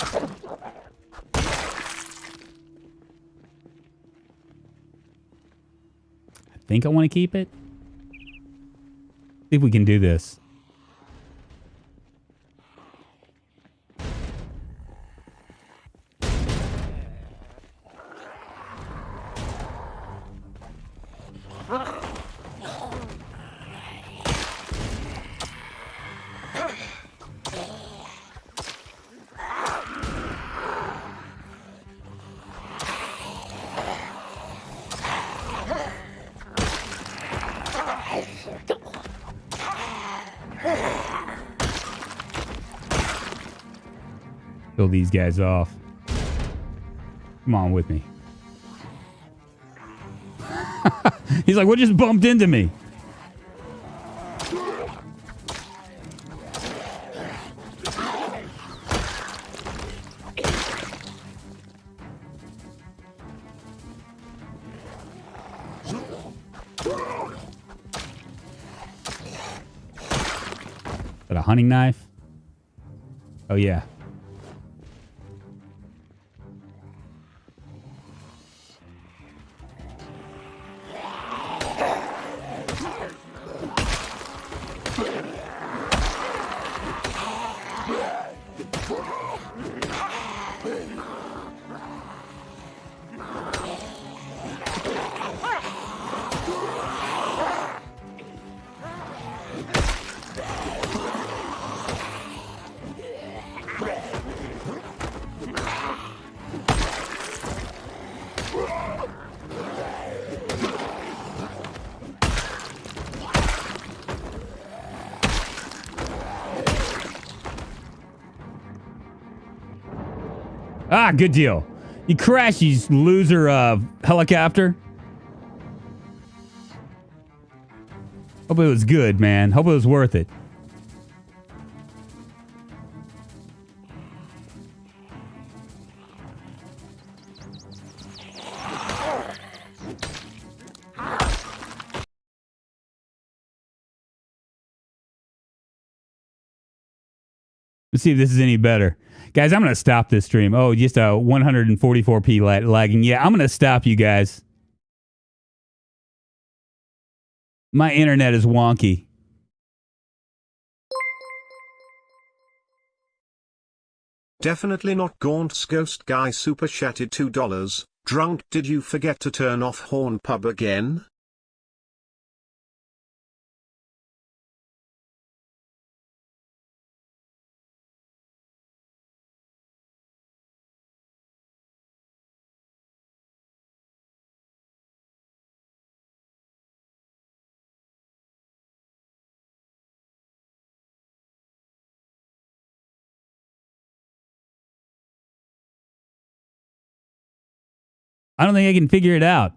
think I want to keep it. See if we can do this. Kill these guys off. Come on with me. He's like, what just bumped into me? Is that a hunting knife? Oh, yeah. Ah, good deal. You crashed, you loser helicopter. Hope it was good, man. Hope it was worth it. Let's see if this is any better. Guys, I'm going to stop this stream. Oh, just a 144p lagging. Yeah, I'm going to stop you guys. My internet is wonky. Definitely not Gaunt's Ghost Guy super chatted $2. Drunk, did you forget to turn off Horn Pub again? I don't think I can figure it out.